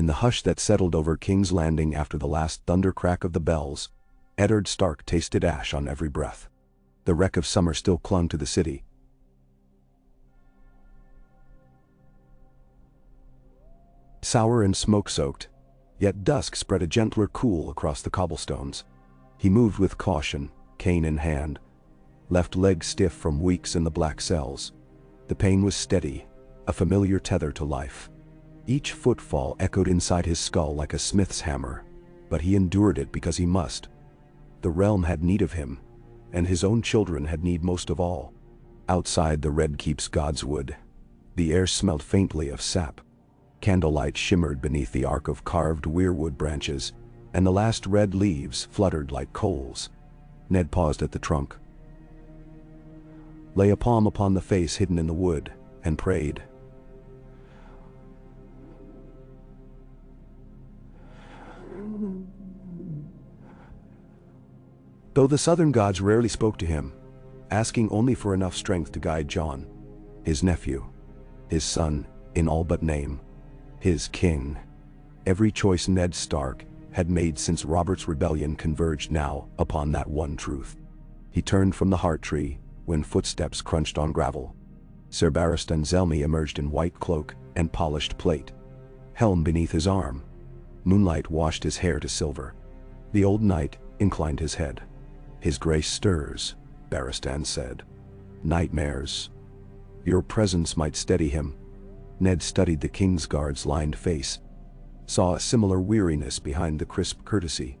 In the hush that settled over King's Landing after the last thunder crack of the bells, Eddard Stark tasted ash on every breath. The wreck of summer still clung to the city. Sour and smoke-soaked, yet dusk spread a gentler cool across the cobblestones. He moved with caution, cane in hand, left leg stiff from weeks in the black cells. The pain was steady, a familiar tether to life. Each footfall echoed inside his skull like a smith's hammer, but he endured it because he must. The realm had need of him, and his own children had need most of all. Outside the Red Keep's godswood, the air smelled faintly of sap. Candlelight shimmered beneath the arc of carved weirwood branches, and the last red leaves fluttered like coals. Ned paused at the trunk, lay a palm upon the face hidden in the wood, and prayed. Though the southern gods rarely spoke to him, asking only for enough strength to guide Jon, his nephew, his son in all but name, his king. Every choice Ned Stark had made since Robert's rebellion converged now upon that one truth. He turned from the heart tree when footsteps crunched on gravel. Sir Barristan Selmy emerged in white cloak and polished plate, helm beneath his arm. Moonlight washed his hair to silver. The old knight inclined his head. "His grace stirs," Barristan said. "Nightmares. Your presence might steady him." Ned studied the King's Guard's lined face, saw a similar weariness behind the crisp courtesy.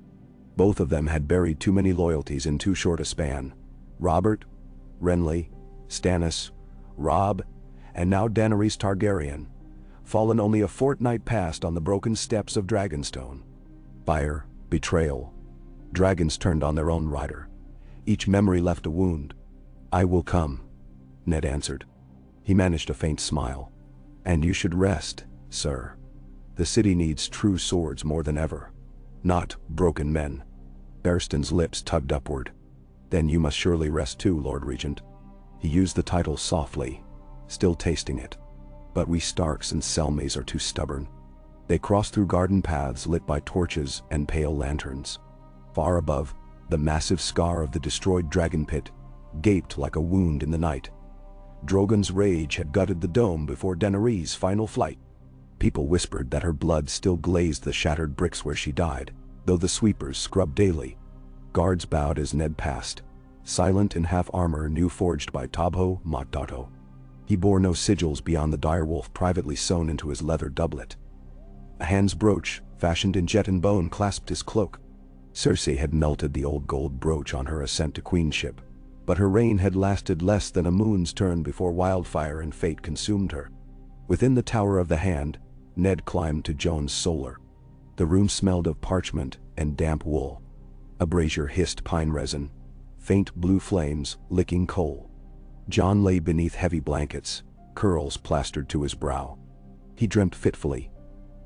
Both of them had buried too many loyalties in too short a span. Robert, Renly, Stannis, Robb, and now Daenerys Targaryen, fallen only a fortnight past on the broken steps of Dragonstone. Fire, betrayal. Dragons turned on their own rider. Each memory left a wound. "I will come," Ned answered. He managed a faint smile. "And you should rest, sir. The city needs true swords more than ever, not broken men." Barristan's lips tugged upward. "Then you must surely rest too, Lord Regent." He used the title softly, still tasting it. "But we Starks and Selmys are too stubborn." They crossed through garden paths lit by torches and pale lanterns. Far above, the massive scar of the destroyed dragon pit gaped like a wound in the night. Drogon's rage had gutted the dome before Daenerys' final flight. People whispered that her blood still glazed the shattered bricks where she died, though the sweepers scrubbed daily. Guards bowed as Ned passed, silent in half-armor new forged by Tabho Matdato. He bore no sigils beyond the direwolf privately sewn into his leather doublet. A hand's brooch, fashioned in jet and bone, clasped his cloak. Cersei had melted the old gold brooch on her ascent to queenship, but her reign had lasted less than a moon's turn before wildfire and fate consumed her. Within the Tower of the Hand, Ned climbed to Jon's solar. The room smelled of parchment and damp wool. A brazier hissed pine resin, faint blue flames licking coal. Jon lay beneath heavy blankets, curls plastered to his brow. He dreamt fitfully.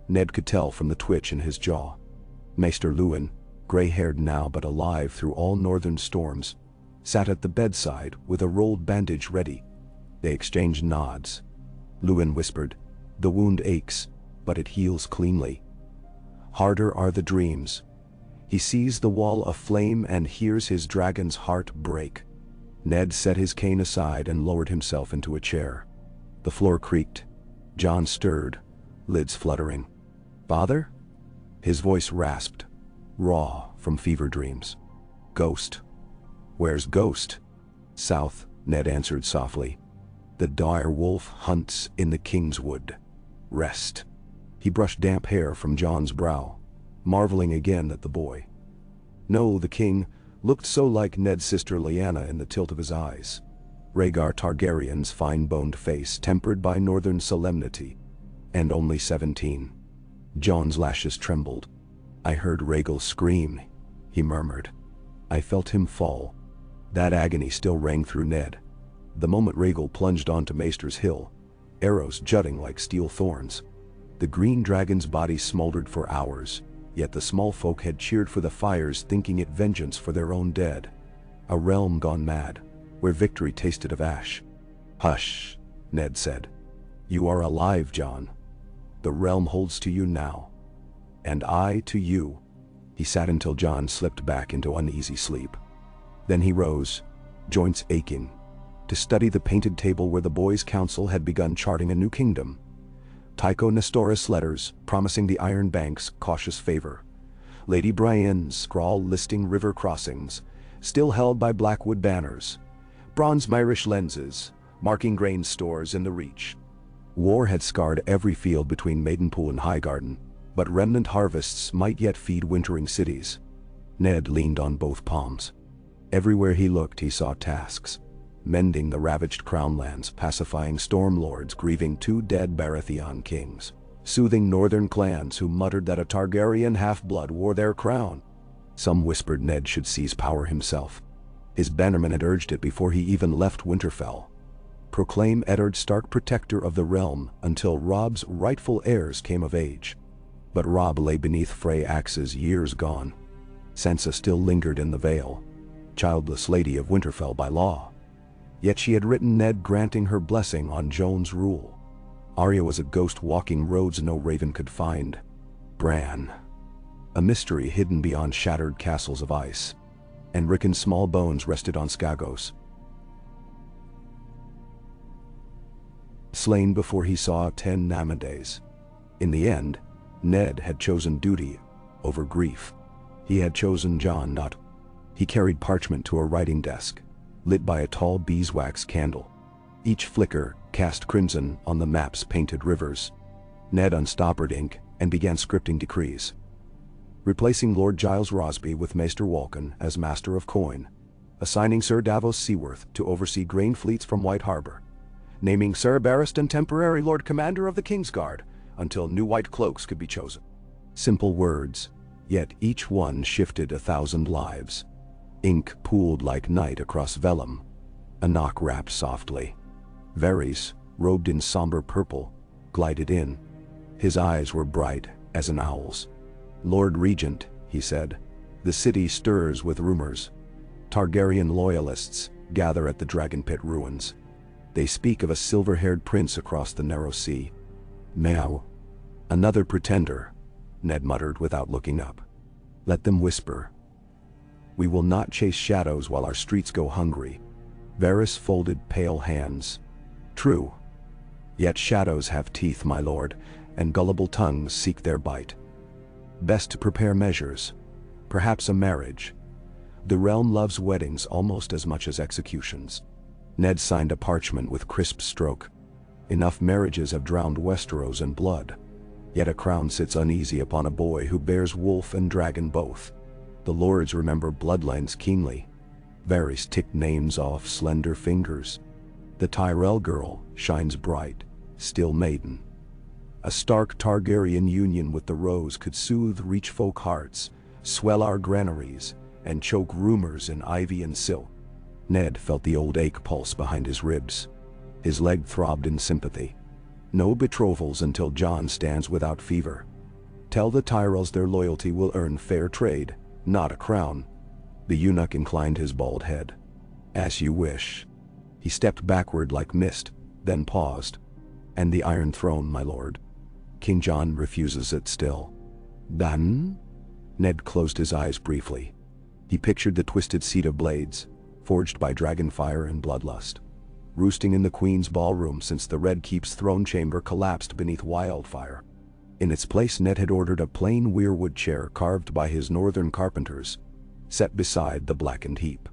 Ned could tell from the twitch in his jaw. Maester Luwin, gray-haired now but alive through all northern storms, sat at the bedside with a rolled bandage ready. They exchanged nods. Luwin whispered, "The wound aches, but it heals cleanly. Harder are the dreams." He sees the wall aflame and hears his dragon's heart break. Ned set his cane aside and lowered himself into a chair. The floor creaked. Jon stirred, lids fluttering. "Father?" His voice rasped, raw from fever dreams. "Ghost." "Where's Ghost?" "South," Ned answered softly. "The dire wolf hunts in the Kingswood. Rest." He brushed damp hair from Jon's brow, marveling again at the boy. No, the king looked so like Ned's sister Lyanna in the tilt of his eyes. Rhaegar Targaryen's fine-boned face tempered by northern solemnity. And only 17. Jon's lashes trembled. "I heard Rhaegal scream," he murmured. "I felt him fall." That agony still rang through Ned. The moment Rhaegal plunged onto Maester's Hill, arrows jutting like steel thorns. The green dragon's body smoldered for hours, yet the small folk had cheered for the fires, thinking it vengeance for their own dead. A realm gone mad, where victory tasted of ash. "Hush," Ned said. "You are alive, Jon. The realm holds to you now." "And I to you." He sat until Jon slipped back into uneasy sleep. Then he rose, joints aching, to study the painted table where the boys' council had begun charting a new kingdom. Tycho Nestoris letters promising the Iron Bank's cautious favor. Lady Brienne's scrawl listing river crossings, still held by Blackwood banners. Bronze Myrish lenses, marking grain stores in the Reach. War had scarred every field between Maidenpool and Highgarden, but remnant harvests might yet feed wintering cities. Ned leaned on both palms. Everywhere he looked he saw tasks. Mending the ravaged crownlands, pacifying stormlords grieving 2 dead Baratheon kings, soothing northern clans who muttered that a Targaryen half-blood wore their crown. Some whispered Ned should seize power himself. His bannerman had urged it before he even left Winterfell. Proclaim Eddard Stark protector of the realm until Robb's rightful heirs came of age. But Robb lay beneath Frey axes years gone. Sansa still lingered in the Vale, childless lady of Winterfell by law. Yet she had written Ned granting her blessing on Jon's rule. Arya was a ghost walking roads no raven could find. Bran, a mystery hidden beyond shattered castles of ice. And Rickon's small bones rested on Skagos. Slain before he saw 10 Namadays. In the end, Ned had chosen duty over grief. He had chosen Jon not. He carried parchment to a writing desk, lit by a tall beeswax candle. Each flicker cast crimson on the map's painted rivers. Ned unstoppered ink and began scripting decrees. Replacing Lord Giles Rosby with Maester Walken as Master of Coin. Assigning Sir Davos Seaworth to oversee grain fleets from White Harbor. Naming Sir Barristan temporary Lord Commander of the Kingsguard until new white cloaks could be chosen. Simple words, yet each one shifted 1,000 lives. Ink pooled like night across vellum. A knock rapped softly. Varys, robed in somber purple, glided in. His eyes were bright as an owl's. "Lord Regent," he said, "the city stirs with rumors. Targaryen loyalists gather at the Dragon Pit ruins. They speak of a silver-haired prince across the narrow sea." "Meow. Another pretender," Ned muttered without looking up. "Let them whisper. We will not chase shadows while our streets go hungry." Varys folded pale hands. "True. Yet shadows have teeth, my lord, and gullible tongues seek their bite. Best to prepare measures. Perhaps a marriage. The realm loves weddings almost as much as executions." Ned signed a parchment with crisp stroke. "Enough marriages have drowned Westeros in blood. Yet a crown sits uneasy upon a boy who bears wolf and dragon both. The lords remember bloodlines keenly." Varys ticked names off slender fingers. "The Tyrell girl shines bright, still maiden. A Stark Targaryen union with the Rose could soothe Reachfolk hearts, swell our granaries, and choke rumors in ivy and silk." Ned felt the old ache pulse behind his ribs. His leg throbbed in sympathy. "No betrothals until Jon stands without fever. Tell the Tyrells their loyalty will earn fair trade, not a crown." The eunuch inclined his bald head. "As you wish." He stepped backward like mist, then paused. "And the Iron Throne, my lord. King Jon refuses it still." "Done?" Ned closed his eyes briefly. He pictured the twisted seat of blades, forged by dragonfire and bloodlust, roosting in the Queen's ballroom since the Red Keep's throne chamber collapsed beneath wildfire. In its place Ned had ordered a plain weirwood chair carved by his northern carpenters, set beside the blackened heap.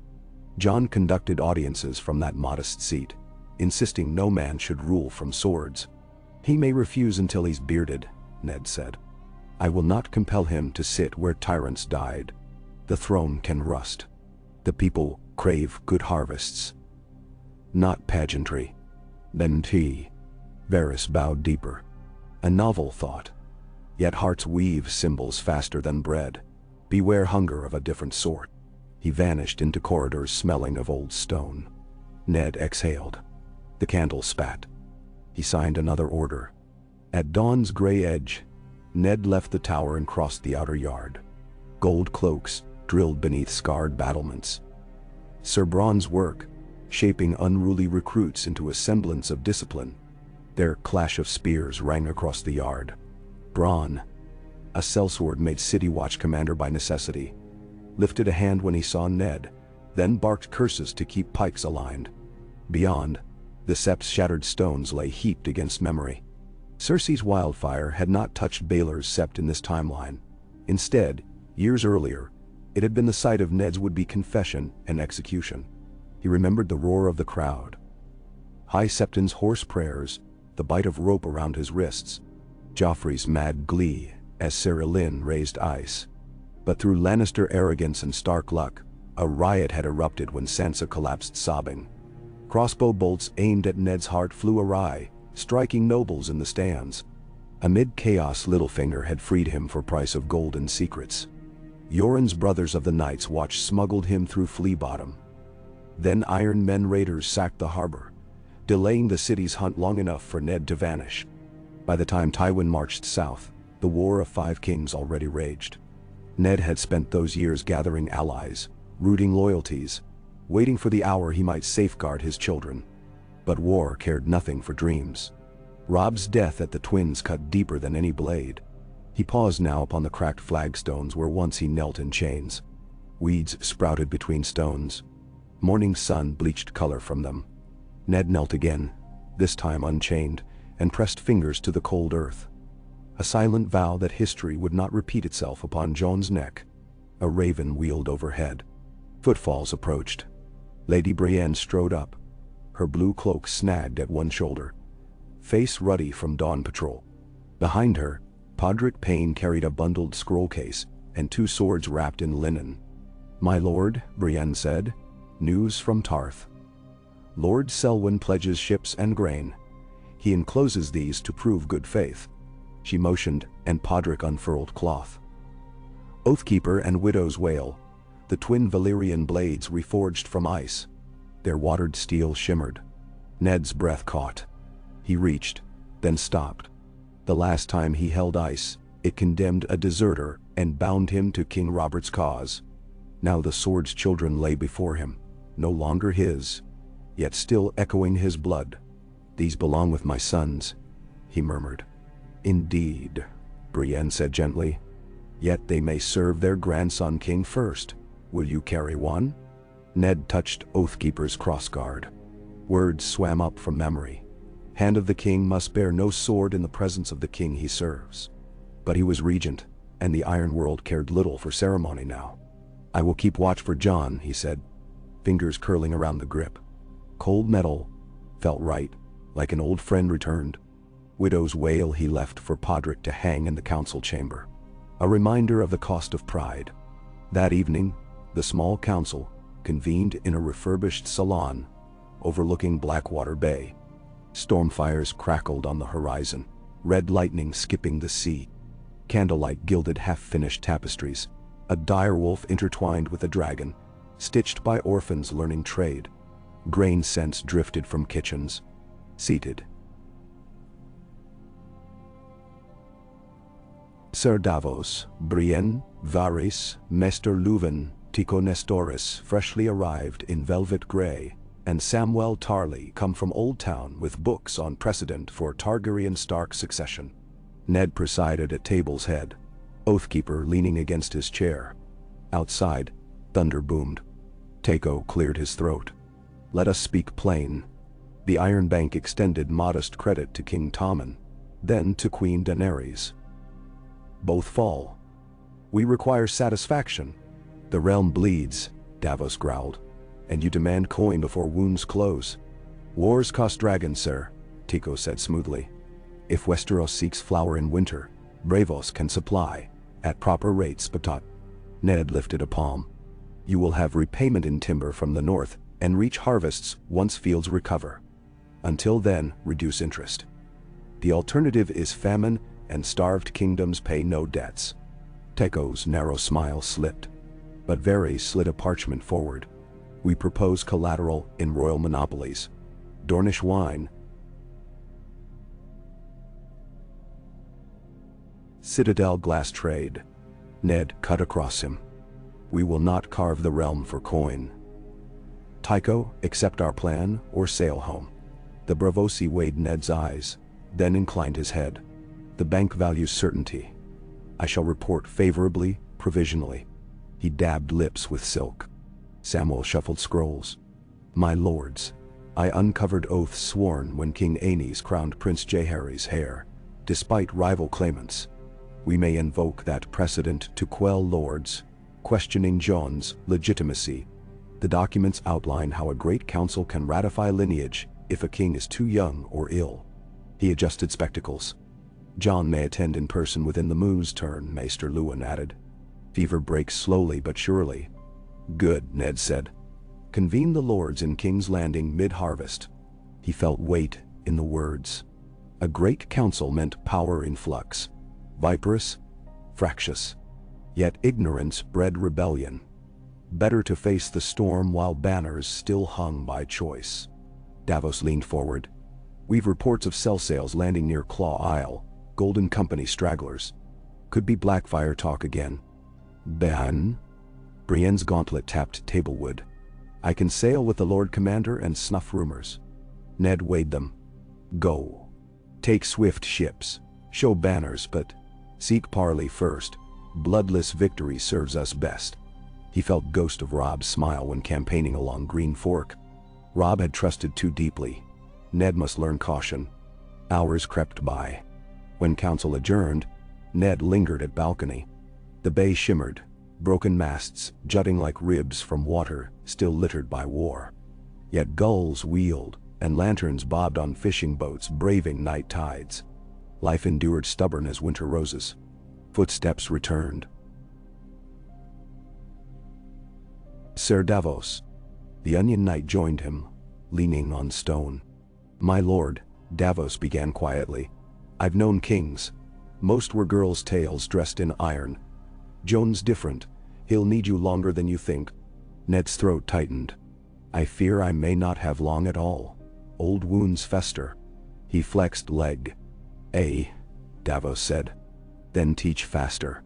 Jon conducted audiences from that modest seat, insisting no man should rule from swords. "He may refuse until he's bearded," Ned said. "I will not compel him to sit where tyrants died. The throne can rust. The people crave good harvests, not pageantry." "Then tea." Varys bowed deeper. "A novel thought. Yet hearts weave symbols faster than bread. Beware hunger of a different sort." He vanished into corridors smelling of old stone. Ned exhaled. The candle spat. He signed another order. At dawn's gray edge, Ned left the tower and crossed the outer yard. Gold cloaks drilled beneath scarred battlements. Sir Bronn's work, shaping unruly recruits into a semblance of discipline. Their clash of spears rang across the yard. Bronn, a sellsword made City Watch commander by necessity, lifted a hand when he saw Ned, then barked curses to keep pikes aligned. Beyond, the Sept's shattered stones lay heaped against memory. Cersei's wildfire had not touched Baelor's Sept in this timeline. Instead, years earlier, it had been the site of Ned's would-be confession and execution. He remembered the roar of the crowd, High Septon's hoarse prayers, the bite of rope around his wrists, Joffrey's mad glee as Sarah Lynn raised ice. But through Lannister arrogance and Stark luck, a riot had erupted when Sansa collapsed sobbing. Crossbow bolts aimed at Ned's heart flew awry, striking nobles in the stands. Amid chaos, Littlefinger had freed him for price of gold and secrets. Yoren's brothers of the Night's Watch smuggled him through Flea Bottom. Then Iron Men raiders sacked the harbor, delaying the city's hunt long enough for Ned to vanish. By the time Tywin marched south, the War of Five Kings already raged. Ned had spent those years gathering allies, rooting loyalties, waiting for the hour he might safeguard his children. But war cared nothing for dreams. Robb's death at the Twins cut deeper than any blade. He paused now upon the cracked flagstones where once he knelt in chains. Weeds sprouted between stones. Morning sun bleached color from them. Ned knelt again, this time unchained, and pressed fingers to the cold earth. A silent vow that history would not repeat itself upon Jon's neck. A raven wheeled overhead. Footfalls approached. Lady Brienne strode up, her blue cloak snagged at one shoulder, face ruddy from dawn patrol. Behind her, Podrick Payne carried a bundled scroll case and two swords wrapped in linen. "My lord," Brienne said, "news from Tarth. Lord Selwyn pledges ships and grain. He encloses these to prove good faith." She motioned, and Podrick unfurled cloth. Oathkeeper and Widow's Wail, the twin Valyrian blades reforged from ice. Their watered steel shimmered. Ned's breath caught. He reached, then stopped. The last time he held ice, it condemned a deserter and bound him to King Robert's cause. Now the sword's children lay before him, no longer his, yet still echoing his blood. "These belong with my sons," he murmured. "Indeed," Brienne said gently. "Yet they may serve their grandson king first. Will you carry one?" Ned touched Oathkeeper's crossguard. Words swam up from memory. Hand of the king must bear no sword in the presence of the king he serves. But he was regent, and the Iron World cared little for ceremony now. "I will keep watch for Jon," he said, fingers curling around the grip. Cold metal, felt right, like an old friend returned. Widow's Wail he left for Podrick to hang in the council chamber. A reminder of the cost of pride. That evening, the small council convened in a refurbished salon overlooking Blackwater Bay. Stormfires crackled on the horizon, red lightning skipping the sea. Candlelight gilded half-finished tapestries, a direwolf intertwined with a dragon, stitched by orphans learning trade. Grain scents drifted from kitchens. Seated, Sir Davos, Brienne, Varys, Mester Leuven, Tycho Nestoris freshly arrived in velvet grey, and Samwell Tarly come from Old Town with books on precedent for Targaryen Stark succession. Ned presided at table's head, Oathkeeper leaning against his chair. Outside, thunder boomed. Tycho cleared his throat. "Let us speak plain." The Iron Bank extended modest credit to King Tommen, then to Queen Daenerys. "Both fall. We require satisfaction." "The realm bleeds," Davos growled, "and you demand coin before wounds close." "Wars cost dragons, sir," Tycho said smoothly. "If Westeros seeks flour in winter, Braavos can supply, at proper rates." But Ned lifted a palm. "You will have repayment in timber from the north and reach harvests once fields recover. Until then, reduce interest. The alternative is famine, and starved kingdoms pay no debts." Tycho's narrow smile slipped, but Varys slid a parchment forward. "We propose collateral in royal monopolies. Dornish wine, Citadel glass trade." Ned cut across him. "We will not carve the realm for coin. Tycho, accept our plan or sail home." The Bravosi weighed Ned's eyes, then inclined his head. "The bank values certainty. I shall report favorably, provisionally. He dabbed lips with silk. Samuel shuffled scrolls. My lords, I uncovered oaths sworn when King Aeneas crowned Prince Jaehaerys' heir, despite rival claimants. We may invoke that precedent to quell lords, questioning John's legitimacy. The documents outline how a great council can ratify lineage if a king is too young or ill. He adjusted spectacles. John may attend in person within the moon's turn, Maester Lewin added. Fever breaks slowly but surely. Good, Ned said. Convene the lords in King's Landing mid-harvest. He felt weight in the words. A great council meant power in flux. Viperous, fractious. Yet ignorance bred rebellion. Better to face the storm while banners still hung by choice. Davos leaned forward. We've reports of cell sails landing near Claw Isle, Golden Company stragglers. Could be Blackfire talk again. Ban? Brienne's gauntlet tapped tablewood. I can sail with the Lord Commander and snuff rumors. Ned weighed them. Go. Take swift ships. Show banners, but seek parley first. Bloodless victory serves us best. He felt ghost of Rob's smile when campaigning along Green Fork. Rob had trusted too deeply. Ned must learn caution. Hours crept by. When council adjourned, Ned lingered at balcony. The bay shimmered, broken masts jutting like ribs from water still littered by war. Yet gulls wheeled, and lanterns bobbed on fishing boats braving night tides. Life endured stubborn as winter roses. Footsteps returned. Sir Davos. The Onion Knight joined him, leaning on stone. My lord, Davos began quietly. I've known kings. Most were girls' tales dressed in iron. Joan's different. He'll need you longer than you think. Ned's throat tightened. I fear I may not have long at all. Old wounds fester. He flexed leg. Davos said. Then teach faster.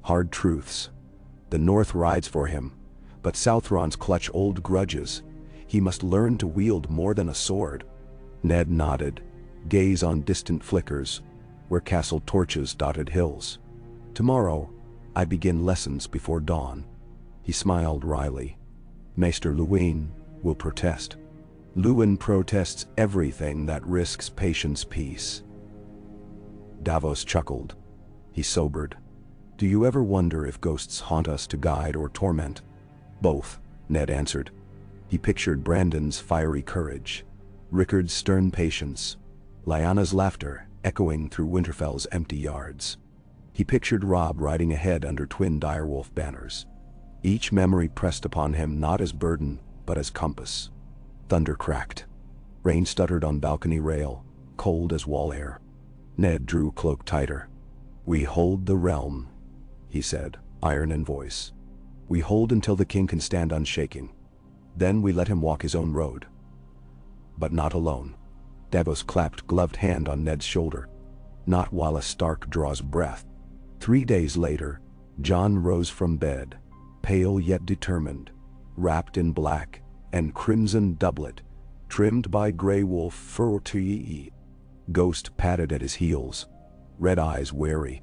Hard truths. The North rides for him, but Southrons clutch old grudges. He must learn to wield more than a sword. Ned nodded, gaze on distant flickers, where castle torches dotted hills. Tomorrow, I begin lessons before dawn. He smiled wryly. Maester Lewin will protest. Lewin protests everything that risks patience peace. Davos chuckled. He sobered. Do you ever wonder if ghosts haunt us to guide or torment? Both, Ned answered. He pictured Brandon's fiery courage, Rickard's stern patience, Lyanna's laughter echoing through Winterfell's empty yards. He pictured Robb riding ahead under twin direwolf banners. Each memory pressed upon him not as burden, but as compass. Thunder cracked. Rain stuttered on balcony rail, cold as wall air. Ned drew cloak tighter. We hold the realm, he said, iron in voice. We hold until the king can stand unshaking. Then we let him walk his own road. But not alone. Davos clapped gloved hand on Ned's shoulder. Not while a Stark draws breath. 3 days later, Jon rose from bed, pale yet determined, wrapped in black and crimson doublet, trimmed by grey wolf fur. Ghost padded at his heels, red eyes wary.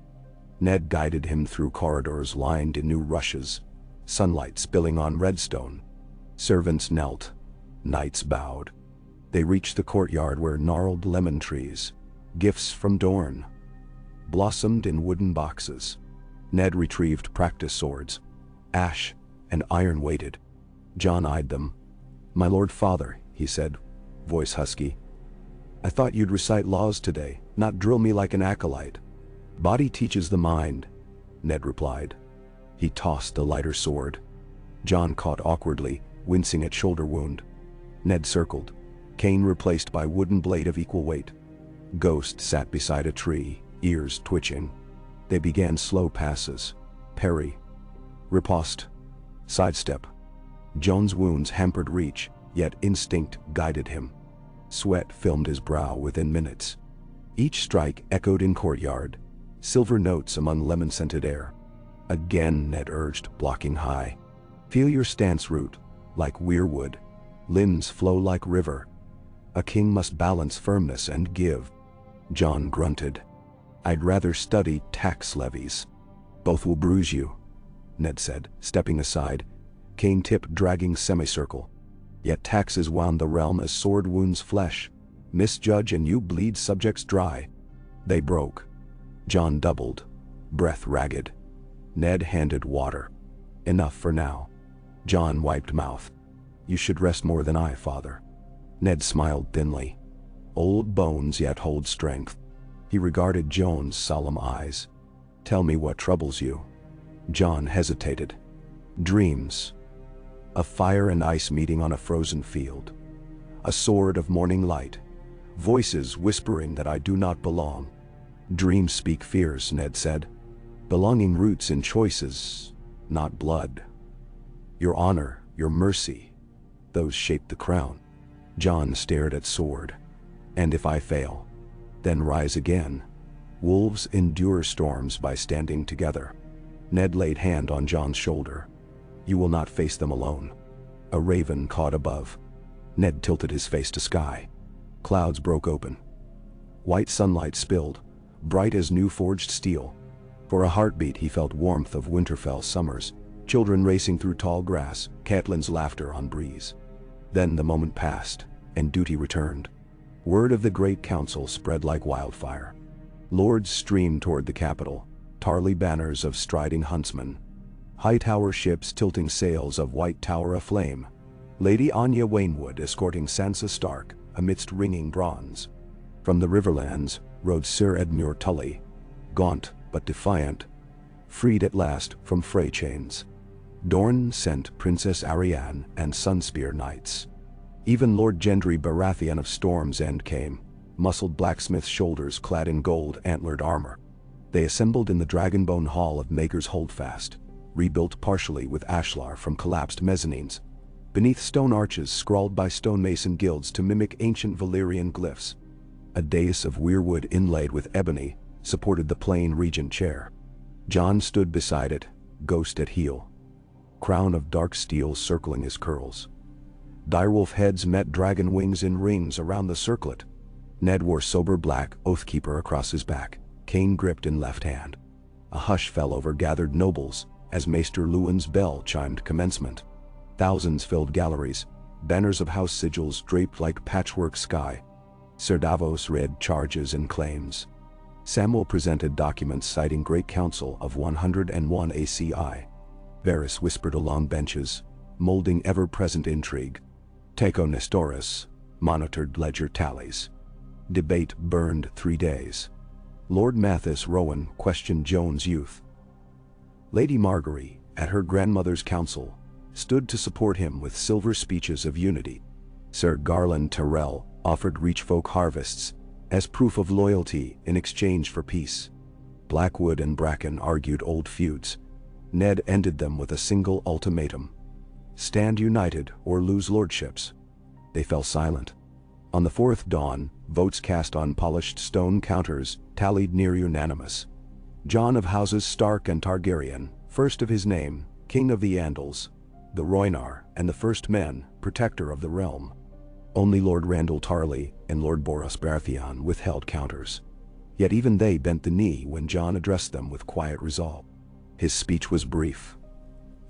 Ned guided him through corridors lined in new rushes, sunlight spilling on redstone. Servants knelt, knights bowed. They reached the courtyard where gnarled lemon trees, gifts from Dorne, blossomed in wooden boxes. Ned retrieved practice swords, ash and iron weighted. Jon eyed them. My lord father, he said, voice husky. I thought you'd recite laws today, not drill me like an acolyte. Body teaches the mind, Ned replied. He tossed a lighter sword. Jon caught awkwardly, wincing at shoulder wound. Ned circled, cane replaced by wooden blade of equal weight. Ghost sat beside a tree, ears twitching. They began slow passes. Parry. Riposte. Sidestep. Jon's wounds hampered reach, yet instinct guided him. Sweat filmed his brow within minutes. Each strike echoed in courtyard, silver notes among lemon-scented air. Again, Ned urged, blocking high. Feel your stance root, like weirwood. Limbs flow like river. A king must balance firmness and give. Jon grunted. I'd rather study tax levies. Both will bruise you, Ned said, stepping aside, cane tip dragging semicircle. Yet taxes wound the realm as sword wounds flesh. Misjudge and you bleed subjects dry. They broke. John doubled, breath ragged. Ned handed water. Enough for now. John wiped mouth. You should rest more than I, father. Ned smiled thinly. Old bones yet hold strength. He regarded Joan's solemn eyes. Tell me what troubles you. John hesitated. Dreams. A fire and ice meeting on a frozen field. A sword of morning light. Voices whispering that I do not belong. Dreams speak fears, Ned said. Belonging roots in choices, not blood. Your honor, your mercy, those shape the crown. John stared at sword. And if I fail, then rise again. Wolves endure storms by standing together. Ned laid hand on John's shoulder. You will not face them alone. A raven caught above. Ned tilted his face to sky. Clouds broke open. White sunlight spilled, bright as new forged steel. For a heartbeat he felt warmth of Winterfell summers, children racing through tall grass, Catelyn's laughter on breeze. Then the moment passed, and duty returned. Word of the great council spread like wildfire. Lords streamed toward the capital, tarly banners of striding huntsmen. High-tower ships tilting sails of White Tower aflame. Lady Anya Waynwood escorting Sansa Stark amidst ringing bronze. From the Riverlands rode Sir Edmure Tully, gaunt but defiant, freed at last from Frey chains. Dorne sent Princess Arianne and Sunspear knights. Even Lord Gendry Baratheon of Storm's End came, muscled blacksmith's shoulders clad in gold antlered armor. They assembled in the Dragonbone Hall of Maegor's Holdfast, rebuilt partially with ashlar from collapsed mezzanines, beneath stone arches scrawled by stonemason guilds to mimic ancient Valyrian glyphs. A dais of weirwood inlaid with ebony supported the plain regent chair. John stood beside it, ghost at heel, crown of dark steel circling his curls. Direwolf heads met dragon wings in rings around the circlet. Ned wore sober black oathkeeper across his back, cane gripped in left hand. A hush fell over gathered nobles as Maester Luwin's bell chimed commencement. Thousands filled galleries, banners of house sigils draped like patchwork sky. Sir Davos read charges and claims. Samwell presented documents citing Great Council of 101 ACI. Varys whispered along benches, molding ever-present intrigue. Tycho Nestoris monitored ledger tallies. Debate burned 3 days. Lord Mathis Rowan questioned Joan's youth. Lady Margaery, at her grandmother's council, stood to support him with silver speeches of unity. Sir Garland Tyrell offered reachfolk harvests as proof of loyalty in exchange for peace. Blackwood and Bracken argued old feuds. Ned ended them with a single ultimatum. Stand united or lose lordships. They fell silent. On the fourth dawn, votes cast on polished stone counters tallied near unanimous. John of Houses Stark and Targaryen, first of his name, King of the Andals, the Rhoynar, and the First Men, protector of the realm. Only Lord Randall Tarly and Lord Boros Baratheon withheld counters. Yet even they bent the knee when John addressed them with quiet resolve. His speech was brief.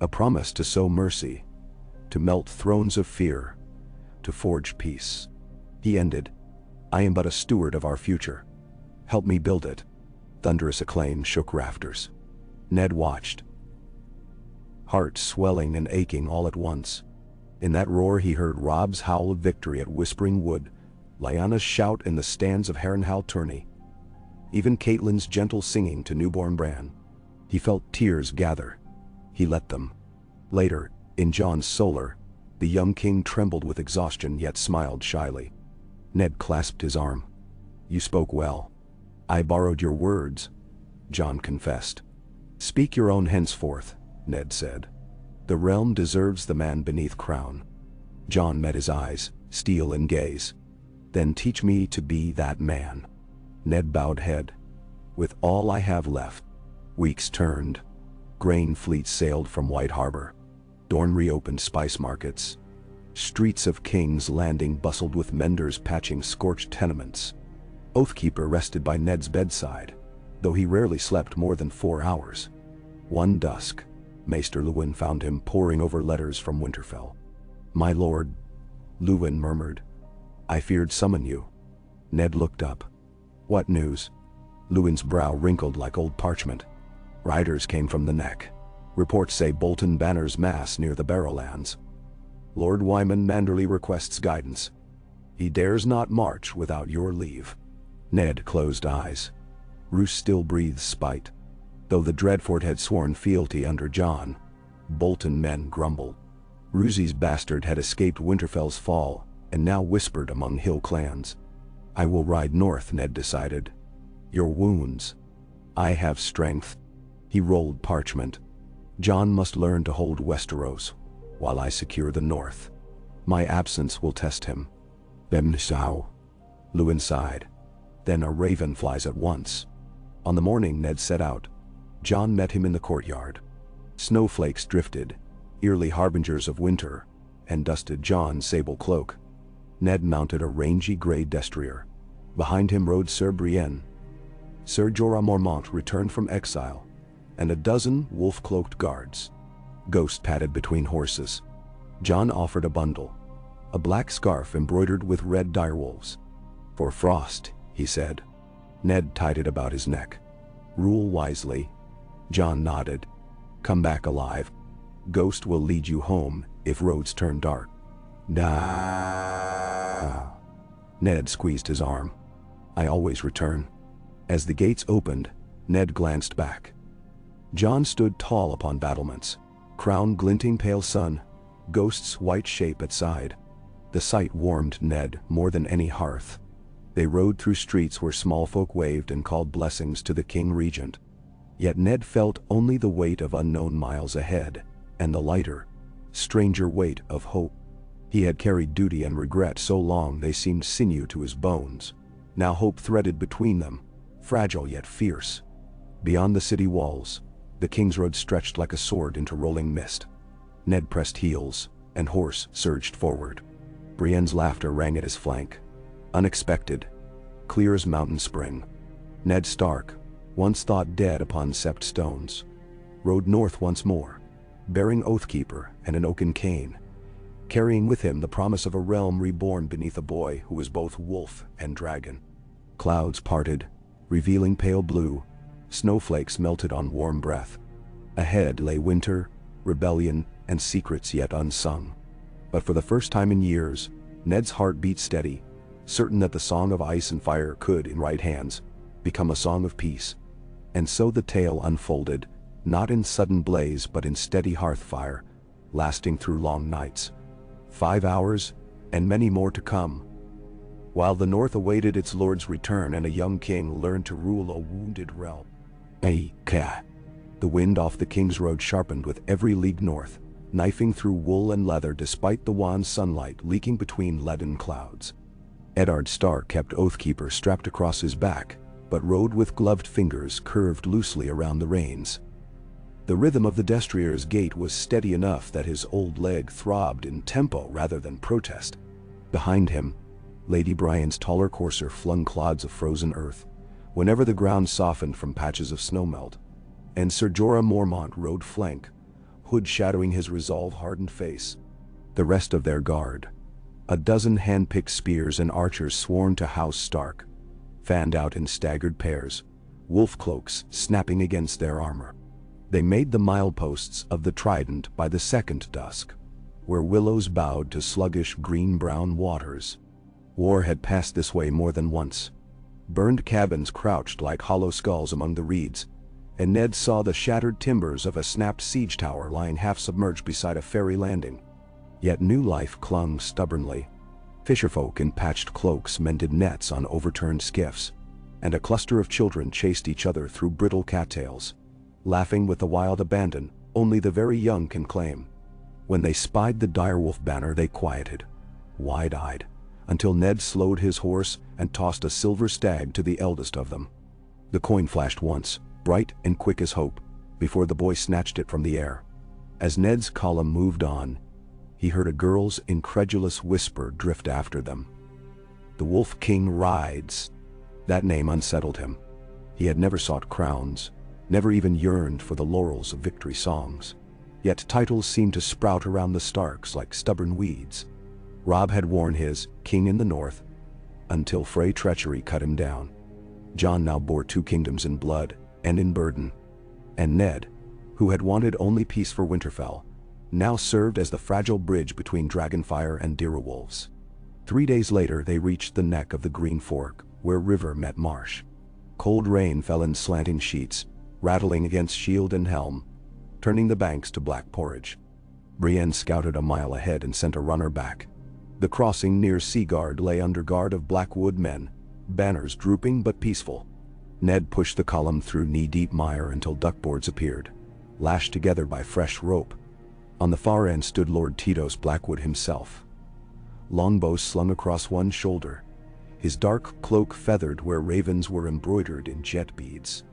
A promise to sow mercy, to melt thrones of fear, to forge peace. He ended, I am but a steward of our future. Help me build it. Thunderous acclaim shook rafters. Ned watched, heart swelling and aching all at once. In that roar he heard Robb's howl of victory at Whispering Wood, Lyanna's shout in the stands of Harrenhal tourney, even Catelyn's gentle singing to newborn Bran. He felt tears gather. He let them. Later, in Jon's solar, the young king trembled with exhaustion yet smiled shyly. Ned clasped his arm. You spoke well. I borrowed your words, Jon confessed. Speak your own henceforth, Ned said. The realm deserves the man beneath crown. Jon met his eyes, steel in gaze. Then teach me to be that man. Ned bowed head. With all I have left. Weeks turned. Grain fleets sailed from White Harbor. Dorne reopened spice markets. Streets of King's Landing bustled with menders patching scorched tenements. Oathkeeper rested by Ned's bedside, though he rarely slept more than 4 hours. One dusk, Maester Lewin found him poring over letters from Winterfell. "My lord," Lewin murmured, "I feared summon you." Ned looked up. "What news?" Lewin's brow wrinkled like old parchment. "Riders came from the neck. Reports say Bolton banners mass near the Barrowlands. Lord Wyman Manderley requests guidance. He dares not march without your leave." Ned closed eyes. Roose still breathes spite. Though the Dreadfort had sworn fealty under Jon, Bolton men grumbled. Roose's bastard had escaped Winterfell's fall and now whispered among hill clans. "I will ride north," Ned decided. "Your wounds." "I have strength." He rolled parchment. "Jon must learn to hold Westeros, while I secure the north. My absence will test him." "Bemnisau," Lewin sighed. "Then a raven flies at once." On the morning Ned set out, Jon met him in the courtyard. Snowflakes drifted, eerily harbingers of winter, and dusted Jon's sable cloak. Ned mounted a rangy gray destrier. Behind him rode Sir Brienne. Sir Jorah Mormont returned from exile, and a dozen wolf-cloaked guards. Ghost padded between horses. Jon offered a bundle, a black scarf embroidered with red direwolves. "For Frost," he said. Ned tied it about his neck. "Rule wisely." Jon nodded. "Come back alive. Ghost will lead you home if roads turn dark." "Nah." Ned squeezed his arm. "I always return." As the gates opened, Ned glanced back. Jon stood tall upon battlements, crown glinting pale sun, Ghost's white shape at side. The sight warmed Ned more than any hearth. They rode through streets where small folk waved and called blessings to the King Regent. Yet Ned felt only the weight of unknown miles ahead, and the lighter, stranger weight of hope. He had carried duty and regret so long they seemed sinew to his bones. Now hope threaded between them, fragile yet fierce. Beyond the city walls, the King's Road stretched like a sword into rolling mist. Ned pressed heels, and horse surged forward. Brienne's laughter rang at his flank. Unexpected, clear as mountain spring. Ned Stark, once thought dead upon Sept stones, rode north once more, bearing Oathkeeper and an oaken cane, carrying with him the promise of a realm reborn beneath a boy who was both wolf and dragon. Clouds parted, revealing pale blue. Snowflakes melted on warm breath. Ahead lay winter, rebellion, and secrets yet unsung. But for the first time in years, Ned's heart beat steady, certain that the song of ice and fire could, in right hands, become a song of peace. And so the tale unfolded, not in sudden blaze but in steady hearth fire, lasting through long nights. 5 hours, and many more to come. While the North awaited its lord's return and a young king learned to rule a wounded realm. The wind off the King's Road sharpened with every league north, knifing through wool and leather despite the wan sunlight leaking between leaden clouds. Eddard Stark kept Oathkeeper strapped across his back, but rode with gloved fingers curved loosely around the reins. The rhythm of the destrier's gait was steady enough that his old leg throbbed in tempo rather than protest. Behind him, Lady Brienne's taller courser flung clods of frozen earth, whenever the ground softened from patches of snowmelt, and Sir Jorah Mormont rode flank, hood shadowing his resolve-hardened face. The rest of their guard, a dozen hand-picked spears and archers sworn to House Stark, fanned out in staggered pairs, wolf cloaks snapping against their armor. They made the mileposts of the Trident by the second dusk, where willows bowed to sluggish green-brown waters. War had passed this way more than once. Burned cabins crouched like hollow skulls among the reeds, and Ned saw the shattered timbers of a snapped siege tower lying half-submerged beside a ferry landing. Yet new life clung stubbornly. Fisherfolk in patched cloaks mended nets on overturned skiffs, and a cluster of children chased each other through brittle cattails, laughing with the wild abandon only the very young can claim. When they spied the direwolf banner they quieted, wide-eyed, until Ned slowed his horse and tossed a silver stag to the eldest of them. The coin flashed once, bright and quick as hope, before the boy snatched it from the air. As Ned's column moved on, he heard a girl's incredulous whisper drift after them. "The Wolf King rides." That name unsettled him. He had never sought crowns, never even yearned for the laurels of victory songs. Yet titles seemed to sprout around the Starks like stubborn weeds. Robb had worn his king in the north, until Frey treachery cut him down. Jon now bore 2 kingdoms in blood and in burden. And Ned, who had wanted only peace for Winterfell, now served as the fragile bridge between Dragonfire and Direwolves. 3 days later they reached the neck of the Green Fork, where river met marsh. Cold rain fell in slanting sheets, rattling against shield and helm, turning the banks to black porridge. Brienne scouted a mile ahead and sent a runner back. The crossing near Seaguard lay under guard of Blackwood men, banners drooping but peaceful. Ned pushed the column through knee-deep mire until duckboards appeared, lashed together by fresh rope. On the far end stood Lord Tytos Blackwood himself, longbow slung across one shoulder, his dark cloak feathered where ravens were embroidered in jet beads.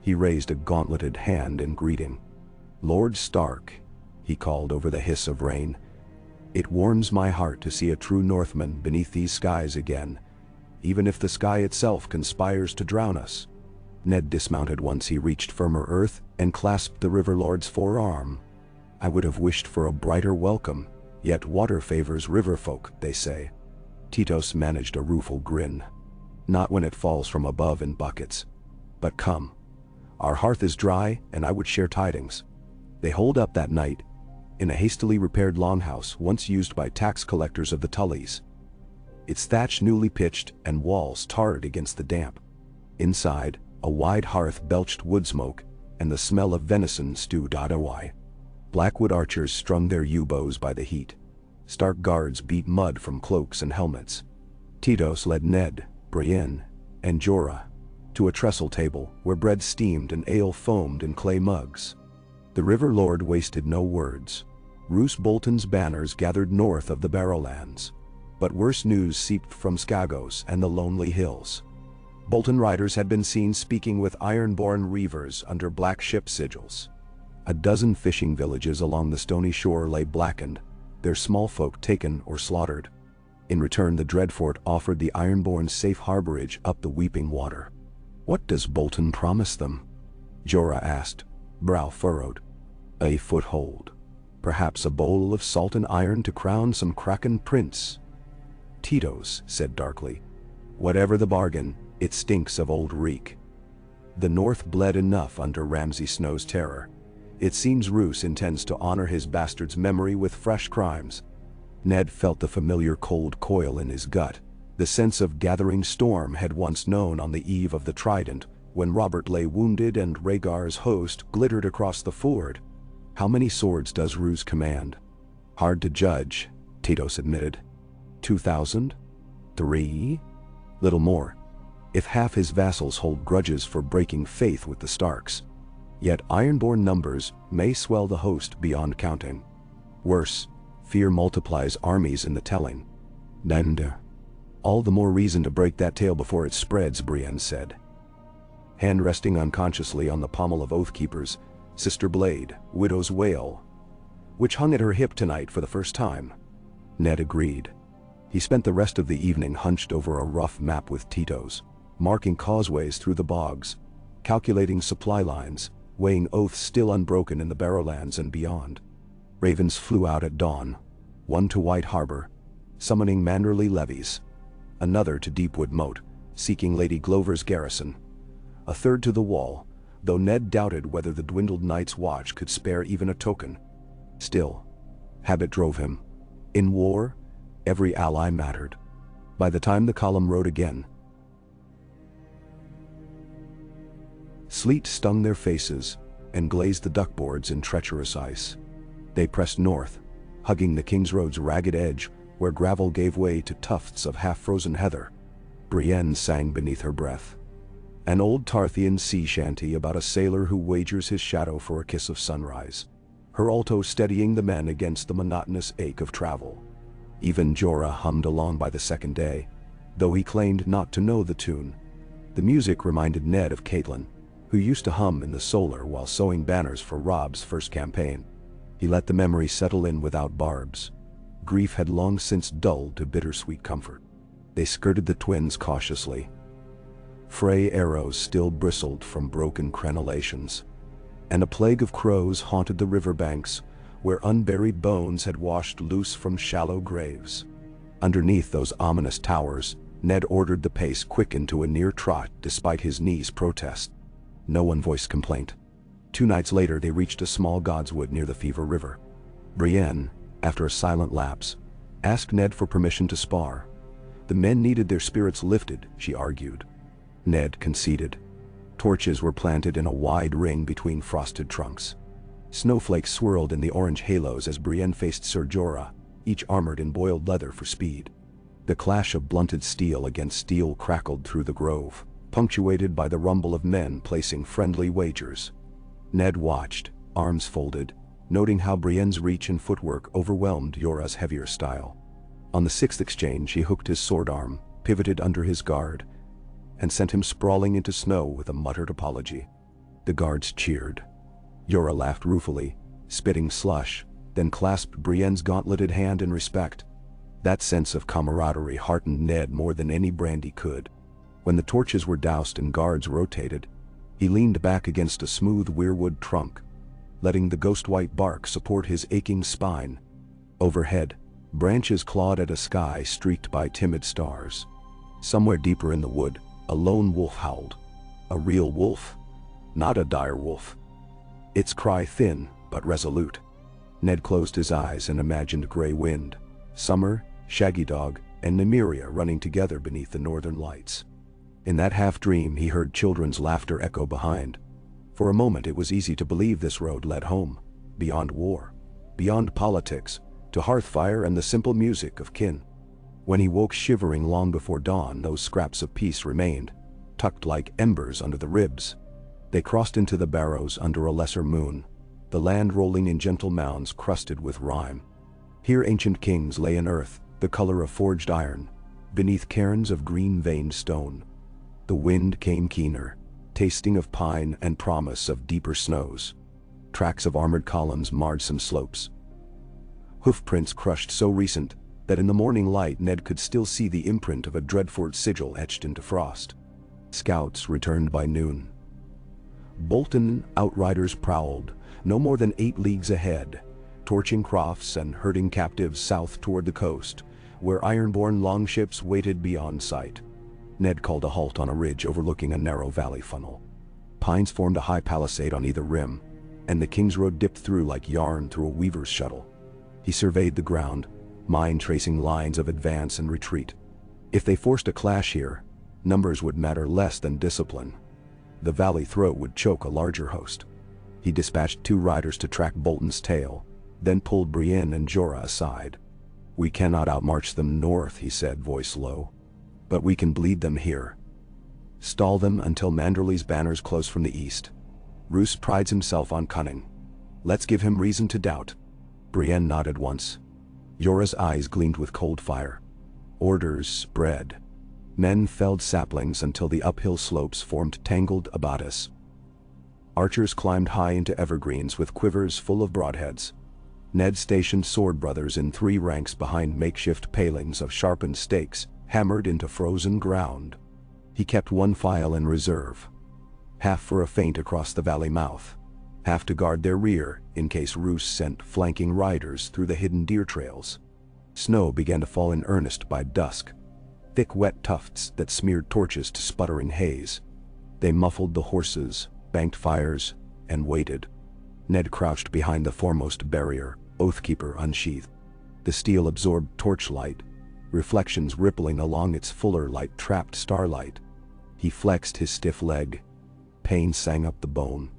He raised a gauntleted hand in greeting. "Lord Stark," he called over the hiss of rain. "It warms my heart to see a true Northman beneath these skies again, even if the sky itself conspires to drown us." Ned dismounted once he reached firmer earth and clasped the River Lord's forearm. "I would have wished for a brighter welcome, yet water favors river folk, they say." Tytos managed a rueful grin. "Not when it falls from above in buckets. But come. Our hearth is dry, and I would share tidings." They holed up that night, in a hastily repaired longhouse once used by tax collectors of the Tullys. Its thatch newly pitched and walls tarred against the damp. Inside, a wide hearth belched wood smoke, and the smell of venison stewed away. Blackwood archers strung their yew-bows by the heat. Stark guards beat mud from cloaks and helmets. Tytos led Ned, Brienne, and Jorah to a trestle table where bread steamed and ale foamed in clay mugs. The River Lord wasted no words. Roose Bolton's banners gathered north of the Barrowlands. But worse news seeped from Skagos and the Lonely Hills. Bolton riders had been seen speaking with iron-born reavers under black ship sigils. A dozen fishing villages along the stony shore lay blackened, their small folk taken or slaughtered. In return, the Dreadfort offered the ironborn safe harborage up the weeping water. "What does Bolton promise them?" Jorah asked, brow furrowed. "A foothold. Perhaps a bowl of salt and iron to crown some Kraken prince." Tytos said darkly, "Whatever the bargain, it stinks of old reek." The North bled enough under Ramsay Snow's terror. It seems Roose intends to honor his bastard's memory with fresh crimes. Ned felt the familiar cold coil in his gut. The sense of gathering storm had once known on the eve of the Trident, when Robert lay wounded and Rhaegar's host glittered across the ford. "How many swords does Roose command?" "Hard to judge," Tytos admitted. 2,000? 3? Little more, if half his vassals hold grudges for breaking faith with the Starks. Yet ironborn numbers may swell the host beyond counting. Worse, fear multiplies armies in the telling. "Nanda. All the more reason to break that tale before it spreads," Brienne said. Hand resting unconsciously on the pommel of Oathkeeper's sister blade, Widow's Wail, which hung at her hip tonight for the first time. Ned agreed. He spent the rest of the evening hunched over a rough map with Tytos, marking causeways through the bogs, calculating supply lines, weighing oaths still unbroken in the Barrowlands and beyond. Ravens flew out at dawn, one to White Harbor, summoning Manderley levies, another to Deepwood Moat, seeking Lady Glover's garrison, a third to the Wall, though Ned doubted whether the dwindled Night's Watch could spare even a token. Still, habit drove him. In war, every ally mattered. By the time the column rode again, sleet stung their faces and glazed the duckboards in treacherous ice. They pressed north, hugging the King's Road's ragged edge where gravel gave way to tufts of half-frozen heather. Brienne sang beneath her breath. An old Tarthian sea shanty about a sailor who wagers his shadow for a kiss of sunrise, her alto steadying the men against the monotonous ache of travel. Even Jorah hummed along by the second day, though he claimed not to know the tune. The music reminded Ned of Catelyn, who used to hum in the solar while sewing banners for Robb's first campaign. He let the memory settle in without barbs. Grief had long since dulled to bittersweet comfort. They skirted the twins cautiously, Fray arrows still bristled from broken crenellations, and a plague of crows haunted the riverbanks, where unburied bones had washed loose from shallow graves. Underneath those ominous towers, Ned ordered the pace quickened to a near trot despite his knees' protest. No one voiced complaint. 2 nights later they reached a small godswood near the Fever River. Brienne, after a silent lapse, asked Ned for permission to spar. The men needed their spirits lifted, she argued. Ned conceded. Torches were planted in a wide ring between frosted trunks. Snowflakes swirled in the orange halos as Brienne faced Ser Jorah, each armored in boiled leather for speed. The clash of blunted steel against steel crackled through the grove, punctuated by the rumble of men placing friendly wagers. Ned watched, arms folded, noting how Brienne's reach and footwork overwhelmed Jorah's heavier style. On the 6th exchange he hooked his sword arm, pivoted under his guard, and sent him sprawling into snow with a muttered apology. The guards cheered. Jorah laughed ruefully, spitting slush, then clasped Brienne's gauntleted hand in respect. That sense of camaraderie heartened Ned more than any brandy could. When the torches were doused and guards rotated, he leaned back against a smooth weirwood trunk, letting the ghost-white bark support his aching spine. Overhead, branches clawed at a sky streaked by timid stars. Somewhere deeper in the wood, a lone wolf howled. A real wolf, not a dire wolf. Its cry thin, but resolute. Ned closed his eyes and imagined Grey Wind, Summer, Shaggy Dog, and Nymeria running together beneath the northern lights. In that half-dream he heard children's laughter echo behind. For a moment it was easy to believe this road led home, beyond war, beyond politics, to hearthfire and the simple music of kin. When he woke shivering long before dawn, those scraps of peace remained, tucked like embers under the ribs. They crossed into the barrows under a lesser moon, the land rolling in gentle mounds crusted with rime. Here ancient kings lay in earth, the color of forged iron, beneath cairns of green-veined stone. The wind came keener, tasting of pine and promise of deeper snows. Tracks of armored columns marred some slopes. Hoofprints crushed so recent that in the morning light Ned could still see the imprint of a Dreadfort sigil etched into frost. Scouts returned by noon. Bolton outriders prowled, no more than 8 leagues ahead, torching crofts and herding captives south toward the coast, where iron-borne longships waited beyond sight. Ned called a halt on a ridge overlooking a narrow valley funnel. Pines formed a high palisade on either rim, and the King's Road dipped through like yarn through a weaver's shuttle. He surveyed the ground, mind tracing lines of advance and retreat. If they forced a clash here, numbers would matter less than discipline. The valley throat would choke a larger host. He dispatched 2 riders to track Bolton's tail, then pulled Brienne and Jorah aside. "We cannot outmarch them north," he said, voice low. "But we can bleed them here. Stall them until Manderley's banners close from the east. Roose prides himself on cunning. Let's give him reason to doubt." Brienne nodded once. Jorah's eyes gleamed with cold fire. Orders spread. Men felled saplings until the uphill slopes formed tangled abatis. Archers climbed high into evergreens with quivers full of broadheads. Ned stationed sword brothers in 3 ranks behind makeshift palings of sharpened stakes hammered into frozen ground. He kept 1 file in reserve, half for a feint across the valley mouth, half to guard their rear in case Roose sent flanking riders through the hidden deer trails. Snow began to fall in earnest by dusk, thick wet tufts that smeared torches to sputtering haze. They muffled the horses, banked fires, and waited. Ned crouched behind the foremost barrier, Oathkeeper unsheathed. The steel absorbed torchlight, reflections rippling along its fuller light trapped starlight. He flexed his stiff leg. Pain sang up the bone.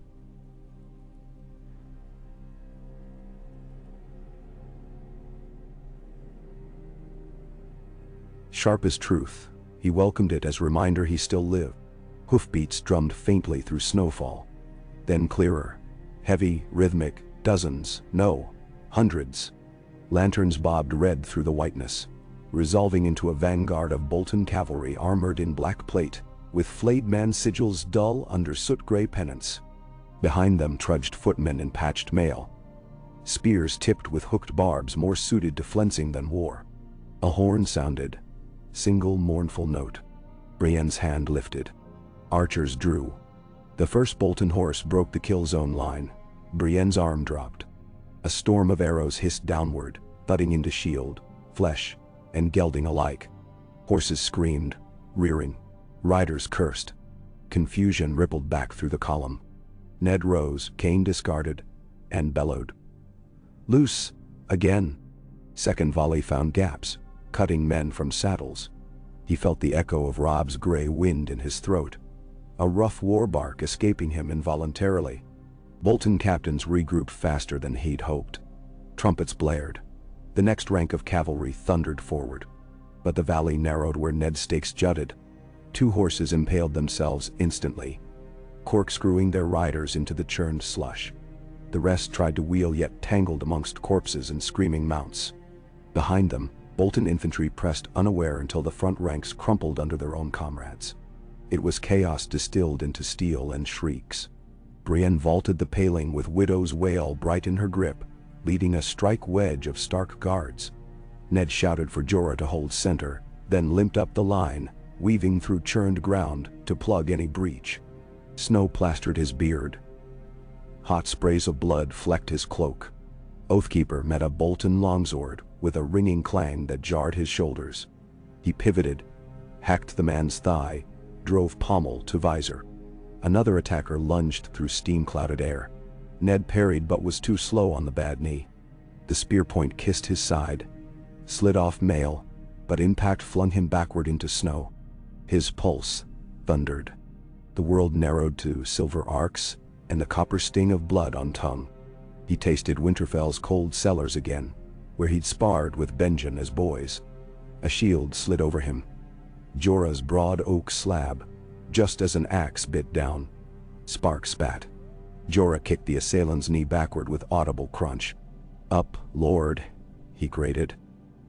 Sharp as truth, he welcomed it as reminder he still lived. Hoofbeats drummed faintly through snowfall. Then clearer, heavy, rhythmic, dozens, no, hundreds. Lanterns bobbed red through the whiteness, resolving into a vanguard of Bolton cavalry armored in black plate, with flayed man sigils dull under soot-gray pennants. Behind them trudged footmen in patched mail, spears tipped with hooked barbs more suited to flensing than war. A horn sounded, single mournful note. Brienne's hand lifted. Archers drew. The first Bolton horse broke the kill zone line. Brienne's arm dropped. A storm of arrows hissed downward, thudding into shield, flesh, and gelding alike. Horses screamed, rearing. Riders cursed. Confusion rippled back through the column. Ned rose, cane discarded, and bellowed. Loose! Again! Second volley found gaps, cutting men from saddles. He felt the echo of Rob's gray wind in his throat, a rough war bark escaping him involuntarily. Bolton captains regrouped faster than he'd hoped. Trumpets blared. The next rank of cavalry thundered forward. But the valley narrowed where Ned's stakes jutted. 2 horses impaled themselves instantly, corkscrewing their riders into the churned slush. The rest tried to wheel yet tangled amongst corpses and screaming mounts. Behind them, Bolton infantry pressed unaware until the front ranks crumpled under their own comrades. It was chaos distilled into steel and shrieks. Brienne vaulted the paling with Widow's wail bright in her grip, leading a strike wedge of Stark guards. Ned shouted for Jorah to hold center, then limped up the line, weaving through churned ground to plug any breach. Snow plastered his beard. Hot sprays of blood flecked his cloak. Oathkeeper met a Bolton longsword with a ringing clang that jarred his shoulders. He pivoted, hacked the man's thigh, drove pommel to visor. Another attacker lunged through steam-clouded air. Ned parried but was too slow on the bad knee. The spear point kissed his side, slid off mail, but impact flung him backward into snow. His pulse thundered. The world narrowed to silver arcs and the copper sting of blood on tongue. He tasted Winterfell's cold cellars again, where he'd sparred with Benjen as boys. A shield slid over him. Jorah's broad oak slab, just as an axe bit down. Sparks spat. Jorah kicked the assailant's knee backward with audible crunch. Up, Lord, he grated.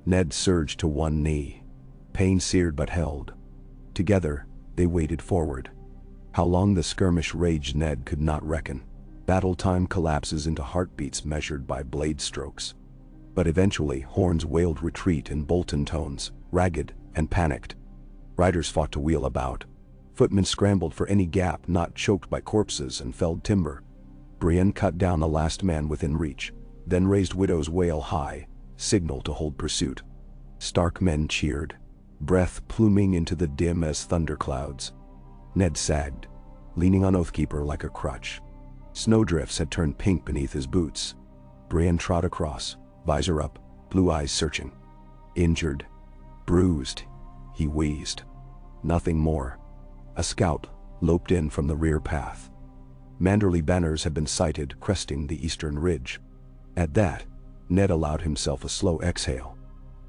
Ned surged to one knee. Pain seared but held. Together, they waded forward. How long the skirmish raged Ned could not reckon. Battle time collapses into heartbeats measured by blade strokes. But eventually, horns wailed retreat in Bolton tones, ragged and panicked. Riders fought to wheel about. Footmen scrambled for any gap not choked by corpses and felled timber. Brienne cut down the last man within reach, then raised Widow's wail high, signal to hold pursuit. Stark men cheered, breath pluming into the dim as thunderclouds. Ned sagged, leaning on Oathkeeper like a crutch. Snowdrifts had turned pink beneath his boots. Brienne trod across, visor up, blue eyes searching. Injured, bruised, he wheezed. Nothing more. A scout loped in from the rear path. Manderley banners had been sighted cresting the eastern ridge. At that, Ned allowed himself a slow exhale.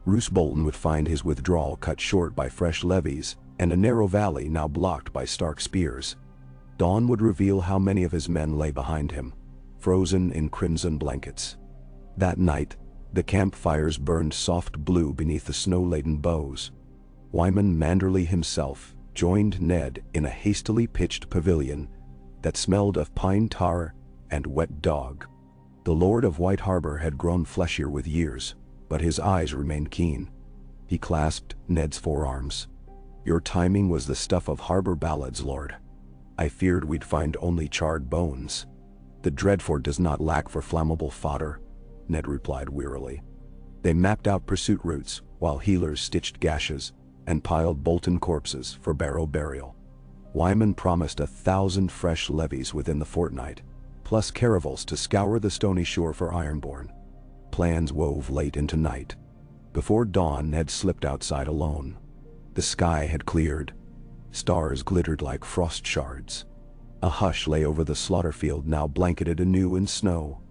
Roose Bolton would find his withdrawal cut short by fresh levies and a narrow valley now blocked by Stark spears. Dawn would reveal how many of his men lay behind him, frozen in crimson blankets. That night, the campfires burned soft blue beneath the snow-laden boughs. Wyman Manderley himself joined Ned in a hastily pitched pavilion that smelled of pine tar and wet dog. The Lord of White Harbor had grown fleshier with years, but his eyes remained keen. He clasped Ned's forearms. Your timing was the stuff of harbor ballads, Lord. I feared we'd find only charred bones. The Dreadfort does not lack for flammable fodder, Ned replied wearily. They mapped out pursuit routes while healers stitched gashes and piled Bolton corpses for barrow burial. Wyman promised 1,000 fresh levies within the fortnight, plus caravels to scour the stony shore for Ironborn. Plans wove late into night. Before dawn, Ned slipped outside alone. The sky had cleared. Stars glittered like frost shards. A hush lay over the slaughter field now blanketed anew in snow,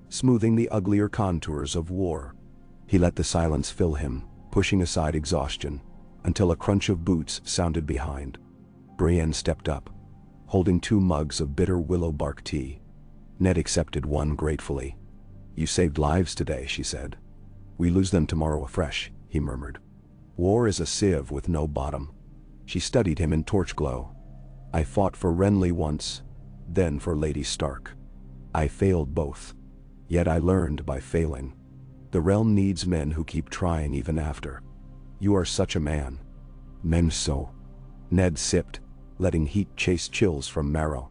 smoothing the uglier contours of war. He let the silence fill him, pushing aside exhaustion, until a crunch of boots sounded behind. Brienne stepped up, holding 2 mugs of bitter willow bark tea. Ned accepted one gratefully. You saved lives today, she said. We lose them tomorrow afresh, he murmured. War is a sieve with no bottom. She studied him in torch glow. I fought for Renly once, then for Lady Stark. I failed both. Yet I learned by failing. The realm needs men who keep trying even after. You are such a man. Men so. Ned sipped, letting heat chase chills from marrow.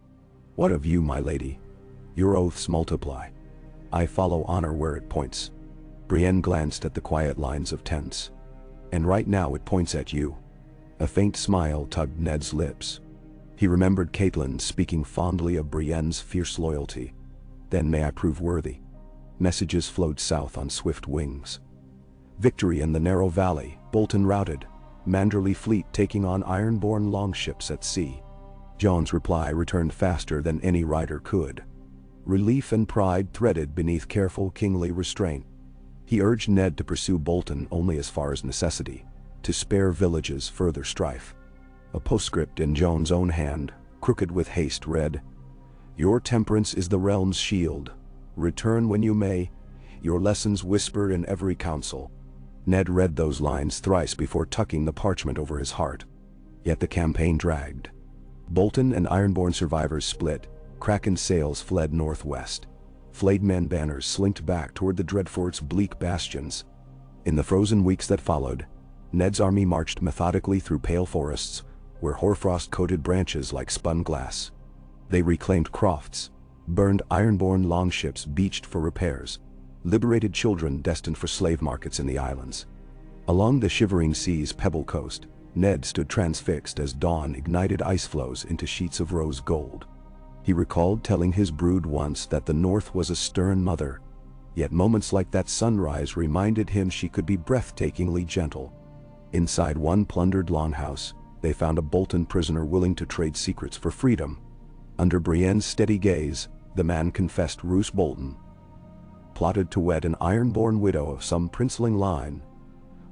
What of you, my lady? Your oaths multiply. I follow honor where it points. Brienne glanced at the quiet lines of tents. And right now it points at you. A faint smile tugged Ned's lips. He remembered Catelyn speaking fondly of Brienne's fierce loyalty. Then may I prove worthy. Messages flowed south on swift wings. Victory in the narrow valley, Bolton routed, Manderley fleet taking on iron-borne longships at sea. Jon's reply returned faster than any rider could. Relief and pride threaded beneath careful kingly restraint. He urged Ned to pursue Bolton only as far as necessity, to spare villages further strife. A postscript in Jon's own hand, crooked with haste, read, "Your temperance is the realm's shield. Return when you may, your lessons whisper in every counsel." Ned read those lines thrice before tucking the parchment over his heart. Yet the campaign dragged. Bolton and Ironborn survivors split, Kraken's sails fled northwest. Flayed men banners slinked back toward the Dreadfort's bleak bastions. In the frozen weeks that followed, Ned's army marched methodically through pale forests, where hoarfrost coated branches like spun glass. They reclaimed crofts, burned ironborn longships beached for repairs, liberated children destined for slave markets in the islands. Along the shivering sea's pebble coast, Ned stood transfixed as dawn ignited ice floes into sheets of rose gold. He recalled telling his brood once that the North was a stern mother, yet moments like that sunrise reminded him she could be breathtakingly gentle. Inside one plundered longhouse, they found a Bolton prisoner willing to trade secrets for freedom. Under Brienne's steady gaze, the man confessed Roose Bolton plotted to wed an iron-born widow of some princeling line,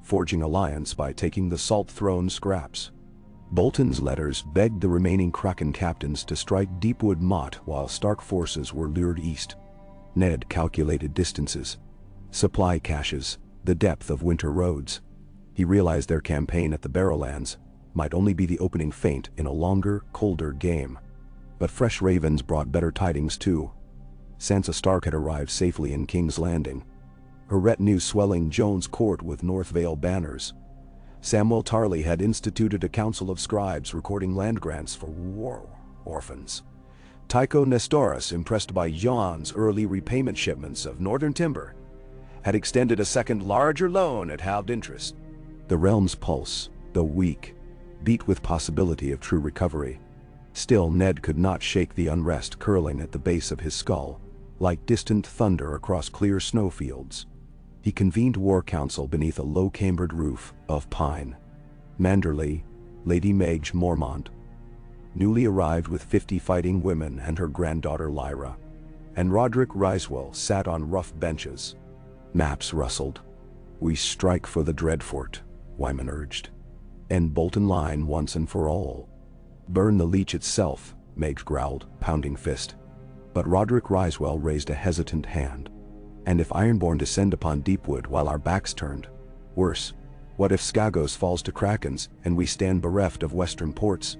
forging alliance by taking the Salt Throne scraps. Bolton's letters begged the remaining Kraken captains to strike Deepwood Motte while Stark forces were lured east. Ned calculated distances, supply caches, the depth of winter roads. He realized their campaign at the Barrowlands might only be the opening feint in a longer, colder game. But fresh ravens brought better tidings too. Sansa Stark had arrived safely in King's Landing, her retinue swelling Jones Court with North Vale banners. Samwell Tarly had instituted a council of scribes recording land grants for war orphans. Tycho Nestoris, impressed by Jon's early repayment shipments of northern timber, had extended a second larger loan at halved interest. The realm's pulse, though weak, beat with possibility of true recovery. Still, Ned could not shake the unrest curling at the base of his skull, like distant thunder across clear snowfields. He convened war council beneath a low-cambered roof of pine. Manderley, Lady Mage Mormont, newly arrived with 50 fighting women and her granddaughter Lyra, and Roderick Risewell sat on rough benches. Maps rustled. "We strike for the Dreadfort," Wyman urged. "End Bolton line once and for all." "Burn the leech itself," Mage growled, pounding fist. But Roderick Risewell raised a hesitant hand. "And if Ironborn descend upon Deepwood while our backs turned? Worse, what if Skagos falls to Krakens and we stand bereft of western ports?"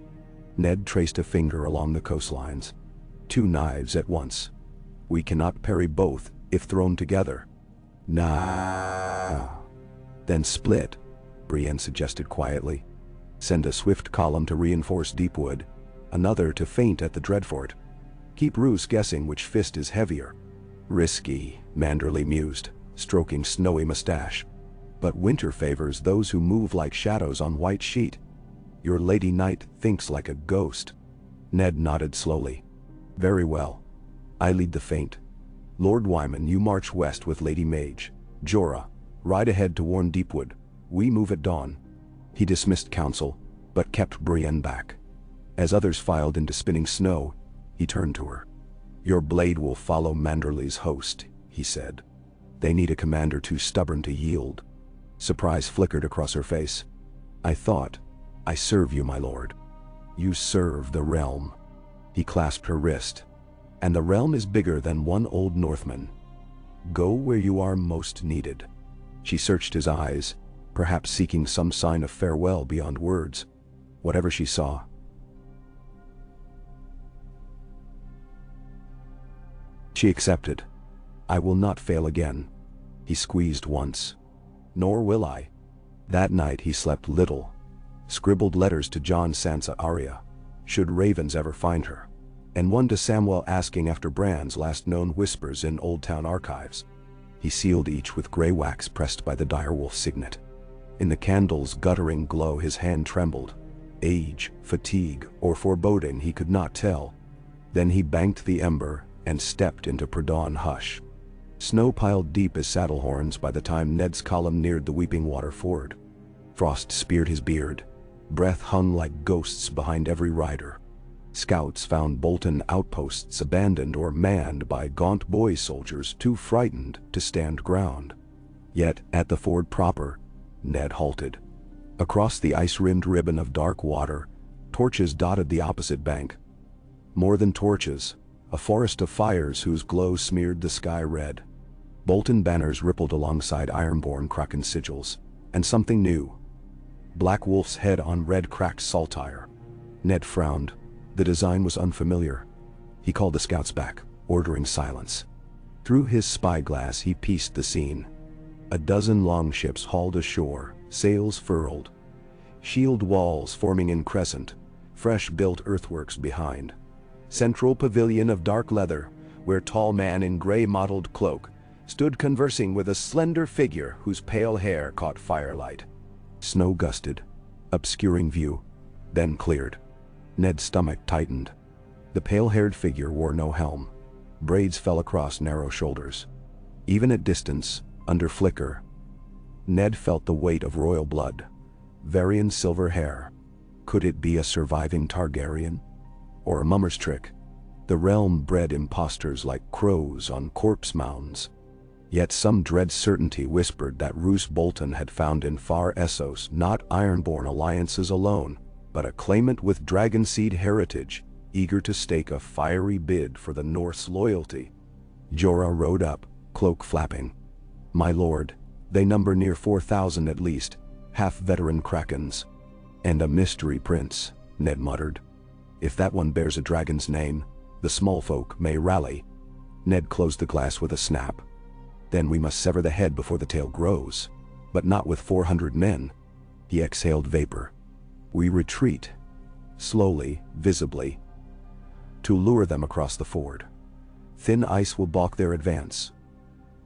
Ned traced a finger along the coastlines. "Two knives at once. We cannot parry both if thrown together." "Nah." "Then split," Brienne suggested quietly. "Send a swift column to reinforce Deepwood, another to feint at the Dreadfort. Keep Roose guessing which fist is heavier." "Risky," Manderley mused, stroking snowy mustache. "But winter favors those who move like shadows on white sheet. Your Lady Knight thinks like a ghost." Ned nodded slowly. "Very well. I lead the feint. Lord Wyman, you march west with Lady Mage. Jorah, ride ahead to warn Deepwood. We move at dawn." He dismissed council, but kept Brienne back. As others filed into spinning snow, he turned to her. "Your blade will follow Manderley's host," he said. "They need a commander too stubborn to yield." Surprise flickered across her face. I serve you, my lord." "You serve the realm." He clasped her wrist. "And the realm is bigger than one old Northman. Go where you are most needed." She searched his eyes, perhaps seeking some sign of farewell beyond words. Whatever she saw, she accepted. "I will not fail again." He squeezed once. "Nor will I." That night he slept little, scribbled letters to John Sansa Arya, should ravens ever find her, and one to Samuel asking after Bran's last known whispers in Old Town archives. He sealed each with gray wax pressed by the direwolf signet. In the candle's guttering glow his hand trembled. Age, fatigue, or foreboding he could not tell. Then he banked the ember and stepped into pre-dawn hush. Snow piled deep as saddle horns by the time Ned's column neared the Weeping Water Ford. Frost speared his beard. Breath hung like ghosts behind every rider. Scouts found Bolton outposts abandoned or manned by gaunt boy soldiers too frightened to stand ground. Yet, at the ford proper, Ned halted. Across the ice-rimmed ribbon of dark water, torches dotted the opposite bank. More than torches, a forest of fires whose glow smeared the sky red. Bolton banners rippled alongside ironborn kraken sigils, and something new. Black Wolf's head on red cracked saltire. Ned frowned. The design was unfamiliar. He called the scouts back, ordering silence. Through his spyglass he pieced the scene. A dozen longships hauled ashore, sails furled. Shield walls forming in crescent, fresh-built earthworks behind. Central pavilion of dark leather, where tall man in gray-mottled cloak stood conversing with a slender figure whose pale hair caught firelight. Snow gusted, obscuring view, then cleared. Ned's stomach tightened. The pale-haired figure wore no helm. Braids fell across narrow shoulders. Even at distance, under flicker, Ned felt the weight of royal blood. Varian silver hair. Could it be a surviving Targaryen? Or a mummer's trick? The realm bred impostors like crows on corpse mounds. Yet some dread certainty whispered that Roose Bolton had found in far Essos not ironborn alliances alone, but a claimant with dragonseed heritage, eager to stake a fiery bid for the North's loyalty. Jorah rode up, cloak flapping. "My lord, they number near 4,000 at least, half-veteran krakens. And a mystery prince," Ned muttered. "If that one bears a dragon's name, the small folk may rally." Ned closed the glass with a snap. "Then we must sever the head before the tail grows. But not with 400 men." He exhaled vapor. "We retreat, slowly, visibly, to lure them across the ford. Thin ice will balk their advance.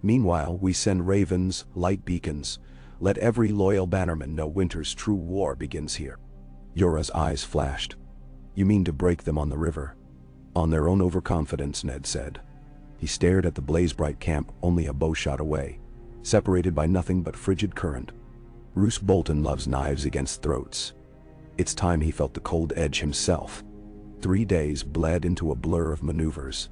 Meanwhile, we send ravens, light beacons. Let every loyal bannerman know winter's true war begins here." Jorah's eyes flashed. "You mean to break them on the river?" "On their own overconfidence," Ned said. He stared at the blaze-bright camp only a bowshot away, separated by nothing but frigid current. Roose Bolton loves knives against throats. It's time he felt the cold edge himself. 3 days bled into a blur of maneuvers.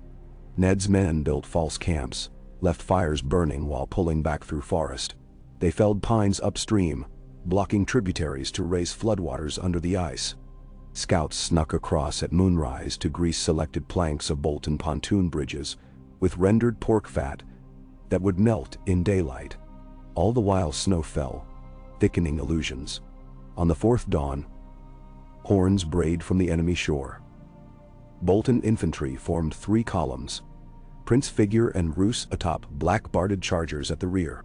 Ned's men built false camps, left fires burning while pulling back through forest. They felled pines upstream, blocking tributaries to raise floodwaters under the ice. Scouts snuck across at moonrise to grease selected planks of Bolton pontoon bridges with rendered pork fat that would melt in daylight. All the while snow fell, thickening illusions. On the fourth dawn, horns brayed from the enemy shore. Bolton infantry formed 3 columns, Prince figure and Roose atop black-barded chargers at the rear.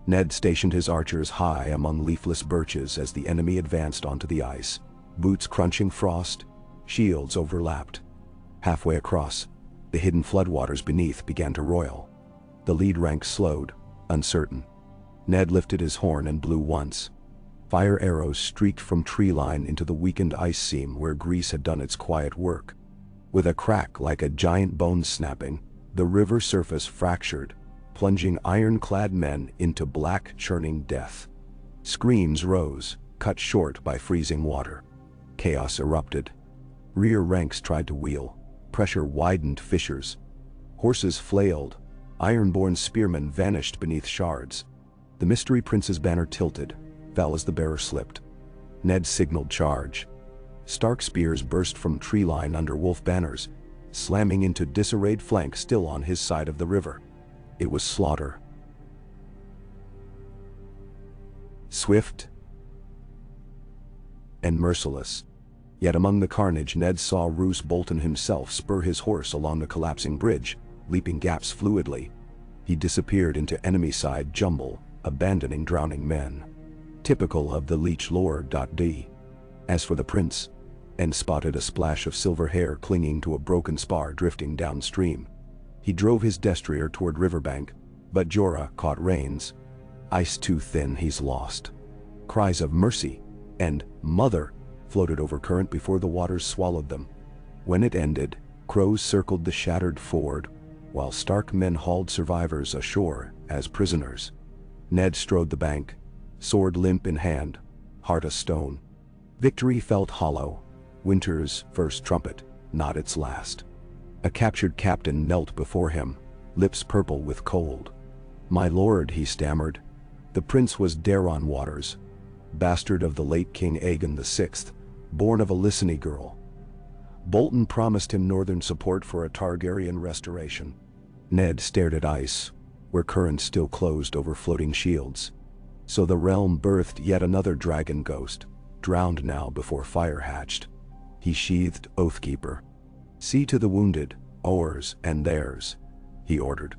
Ned stationed his archers high among leafless birches as the enemy advanced onto the ice, boots crunching frost, shields overlapped. Halfway across, the hidden floodwaters beneath began to roil. The lead rank slowed, uncertain. Ned lifted his horn and blew once. Fire arrows streaked from tree line into the weakened ice seam where grease had done its quiet work. With a crack like a giant bone snapping, the river surface fractured, plunging ironclad men into black, churning death. Screams rose, cut short by freezing water. Chaos erupted. Rear ranks tried to wheel. Pressure widened fissures. Horses flailed. Ironborn spearmen vanished beneath shards. The Mystery Prince's banner tilted, fell as the bearer slipped. Ned signaled charge. Stark spears burst from tree line under wolf banners, slamming into disarrayed flank still on his side of the river. It was slaughter. Swift and merciless. Yet among the carnage Ned saw Roose Bolton himself spur his horse along the collapsing bridge, leaping gaps fluidly. He disappeared into enemy-side jumble, abandoning drowning men. Typical of the leech lore. D. As for the prince, and spotted a splash of silver hair clinging to a broken spar drifting downstream. He drove his destrier toward riverbank, but Jorah caught reins. Ice too thin, he's lost. Cries of mercy and "Mother" floated over current before the waters swallowed them. When it ended, crows circled the shattered ford, while Stark men hauled survivors ashore as prisoners. Ned strode the bank, sword limp in hand, heart a stone. Victory felt hollow, winter's first trumpet, not its last. A captured captain knelt before him, lips purple with cold. "My lord," he stammered. The prince was Daron Waters, bastard of the late King Aegon VI, born of a Lyseni girl. Bolton promised him northern support for a Targaryen restoration. Ned stared at ice, where currents still closed over floating shields. So the realm birthed yet another dragon ghost, drowned now before fire hatched. He sheathed Oathkeeper. "See to the wounded, ours and theirs," he ordered.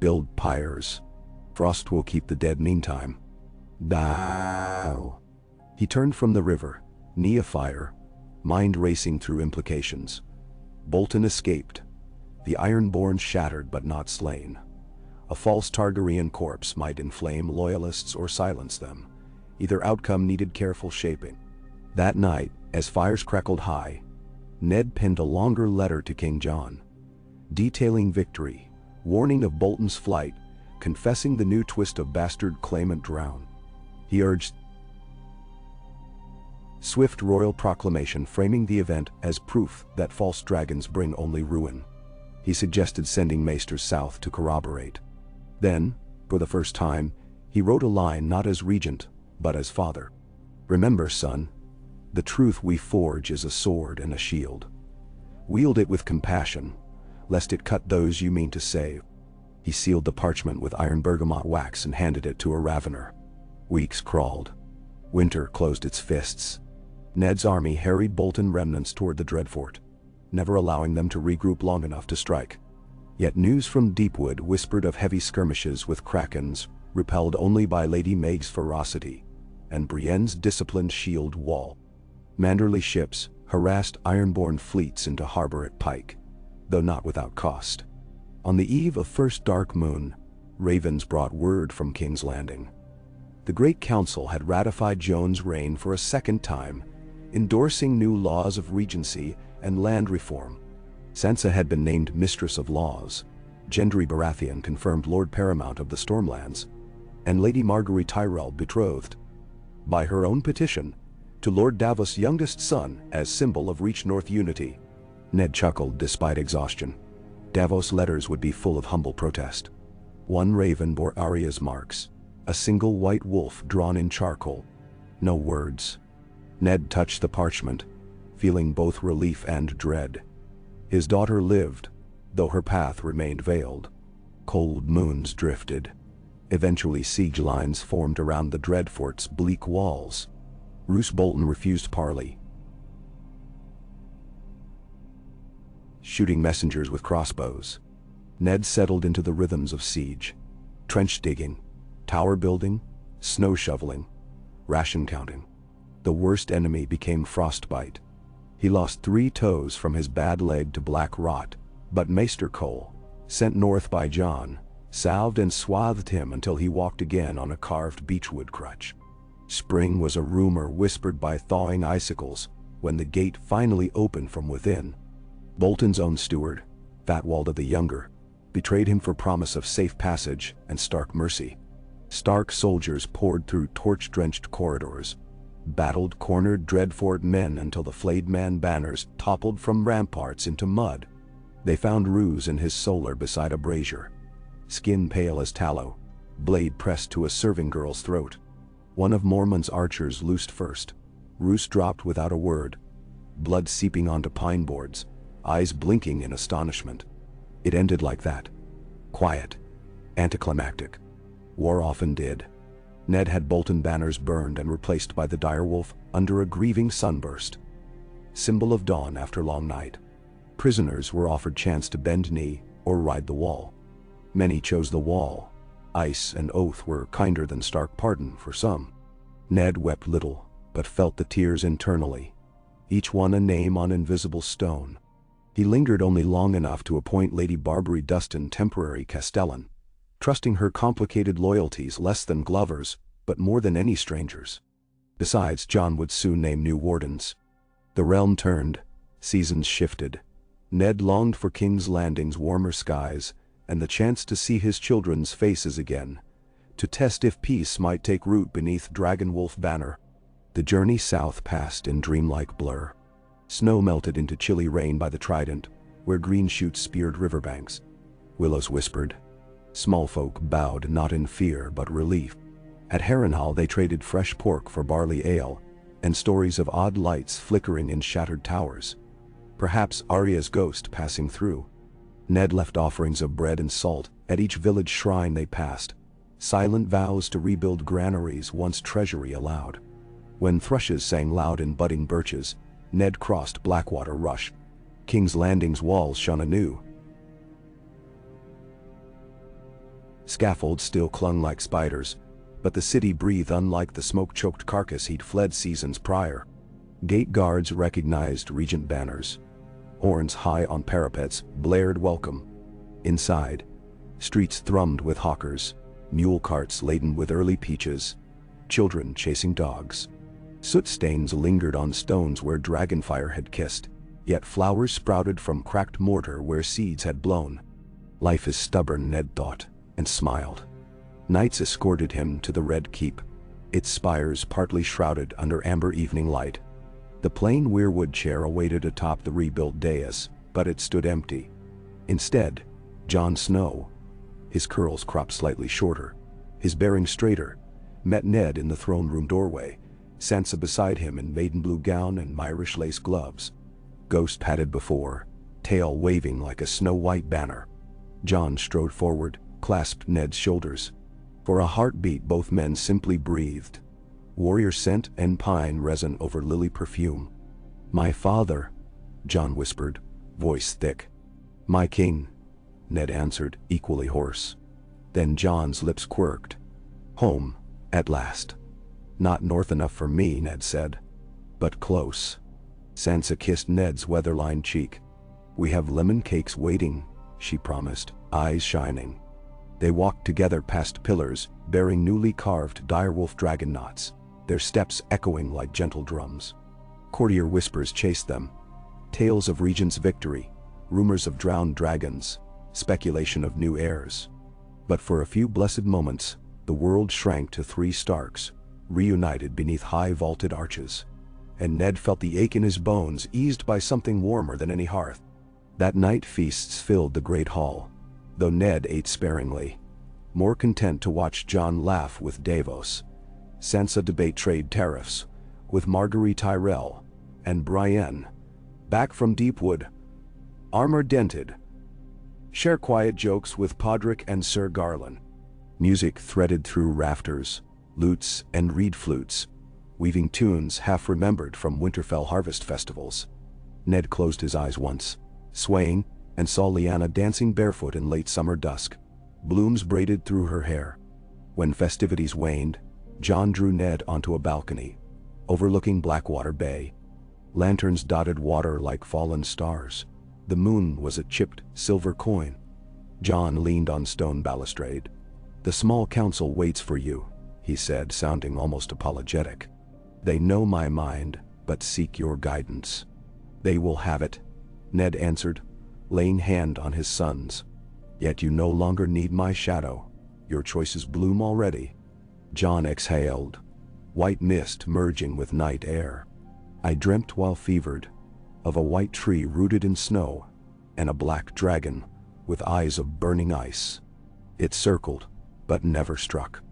"Build pyres. Frost will keep the dead meantime." Thou. He turned from the river, knee afire, mind racing through implications. Bolton escaped, the Ironborn shattered but not slain. A false Targaryen corpse might inflame loyalists or silence them. Either outcome needed careful shaping. That night, as fires crackled high, Ned penned a longer letter to King Jon, detailing victory, warning of Bolton's flight, confessing the new twist of bastard claimant drown. He urged swift royal proclamation, framing the event as proof that false dragons bring only ruin. He suggested sending maesters south to corroborate. Then, for the first time, he wrote a line not as regent, but as father. "Remember, son, the truth we forge is a sword and a shield. Wield it with compassion, lest it cut those you mean to save." He sealed the parchment with iron bergamot wax and handed it to a ravener. Weeks crawled. Winter closed its fists. Ned's army harried Bolton remnants toward the Dreadfort, never allowing them to regroup long enough to strike. Yet news from Deepwood whispered of heavy skirmishes with krakens, repelled only by Lady Meg's ferocity, and Brienne's disciplined shield wall. Manderly ships harassed Ironborn fleets into harbor at Pike, though not without cost. On the eve of first dark moon, ravens brought word from King's Landing. The Great Council had ratified Jon's reign for a second time, endorsing new laws of regency and land reform. Sansa had been named Mistress of Laws, Gendry Baratheon confirmed Lord Paramount of the Stormlands, and Lady Margaery Tyrell betrothed, by her own petition, to Lord Davos' youngest son as symbol of Reach North unity. Ned chuckled despite exhaustion. Davos' letters would be full of humble protest. One raven bore Arya's marks, a single white wolf drawn in charcoal. No words. Ned touched the parchment, feeling both relief and dread. His daughter lived, though her path remained veiled. Cold moons drifted. Eventually siege lines formed around the Dreadfort's bleak walls. Roose Bolton refused parley, shooting messengers with crossbows. Ned settled into the rhythms of siege. Trench digging, tower building, snow shoveling, ration counting. The worst enemy became frostbite. He lost 3 toes from his bad leg to black rot, but Maester Cole, sent north by Jon, salved and swathed him until he walked again on a carved beechwood crutch. Spring was a rumor whispered by thawing icicles when the gate finally opened from within. Bolton's own steward, Fatwalda the Younger, betrayed him for promise of safe passage and Stark mercy. Stark soldiers poured through torch-drenched corridors, battled cornered Dreadfort men until the flayed man banners toppled from ramparts into mud. They found Roose in his solar beside a brazier, skin pale as tallow, blade pressed to a serving girl's throat. One of Mormont's archers loosed first. Roose dropped without a word, blood seeping onto pine boards, eyes blinking in astonishment. It ended like that. Quiet. Anticlimactic. War often did. Ned had Bolton banners burned and replaced by the direwolf under a grieving sunburst, symbol of dawn after long night. Prisoners were offered chance to bend knee or ride the wall. Many chose the wall. Ice and oath were kinder than stark pardon for some. Ned wept little, but felt the tears internally. each one a name on invisible stone. He lingered only long enough to appoint Lady Barbary Dustin temporary castellan, trusting her complicated loyalties less than Glover's, but more than any stranger's. Besides, John would soon name new wardens. The realm turned, seasons shifted. Ned longed for King's Landing's warmer skies, and the chance to see his children's faces again, to test if peace might take root beneath Dragonwolf banner. The journey south passed in dreamlike blur. Snow melted into chilly rain by the Trident, where green shoots speared riverbanks. Willows whispered. Small folk bowed not in fear but relief. At Harrenhal they traded fresh pork for barley ale, and stories of odd lights flickering in shattered towers. Perhaps Arya's ghost passing through. Ned left offerings of bread and salt at each village shrine they passed, silent vows to rebuild granaries once treasury allowed. When thrushes sang loud in budding birches, Ned crossed Blackwater Rush. King's Landing's walls shone anew. Scaffolds still clung like spiders, but the city breathed unlike the smoke-choked carcass he'd fled seasons prior. Gate guards recognized Regent banners. Horns high on parapets blared welcome. Inside, streets thrummed with hawkers, mule carts laden with early peaches, children chasing dogs. Soot stains lingered on stones where dragonfire had kissed, yet flowers sprouted from cracked mortar where seeds had blown. Life is stubborn, Ned thought, and smiled. Knights escorted him to the Red Keep, its spires partly shrouded under amber evening light. The plain weirwood chair awaited atop the rebuilt dais, but it stood empty. Instead, Jon Snow, his curls cropped slightly shorter, his bearing straighter, met Ned in the throne room doorway, Sansa beside him in maiden blue gown and Myrish lace gloves. Ghost padded before, tail waving like a snow-white banner. Jon strode forward, clasped Ned's shoulders. For a heartbeat both men simply breathed. Warrior scent and pine resin over lily perfume. "My father," Jon whispered, voice thick. "My king," Ned answered, equally hoarse. Then Jon's lips quirked. "Home, at last." "Not north enough for me," Ned said. "But close." Sansa kissed Ned's weather-lined cheek. "We have lemon cakes waiting," she promised, eyes shining. They walked together past pillars bearing newly carved direwolf dragon knots, their steps echoing like gentle drums. Courtier whispers chased them. Tales of Regent's victory, rumors of drowned dragons, speculation of new heirs. But for a few blessed moments, the world shrank to three Starks, reunited beneath high vaulted arches. And Ned felt the ache in his bones eased by something warmer than any hearth. That night feasts filled the great hall, though Ned ate sparingly, more content to watch Jon laugh with Davos, Sansa debate trade tariffs with Marguerite Tyrell, and Brienne, back from Deepwood, armor dented, share quiet jokes with Podrick and Sir Garland. Music threaded through rafters, lutes and reed flutes, weaving tunes half remembered from Winterfell harvest festivals. Ned closed his eyes once, swaying, and saw Lyanna dancing barefoot in late summer dusk, blooms braided through her hair. When festivities waned, Jon drew Ned onto a balcony, overlooking Blackwater Bay. Lanterns dotted water like fallen stars. The moon was a chipped silver coin. Jon leaned on stone balustrade. "The small council waits for you," he said, sounding almost apologetic. "They know my mind, but seek your guidance." "They will have it," Ned answered, laying hand on his son's. "Yet you no longer need my shadow. Your choices bloom already." Jon exhaled, white mist merging with night air. "I dreamt while fevered, of a white tree rooted in snow, and a black dragon with eyes of burning ice. It circled, but never struck.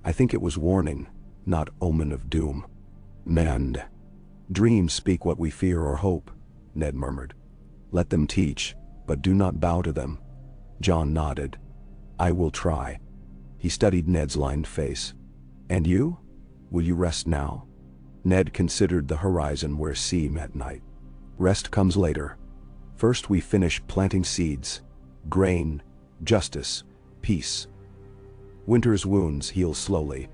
I think it was warning, not omen of doom." "Mend. Dreams speak what we fear or hope," Ned murmured. "Let them teach, but do not bow to them." Jon nodded. "I will try." He studied Ned's lined face. "And you? Will you rest now?" Ned considered the horizon where sea met night. "Rest comes later. First we finish planting seeds. Grain, justice, peace. Winter's wounds heal slowly."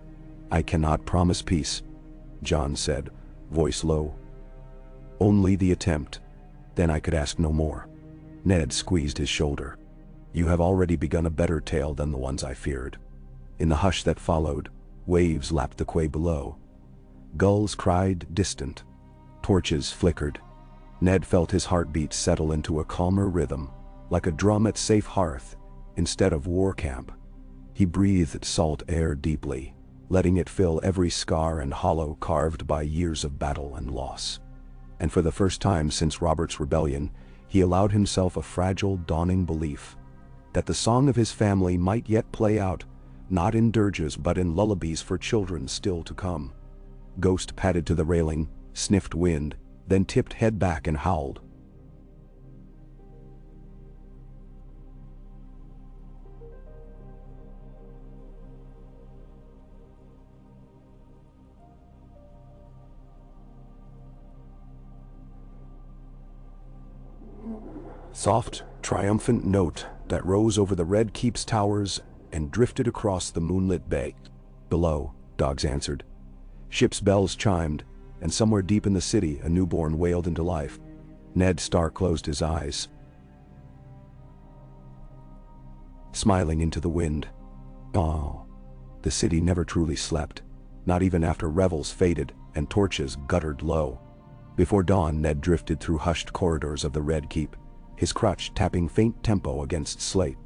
"I cannot promise peace," Jon said, voice low. Only the attempt. Then I could ask no more. Ned squeezed his shoulder. You have already begun a better tale than the ones I feared. In the hush that followed, waves lapped the quay below. Gulls cried distant. Torches flickered. Ned felt his heartbeat settle into a calmer rhythm, like a drum at safe hearth, instead of war camp. He breathed salt air deeply, letting it fill every scar and hollow carved by years of battle and loss. And for the first time since Robert's rebellion, he allowed himself a fragile, dawning belief that the song of his family might yet play out, not in dirges but in lullabies for children still to come. Ghost padded to the railing, sniffed wind, then tipped head back and howled. Soft, triumphant note that rose over the Red Keep's towers and drifted across the moonlit bay. Below, dogs answered. Ships' bells chimed, and somewhere deep in the city a newborn wailed into life. Ned Starr closed his eyes, smiling into the wind. Oh, the city never truly slept, not even after revels faded and torches guttered low. Before dawn, Ned drifted through hushed corridors of the Red Keep, his crutch tapping faint tempo against slate.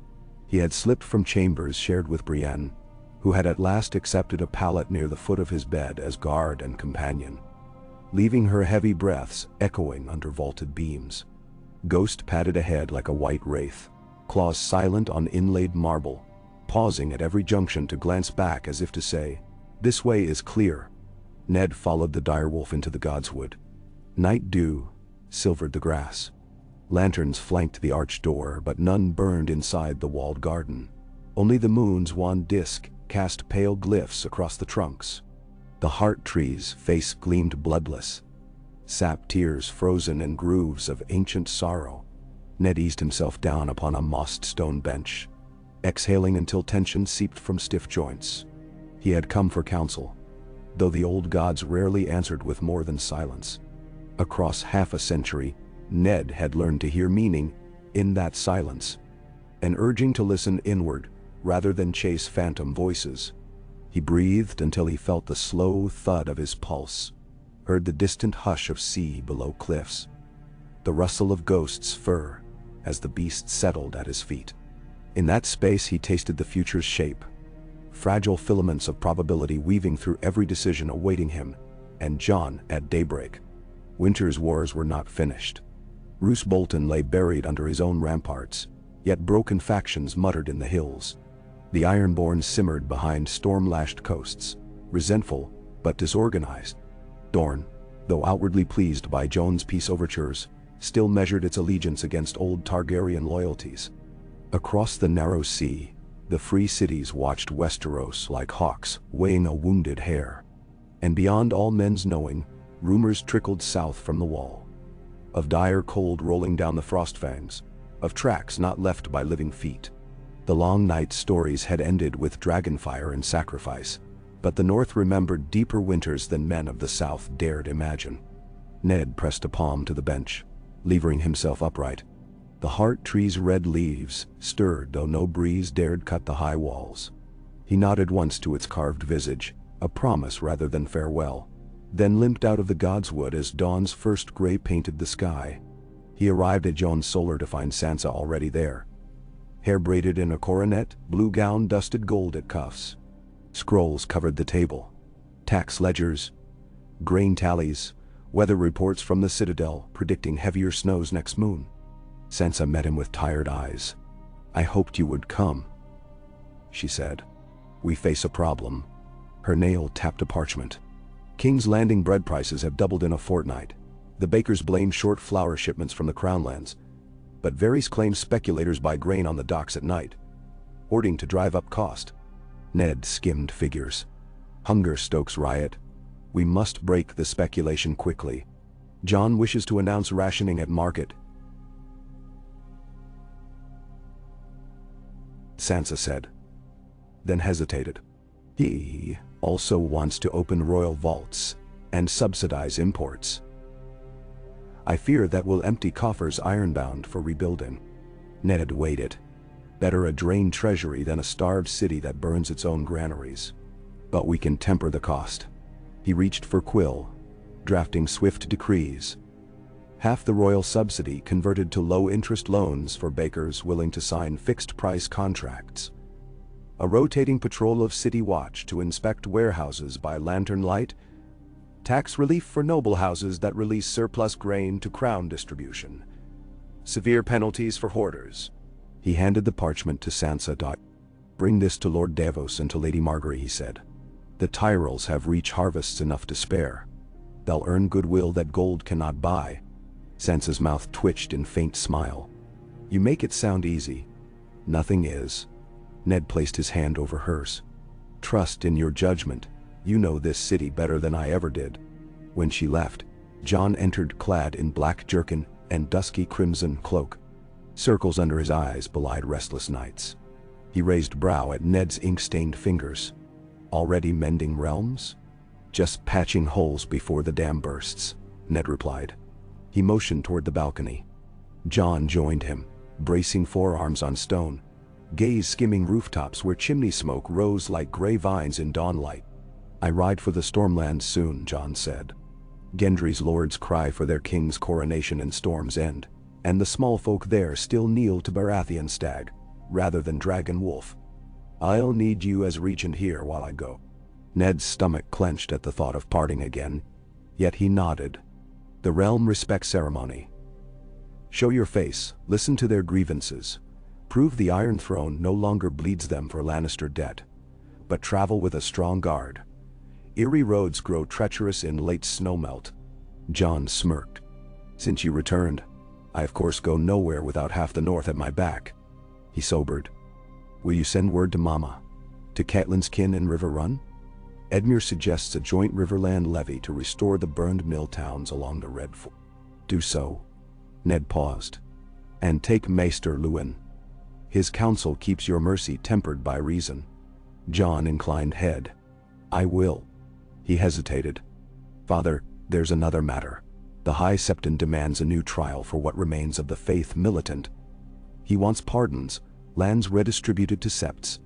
He had slipped from chambers shared with Brienne, who had at last accepted a pallet near the foot of his bed as guard and companion, leaving her heavy breaths echoing under vaulted beams. Ghost padded ahead like a white wraith, claws silent on inlaid marble, pausing at every junction to glance back as if to say, "This way is clear." Ned followed the direwolf into the godswood. Night dew silvered the grass. Lanterns flanked the arched door, but none burned inside the walled garden. Only the moon's wan disk cast pale glyphs across the trunks. The heart tree's face gleamed bloodless, sap tears frozen in grooves of ancient sorrow. Ned eased himself down upon a mossed stone bench, exhaling until tension seeped from stiff joints. He had come for counsel, though the old gods rarely answered with more than silence. Across half a century, Ned had learned to hear meaning in that silence, an urging to listen inward rather than chase phantom voices. He breathed until he felt the slow thud of his pulse, heard the distant hush of sea below cliffs, the rustle of Ghost's fur as the beast settled at his feet. In that space he tasted the future's shape, fragile filaments of probability weaving through every decision awaiting him and Jon at daybreak. Winter's wars were not finished. Roose Bolton lay buried under his own ramparts, yet broken factions muttered in the hills. The Ironborn simmered behind storm-lashed coasts, resentful but disorganized. Dorne, though outwardly pleased by Jon's peace overtures, still measured its allegiance against old Targaryen loyalties. Across the narrow sea, the free cities watched Westeros like hawks weighing a wounded hare. And beyond all men's knowing, rumors trickled south from the wall, of dire cold rolling down the Frostfangs, of tracks not left by living feet. The long night stories had ended with dragonfire and sacrifice, but the North remembered deeper winters than men of the South dared imagine. Ned pressed a palm to the bench, levering himself upright. The heart tree's red leaves stirred though no breeze dared cut the high walls. He nodded once to its carved visage, a promise rather than farewell, then limped out of the godswood as dawn's first gray painted the sky. He arrived at Jon's solar to find Sansa already there. Hair braided in a coronet, blue gown dusted gold at cuffs. Scrolls covered the table. Tax ledgers, grain tallies, weather reports from the Citadel predicting heavier snows next moon. Sansa met him with tired eyes. "I hoped you would come," she said. "We face a problem." Her nail tapped a parchment. King's Landing bread prices have doubled in a fortnight. The bakers blame short flour shipments from the Crownlands, but Varys claims speculators buy grain on the docks at night, hoarding to drive up cost. Ned skimmed figures. Hunger stokes riot. We must break the speculation quickly. Jon wishes to announce rationing at market. Sansa said, then hesitated. He also wants to open royal vaults and subsidize imports. I fear that will empty coffers ironbound for rebuilding. Ned weighed it. Better a drained treasury than a starved city that burns its own granaries. But we can temper the cost. He reached for Quill, drafting swift decrees. Half the royal subsidy converted to low-interest loans for bakers willing to sign fixed-price contracts. A rotating patrol of city watch to inspect warehouses by lantern light. Tax relief for noble houses that release surplus grain to crown distribution. Severe penalties for hoarders. He handed the parchment to Sansa. Bring this to Lord Davos and to Lady Margaery, he said. The Tyrells have reach harvests enough to spare. They'll earn goodwill that gold cannot buy. Sansa's mouth twitched in faint smile. You make it sound easy. Nothing is. Ned placed his hand over hers. Trust in your judgment. You know this city better than I ever did. When she left, Jon entered clad in black jerkin and dusky crimson cloak. Circles under his eyes belied restless nights. He raised brow at Ned's ink-stained fingers. Already mending realms? Just patching holes before the dam bursts, Ned replied. He motioned toward the balcony. Jon joined him, bracing forearms on stone, gaze skimming rooftops where chimney smoke rose like gray vines in dawnlight. I ride for the Stormlands soon, Jon said. Gendry's lords cry for their king's coronation in Storm's End, and the small folk there still kneel to Baratheon Stag, rather than Dragon Wolf. I'll need you as regent here while I go. Ned's stomach clenched at the thought of parting again, yet he nodded. The realm respects ceremony. Show your face, listen to their grievances. Prove the Iron Throne no longer bleeds them for Lannister debt. But travel with a strong guard. Eerie roads grow treacherous in late snowmelt. Jon smirked. Since you returned, I of course go nowhere without half the North at my back. He sobered. Will you send word to Mama? To Catelyn's kin in River Run? Edmure suggests a joint Riverland levy to restore the burned mill towns along the Red Ford. Do so. Ned paused. And take Maester Luwin. His counsel keeps your mercy tempered by reason. Jon inclined head. I will. He hesitated. Father, there's another matter. The High Septon demands a new trial for what remains of the Faith militant. He wants pardons, lands redistributed to Septs.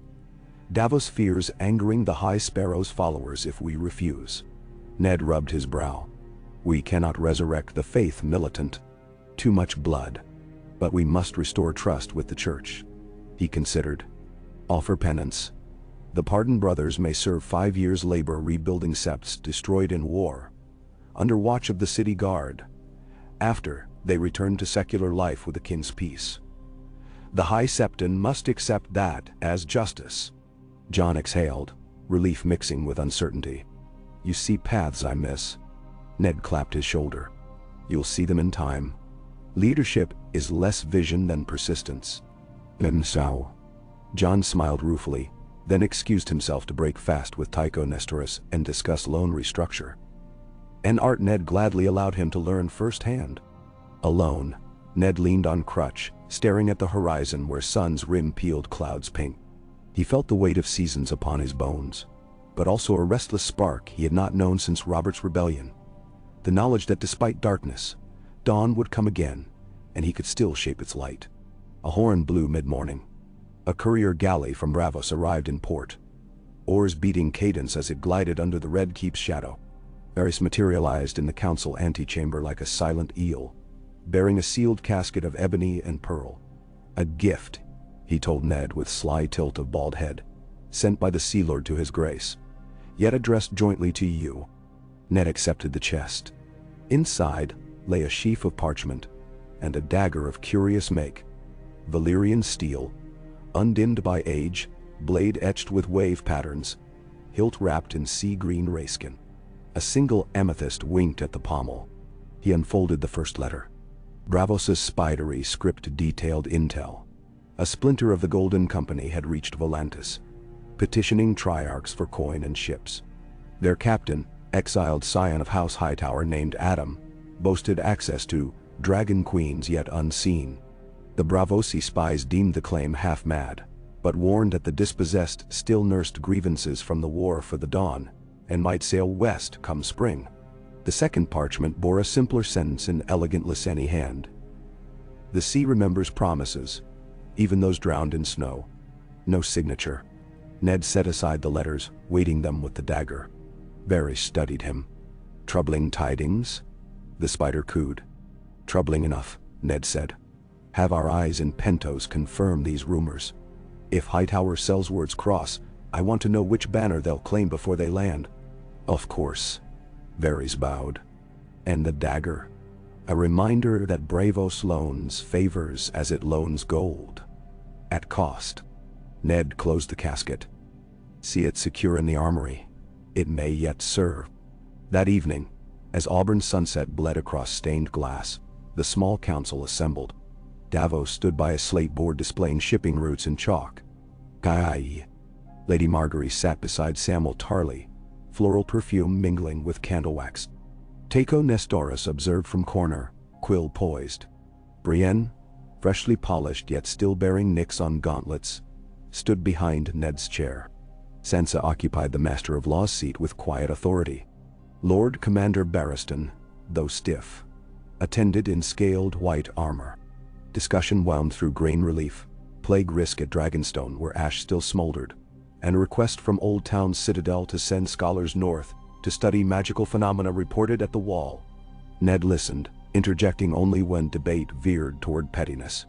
Davos fears angering the High Sparrow's followers if we refuse. Ned rubbed his brow. We cannot resurrect the Faith militant. Too much blood. But we must restore trust with the Church. He considered. Offer penance. The Pardon Brothers may serve 5 years' labor rebuilding Septs destroyed in war, under watch of the city guard. After, they return to secular life with the king's peace. The High Septon must accept that as justice. Jon exhaled, relief mixing with uncertainty. You see paths I miss. Ned clapped his shoulder. You'll see them in time. Leadership is less vision than persistence. And so. Jon smiled ruefully, then excused himself to break fast with Tycho Nestoris and discuss loan restructure. An art Ned gladly allowed him to learn firsthand. Alone, Ned leaned on crutch, staring at the horizon where sun's rim peeled clouds pink. He felt the weight of seasons upon his bones, but also a restless spark he had not known since Robert's rebellion. The knowledge that despite darkness, dawn would come again, and he could still shape its light. A horn blew mid-morning. A courier galley from Bravos arrived in port, oars beating cadence as it glided under the Red Keep's shadow. Varys materialized in the council antechamber like a silent eel, bearing a sealed casket of ebony and pearl. A gift, he told Ned with sly tilt of bald head, sent by the Sea Lord to his grace, yet addressed jointly to you. Ned accepted the chest. Inside lay a sheaf of parchment, and a dagger of curious make, Valyrian steel, undimmed by age, blade etched with wave patterns, hilt wrapped in sea-green rayskin. A single amethyst winked at the pommel. He unfolded the first letter. Bravos's spidery script detailed intel. A splinter of the Golden Company had reached Volantis, petitioning Triarchs for coin and ships. Their captain, exiled scion of House Hightower named Adam, boasted access to Dragon Queens yet unseen. The Bravosi spies deemed the claim half-mad, but warned that the dispossessed still nursed grievances from the War for the Dawn, and might sail west come spring. The The second parchment bore a simpler sentence in elegant Lysani hand. The sea remembers promises, even those drowned in snow. No signature. Ned set aside the letters, weighting them with the dagger. Varys studied him. Troubling tidings? The spider cooed. Troubling enough, Ned said. Have our eyes in Pentos confirm these rumors. If Hightower sells words cross, I want to know which banner they'll claim before they land. Of course. Varys bowed. And the dagger? A reminder that Braavos loans favors as it loans gold. At cost. Ned closed the casket. See it secure in the armory. It may yet serve. That evening, as auburn sunset bled across stained glass, the small council assembled. Davos stood by a slate board displaying shipping routes in chalk. Kai. Lady Margaery sat beside Samwell Tarly, floral perfume mingling with candle wax. Taco Nestoris observed from corner, quill poised. Brienne, freshly polished yet still bearing nicks on gauntlets, stood behind Ned's chair. Sansa occupied the Master of Law's seat with quiet authority. Lord Commander Barristan, though stiff, attended in scaled white armor. Discussion wound through grain relief, plague risk at Dragonstone where ash still smoldered, and a request from Old Town's citadel to send scholars north to study magical phenomena reported at the Wall. Ned listened, interjecting only when debate veered toward pettiness.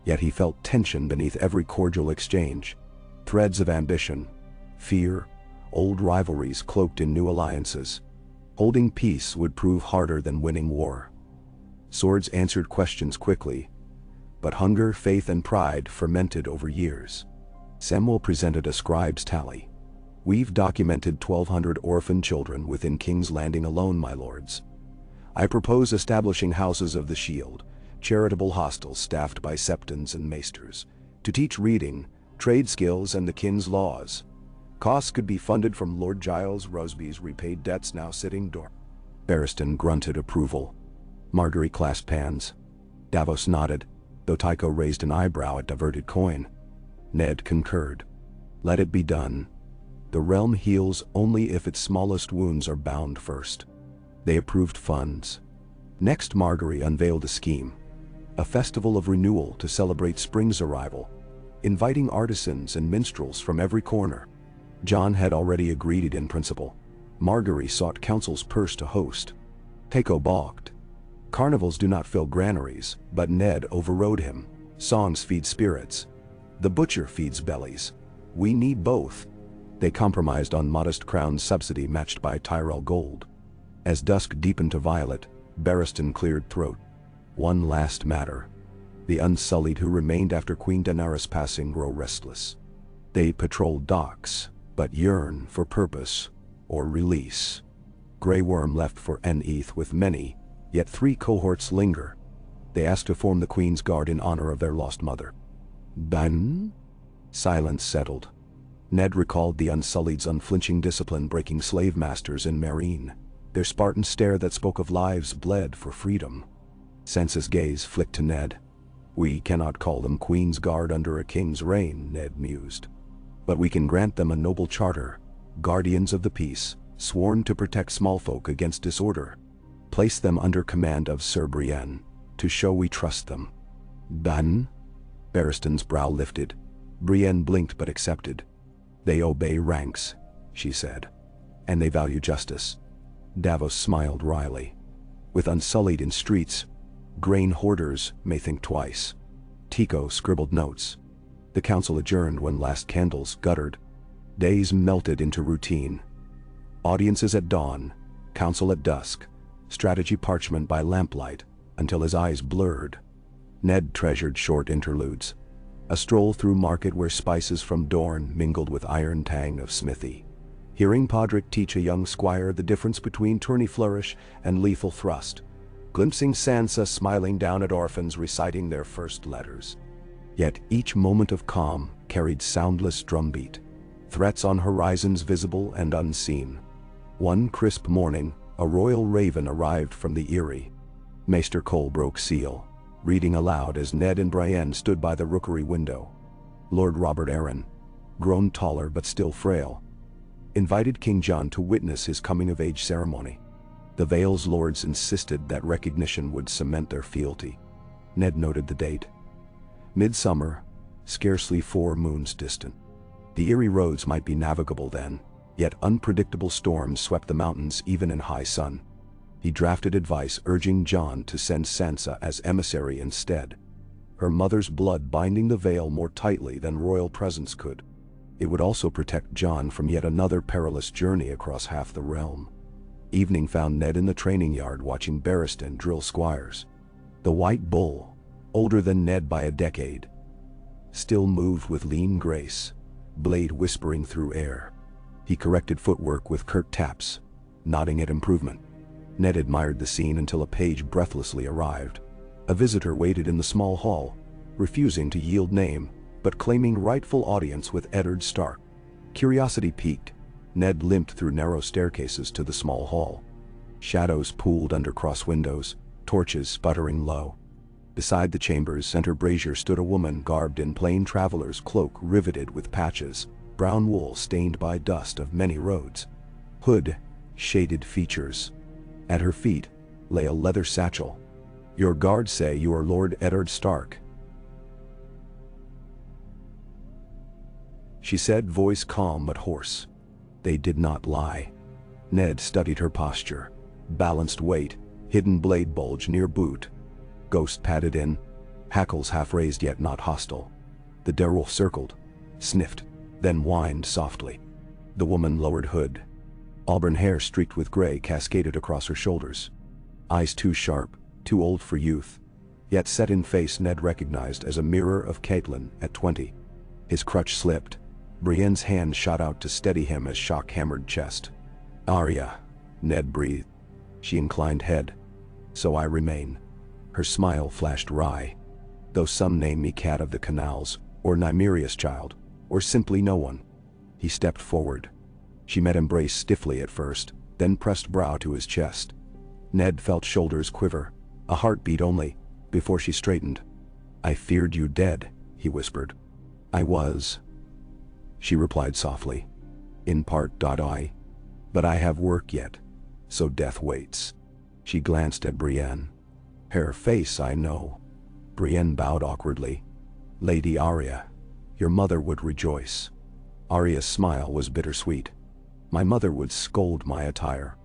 Yet he felt tension beneath every cordial exchange. Threads of ambition, fear, old rivalries cloaked in new alliances. Holding peace would prove harder than winning war. Swords answered questions quickly, but hunger, faith, and pride fermented over years. Samwell presented a scribe's tally. We've documented 1,200 orphan children within King's Landing alone, my lords. I propose establishing Houses of the Shield, charitable hostels staffed by septons and maesters, to teach reading, trade skills, and the kin's laws. Costs could be funded from Lord Giles Rosby's repaid debts now sitting dormant. Barristan grunted approval. Margaery clasped hands. Davos nodded, though Tycho raised an eyebrow at diverted coin. Ned concurred. Let it be done. The realm heals only if its smallest wounds are bound first. They approved funds. Next, Margaery unveiled a scheme. A festival of renewal to celebrate spring's arrival, inviting artisans and minstrels from every corner. Jon had already agreed in principle. Margaery sought council's purse to host. Tycho balked. Carnivals do not fill granaries, but Ned overrode him. Songs feed spirits. The butcher feeds bellies. We need both. They compromised on modest crown subsidy matched by Tyrell gold. As dusk deepened to violet, Barristan cleared throat. One last matter. The Unsullied who remained after Queen Daenerys' passing grow restless. They patrol docks, but yearn for purpose or release. Grey Worm left for Eneth with many, yet 3 cohorts linger. They ask to form the Queen's Guard in honor of their lost mother. Ban? Silence settled. Ned recalled the Unsullied's unflinching discipline breaking slave masters in Meereen, their Spartan stare that spoke of lives bled for freedom. Sansa's gaze flicked to Ned. We cannot call them Queen's Guard under a king's reign, Ned mused. But we can grant them a noble charter, guardians of the peace, sworn to protect small folk against disorder. Place them under command of Sir Brienne, to show we trust them. Ban? Barristan's brow lifted. Brienne blinked but accepted. They obey ranks, she said. And they value justice. Davos smiled wryly. With Unsullied in streets, grain hoarders may think twice. Tycho scribbled notes. The council adjourned when last candles guttered. Days melted into routine. Audiences at dawn, council at dusk, strategy parchment by lamplight, until his eyes blurred. Ned treasured short interludes. A stroll through market where spices from Dorne mingled with iron tang of smithy. Hearing Podrick teach a young squire the difference between tourney flourish and lethal thrust. Glimpsing Sansa smiling down at orphans reciting their first letters. Yet each moment of calm carried soundless drumbeat. Threats on horizons visible and unseen. One crisp morning, a royal raven arrived from the Eyrie. Maester Cole broke seal, reading aloud as Ned and Brienne stood by the rookery window. Lord Robert Arryn, grown taller but still frail, invited King John to witness his coming-of-age ceremony. The Vale's lords insisted that recognition would cement their fealty. Ned noted the date. Midsummer, scarcely 4 moons distant. The Erie roads might be navigable then, yet unpredictable storms swept the mountains even in high sun. He drafted advice urging John to send Sansa as emissary instead, her mother's blood binding the Vale more tightly than royal presence could. It would also protect John from yet another perilous journey across half the realm. Evening found Ned in the training yard watching Barristan drill squires. The white bull, older than Ned by a decade, still moved with lean grace, blade whispering through air. He corrected footwork with curt taps, nodding at improvement. Ned admired the scene until a page breathlessly arrived. A visitor waited in the small hall, refusing to yield name, but claiming rightful audience with Eddard Stark. Curiosity piqued, Ned limped through narrow staircases to the small hall. Shadows pooled under cross windows, torches sputtering low. Beside the chamber's center brazier stood a woman garbed in plain traveler's cloak riveted with patches, brown wool stained by dust of many roads. Hood, shaded features. At her feet lay a leather satchel. "Your guards say you are Lord Eddard Stark," she said, voice calm but hoarse. They did not lie. Ned studied her posture. Balanced weight, hidden blade bulge near boot. Ghost padded in, hackles half raised yet not hostile. The Darewolf circled, sniffed, then whined softly. The woman lowered hood. Auburn hair streaked with gray cascaded across her shoulders. Eyes too sharp, too old for youth, yet set in face Ned recognized as a mirror of Catelyn at 20. His crutch slipped. Brienne's hand shot out to steady him as shock hammered chest. "Arya," Ned breathed. She inclined head. "So I remain." Her smile flashed wry. "Though some name me Cat of the Canals, or Nymeria's child, or simply no one." He stepped forward. She met embrace stiffly at first, then pressed brow to his chest. Ned felt shoulders quiver, a heartbeat only, before she straightened. "I feared you dead," he whispered. "I was," she replied softly. "In part. I. But I have work yet, so death waits." She glanced at Brienne. "Her face I know." Brienne bowed awkwardly. "Lady Arya, your mother would rejoice." Arya's smile was bittersweet. "My mother would scold my attire."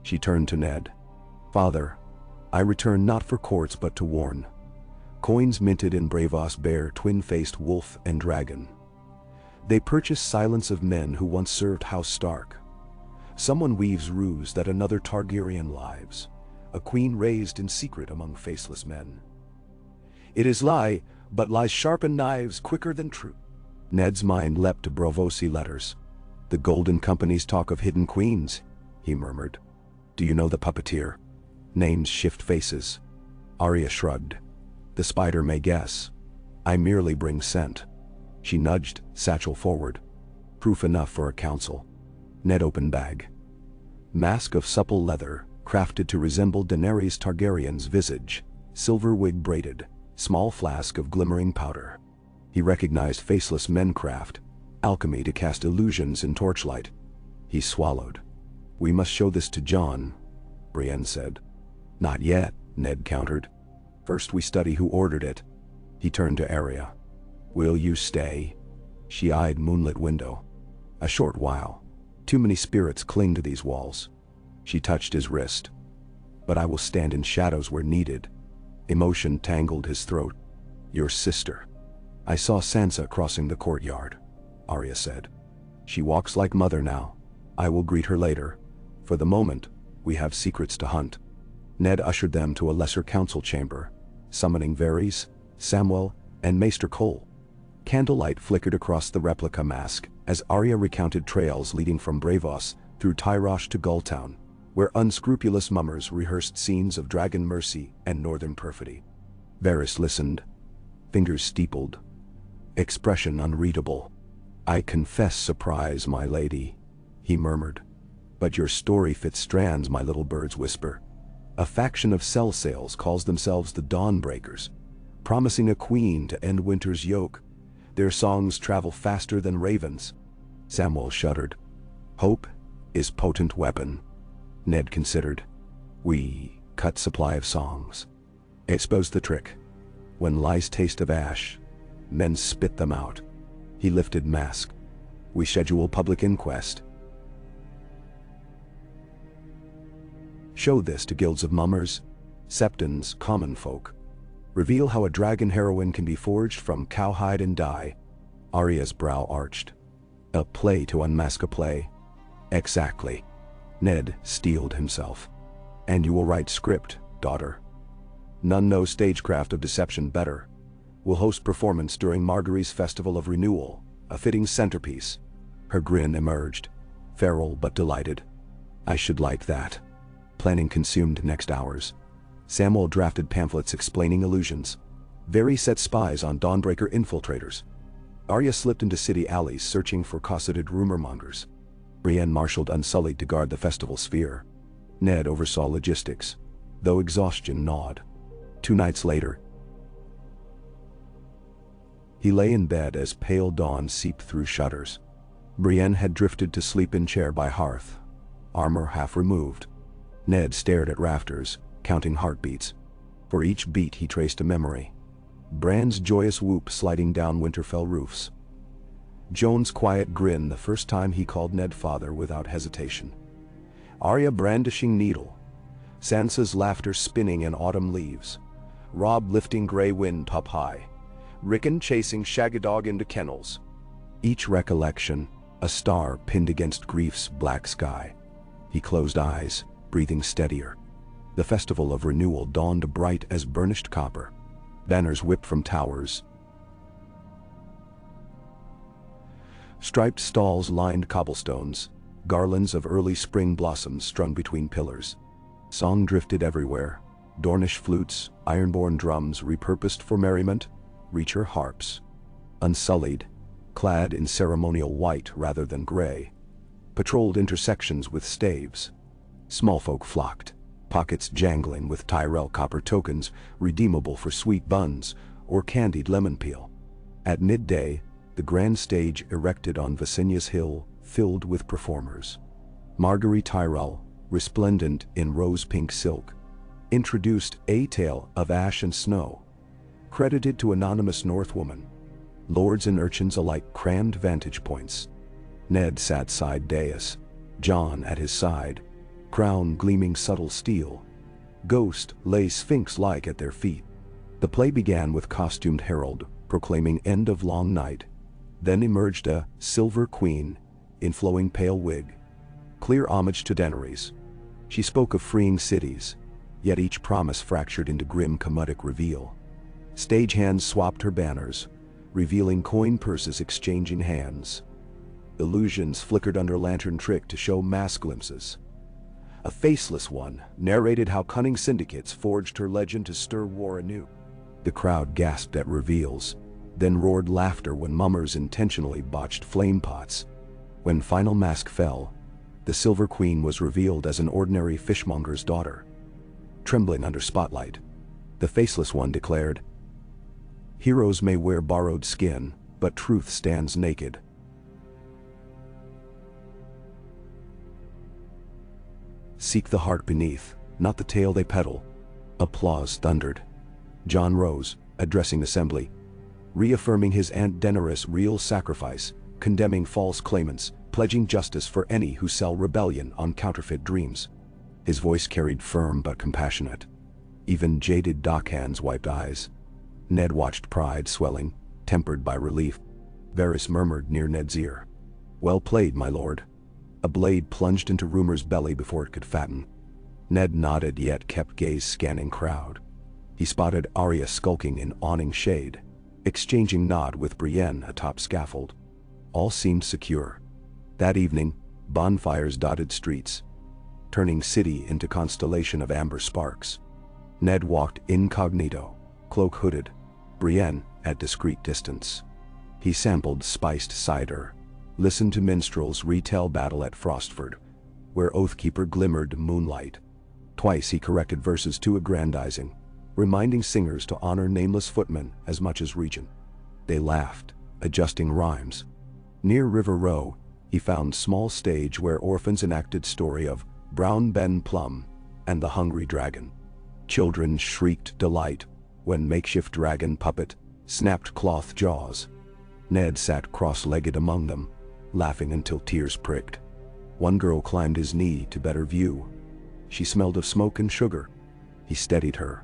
She turned to Ned. "Father, I return not for courts but to warn. Coins minted in Bravos bear twin-faced wolf and dragon. They purchase silence of men who once served House Stark. Someone weaves ruse that another Targaryen lives, a queen raised in secret among faceless men. It is lie, but lies sharpen knives quicker than truth." Ned's mind leapt to Bravosi letters. "The Golden Company's talk of hidden queens," he murmured. "Do you know the puppeteer? Names shift faces." Arya shrugged. "The spider may guess. I merely bring scent." She nudged satchel forward. "Proof enough for a council." Ned opened bag. Mask of supple leather, crafted to resemble Daenerys Targaryen's visage, silver wig braided, small flask of glimmering powder. He recognized faceless mencraft, alchemy to cast illusions in torchlight. He swallowed. "We must show this to John," Brienne said. "Not yet," Ned countered. "First we study who ordered it." He turned to Arya. "Will you stay?" She eyed moonlit window. "A short while. Too many spirits cling to these walls." She touched his wrist. "But I will stand in shadows where needed." Emotion tangled his throat. "Your sister." "I saw Sansa crossing the courtyard," Arya said. "She walks like mother now. I will greet her later. For the moment, we have secrets to hunt." Ned ushered them to a lesser council chamber, summoning Varys, Samwell, and Maester Cole. Candlelight flickered across the replica mask as Arya recounted trails leading from Bravos through Tyrosh to Gulltown, where unscrupulous mummers rehearsed scenes of dragon mercy and northern perfidy. Varys listened, fingers steepled, expression unreadable. "I confess surprise, my lady," he murmured. "But your story fits strands, my little bird's whisper. A faction of cell sales calls themselves the Dawnbreakers, promising a queen to end winter's yoke. Their songs travel faster than ravens." Samwell shuddered. "Hope is potent weapon," Ned considered. We cut supply of songs. Expose the trick. When lies taste of ash, men spit them out. He lifted mask. We schedule public inquest. Show this to guilds of mummers, septons, common folk. Reveal how a dragon heroine can be forged from cowhide and dye. Arya's brow arched. A play to unmask a play. Exactly. Ned steeled himself. And you will write script, daughter. None know stagecraft of deception better. We'll host performance during Margaery's Festival of Renewal, a fitting centerpiece. Her grin emerged, feral but delighted. I should like that. Planning consumed next hours. Samwell drafted pamphlets explaining illusions. Varys set spies on Dawnbreaker infiltrators. Arya slipped into city alleys searching for cosseted rumor-mongers. Brienne marshaled Unsullied to guard the festival sphere. Ned oversaw logistics, though exhaustion gnawed. 2 nights later, he lay in bed as pale dawn seeped through shutters. Brienne had drifted to sleep in chair by hearth, armor half removed. Ned stared at rafters, counting heartbeats. For each beat he traced a memory. Bran's joyous whoop sliding down Winterfell roofs. Jon's quiet grin the first time he called Ned father without hesitation. Arya brandishing needle. Sansa's laughter spinning in autumn leaves. Robb lifting Grey Wind top high. Rickon chasing Shagadog into kennels. Each recollection, a star pinned against grief's black sky. He closed eyes, breathing steadier. The Festival of Renewal dawned bright as burnished copper. Banners whipped from towers. Striped stalls lined cobblestones, garlands of early spring blossoms strung between pillars. Song drifted everywhere. Dornish flutes, ironborn drums repurposed for merriment, Reacher harps. Unsullied, clad in ceremonial white rather than gray, patrolled intersections with staves. Small folk flocked, pockets jangling with Tyrell copper tokens redeemable for sweet buns or candied lemon peel. At midday, the grand stage erected on Visenia's Hill filled with performers. Margaery Tyrell, resplendent in rose-pink silk, introduced A Tale of Ash and Snow, credited to anonymous Northwoman. Lords and urchins alike crammed vantage points. Ned sat side dais, Jon at his side, crown gleaming subtle steel. Ghost lay sphinx-like at their feet. The play began with costumed herald proclaiming end of long night. Then emerged a silver queen in flowing pale wig. Clear homage to Daenerys. She spoke of freeing cities, yet each promise fractured into grim comedic reveal. Stagehands swapped her banners, revealing coin purses exchanging hands. Illusions flickered under lantern trick to show mask glimpses. A faceless one narrated how cunning syndicates forged her legend to stir war anew. The crowd gasped at reveals, then roared laughter when mummers intentionally botched flame pots. When final mask fell, the Silver Queen was revealed as an ordinary fishmonger's daughter. Trembling under spotlight, the faceless one declared, "Heroes may wear borrowed skin, but truth stands naked." Seek the heart beneath, not the tale they peddle. Applause thundered. Jon rose, addressing assembly, reaffirming his Aunt Daenerys' real sacrifice, condemning false claimants, pledging justice for any who sell rebellion on counterfeit dreams. His voice carried firm but compassionate. Even jaded dockhands wiped eyes. Ned watched pride swelling, tempered by relief. Varys murmured near Ned's ear, "Well played, my lord." A blade plunged into Rumor's belly before it could fatten. Ned nodded yet kept gaze scanning crowd. He spotted Arya skulking in awning shade, exchanging nod with Brienne atop scaffold. All seemed secure. That evening, bonfires dotted streets, turning city into constellation of amber sparks. Ned walked incognito, cloak hooded, Brienne at discreet distance. He sampled spiced cider, listened to minstrels retell battle at Frostford, where Oathkeeper glimmered moonlight. Twice he corrected verses too aggrandizing, reminding singers to honor nameless footmen as much as Regent. They laughed, adjusting rhymes. Near River Row, he found small stage where orphans enacted story of Brown Ben Plum, and the hungry dragon. Children shrieked delight when makeshift dragon puppet snapped cloth jaws. Ned sat cross-legged among them, laughing until tears pricked. One girl climbed his knee to better view. She smelled of smoke and sugar. He steadied her,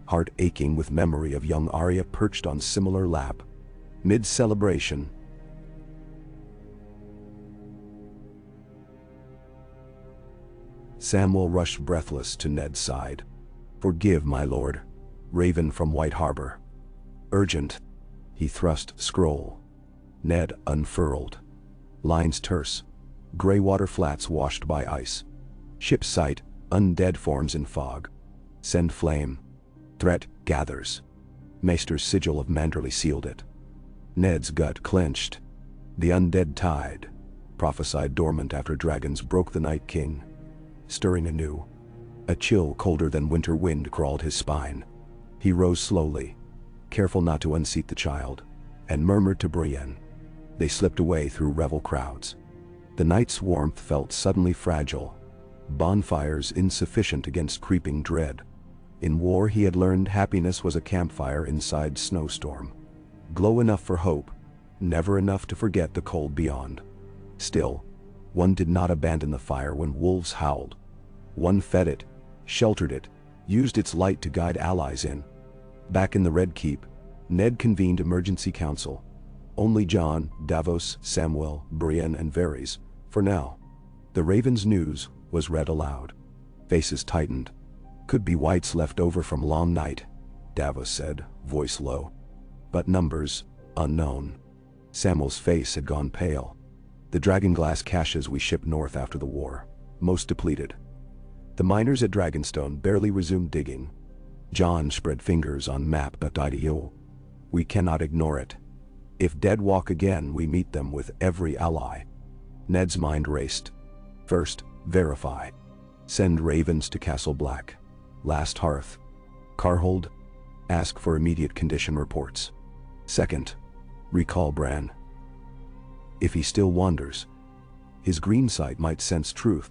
heart aching with memory of young Arya perched on similar lap. Mid-celebration, Samwell rushed breathless to Ned's side. "Forgive, my lord." Raven from White Harbor. "Urgent." He thrust scroll. Ned unfurled. Lines terse. Gray water flats washed by ice. Ship's sight, undead forms in fog. Send flame. Threat gathers. Maester's sigil of Manderley sealed it. Ned's gut clenched. The undead tide, prophesied dormant after dragons broke the Night King. Stirring anew, a chill colder than winter wind crawled his spine. He rose slowly, careful not to unseat the child, and murmured to Brienne. They slipped away through revel crowds. The night's warmth felt suddenly fragile, bonfires insufficient against creeping dread. In war he had learned happiness was a campfire inside snowstorm. Glow enough for hope, never enough to forget the cold beyond. Still, one did not abandon the fire when wolves howled. One fed it, sheltered it, used its light to guide allies in. Back in the Red Keep, Ned convened emergency council. Only Jon, Davos, Samwell, Brienne, and Varys, for now. The Raven's news was read aloud. Faces tightened. "Could be whites left over from long night," Davos said, voice low. "But numbers, unknown." Samwell's face had gone pale. "The dragonglass caches we shipped north after the war, most depleted." The miners at Dragonstone barely resumed digging. Jon spread fingers on map.io. "We cannot ignore it. If dead walk again, we meet them with every ally." Ned's mind raced. First, verify. Send ravens to Castle Black. Last Hearth. Carhold. Ask for immediate condition reports. Second, recall Bran. If he still wanders, his green sight might sense truth.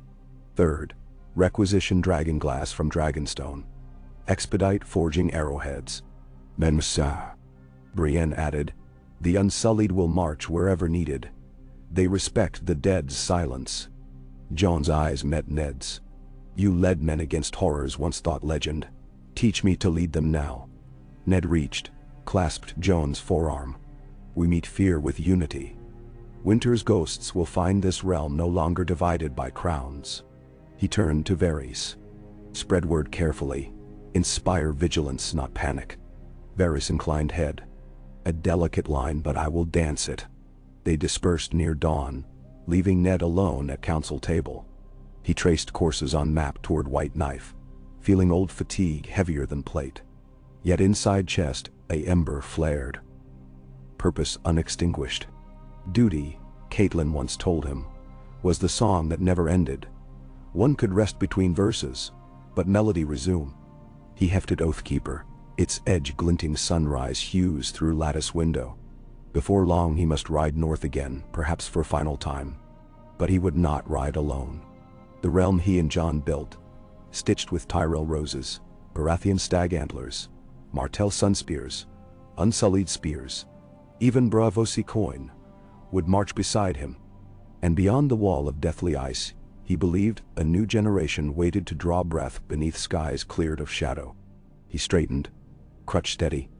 Third, requisition dragonglass from Dragonstone. Expedite forging arrowheads. Mensa. Brienne added, "The Unsullied will march wherever needed. They respect the dead's silence." Jon's eyes met Ned's. "You led men against horrors once thought legend. Teach me to lead them now." Ned reached, clasped Jon's forearm. "We meet fear with unity. Winter's ghosts will find this realm no longer divided by crowns." He turned to Varys. "Spread word carefully. Inspire vigilance, not panic." Varys inclined head. "A delicate line, but I will dance it." They dispersed near dawn, leaving Ned alone at council table. He traced courses on map toward White Knife, feeling old fatigue heavier than plate. Yet inside chest, a ember flared. Purpose unextinguished. Duty, Caitlin once told him, was the song that never ended. One could rest between verses, but melody resume. He hefted Oathkeeper, its edge glinting sunrise hues through lattice window. Before long he must ride north again, perhaps for final time. But he would not ride alone. The realm he and Jon built, stitched with Tyrell roses, Baratheon stag antlers, Martell sunspears, Unsullied spears, even Braavosi coin, would march beside him. And beyond the wall of deathly ice, he believed a new generation waited to draw breath beneath skies cleared of shadow. He straightened, crutch steady.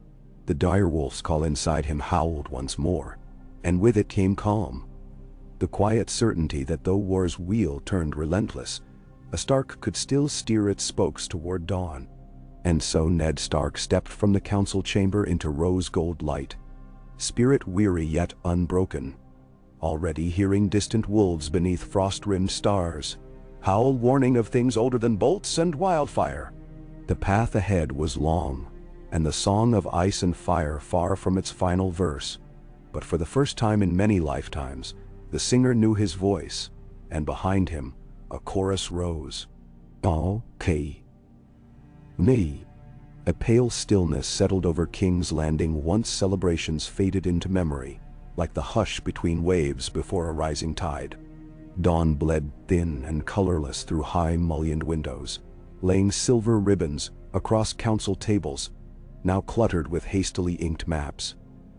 The dire wolf's call inside him howled once more, and with it came calm. The quiet certainty that though war's wheel turned relentless, a Stark could still steer its spokes toward dawn. And so Ned Stark stepped from the council chamber into rose-gold light, spirit weary yet unbroken, already hearing distant wolves beneath frost-rimmed stars, howl warning of things older than bolts and wildfire. The path ahead was long, and the song of ice and fire far from its final verse. But for the first time in many lifetimes, the singer knew his voice, and behind him, a chorus rose. "Okay. Me." A pale stillness settled over King's Landing once celebrations faded into memory, like the hush between waves before a rising tide. Dawn bled thin and colorless through high mullioned windows. laying silver ribbons across council tables, now cluttered with hastily inked maps,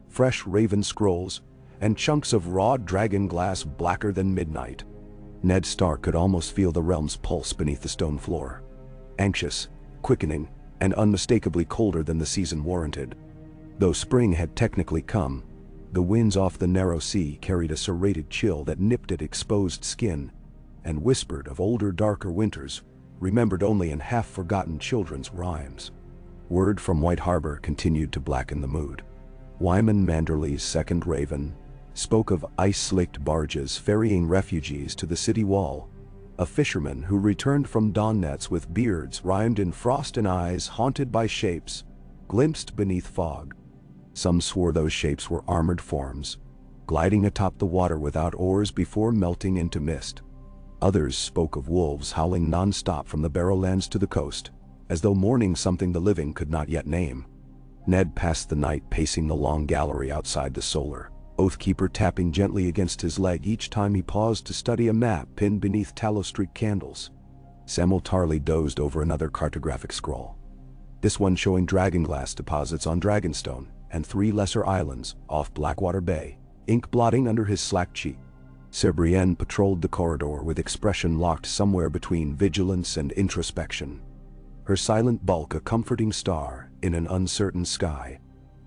fresh raven scrolls, and chunks of raw dragon glass blacker than midnight. Ned Stark could almost feel the realm's pulse beneath the stone floor. Anxious, quickening, and unmistakably colder than the season warranted. Though spring had technically come, the winds off the narrow sea carried a serrated chill that nipped at exposed skin and whispered of older, darker winters, remembered only in half-forgotten children's rhymes. Word from White Harbor continued to blacken the mood. Wyman Manderley's second raven spoke of ice-slicked barges ferrying refugees to the city wall. A fisherman who returned from dawn nets with beards rhymed in frost and eyes haunted by shapes glimpsed beneath fog. Some swore those shapes were armored forms, gliding atop the water without oars before melting into mist. Others spoke of wolves howling non-stop from the Barrowlands to the coast, as though mourning something the living could not yet name. Ned passed the night pacing the long gallery outside the Solar, Oathkeeper tapping gently against his leg each time he paused to study a map pinned beneath tallow-streaked candles. Samwell Tarly dozed over another cartographic scroll, this one showing dragonglass deposits on Dragonstone and 3 lesser islands off Blackwater Bay, ink blotting under his slack cheek. Sir Brienne patrolled the corridor with expression locked somewhere between vigilance and introspection, her silent bulk a comforting star in an uncertain sky.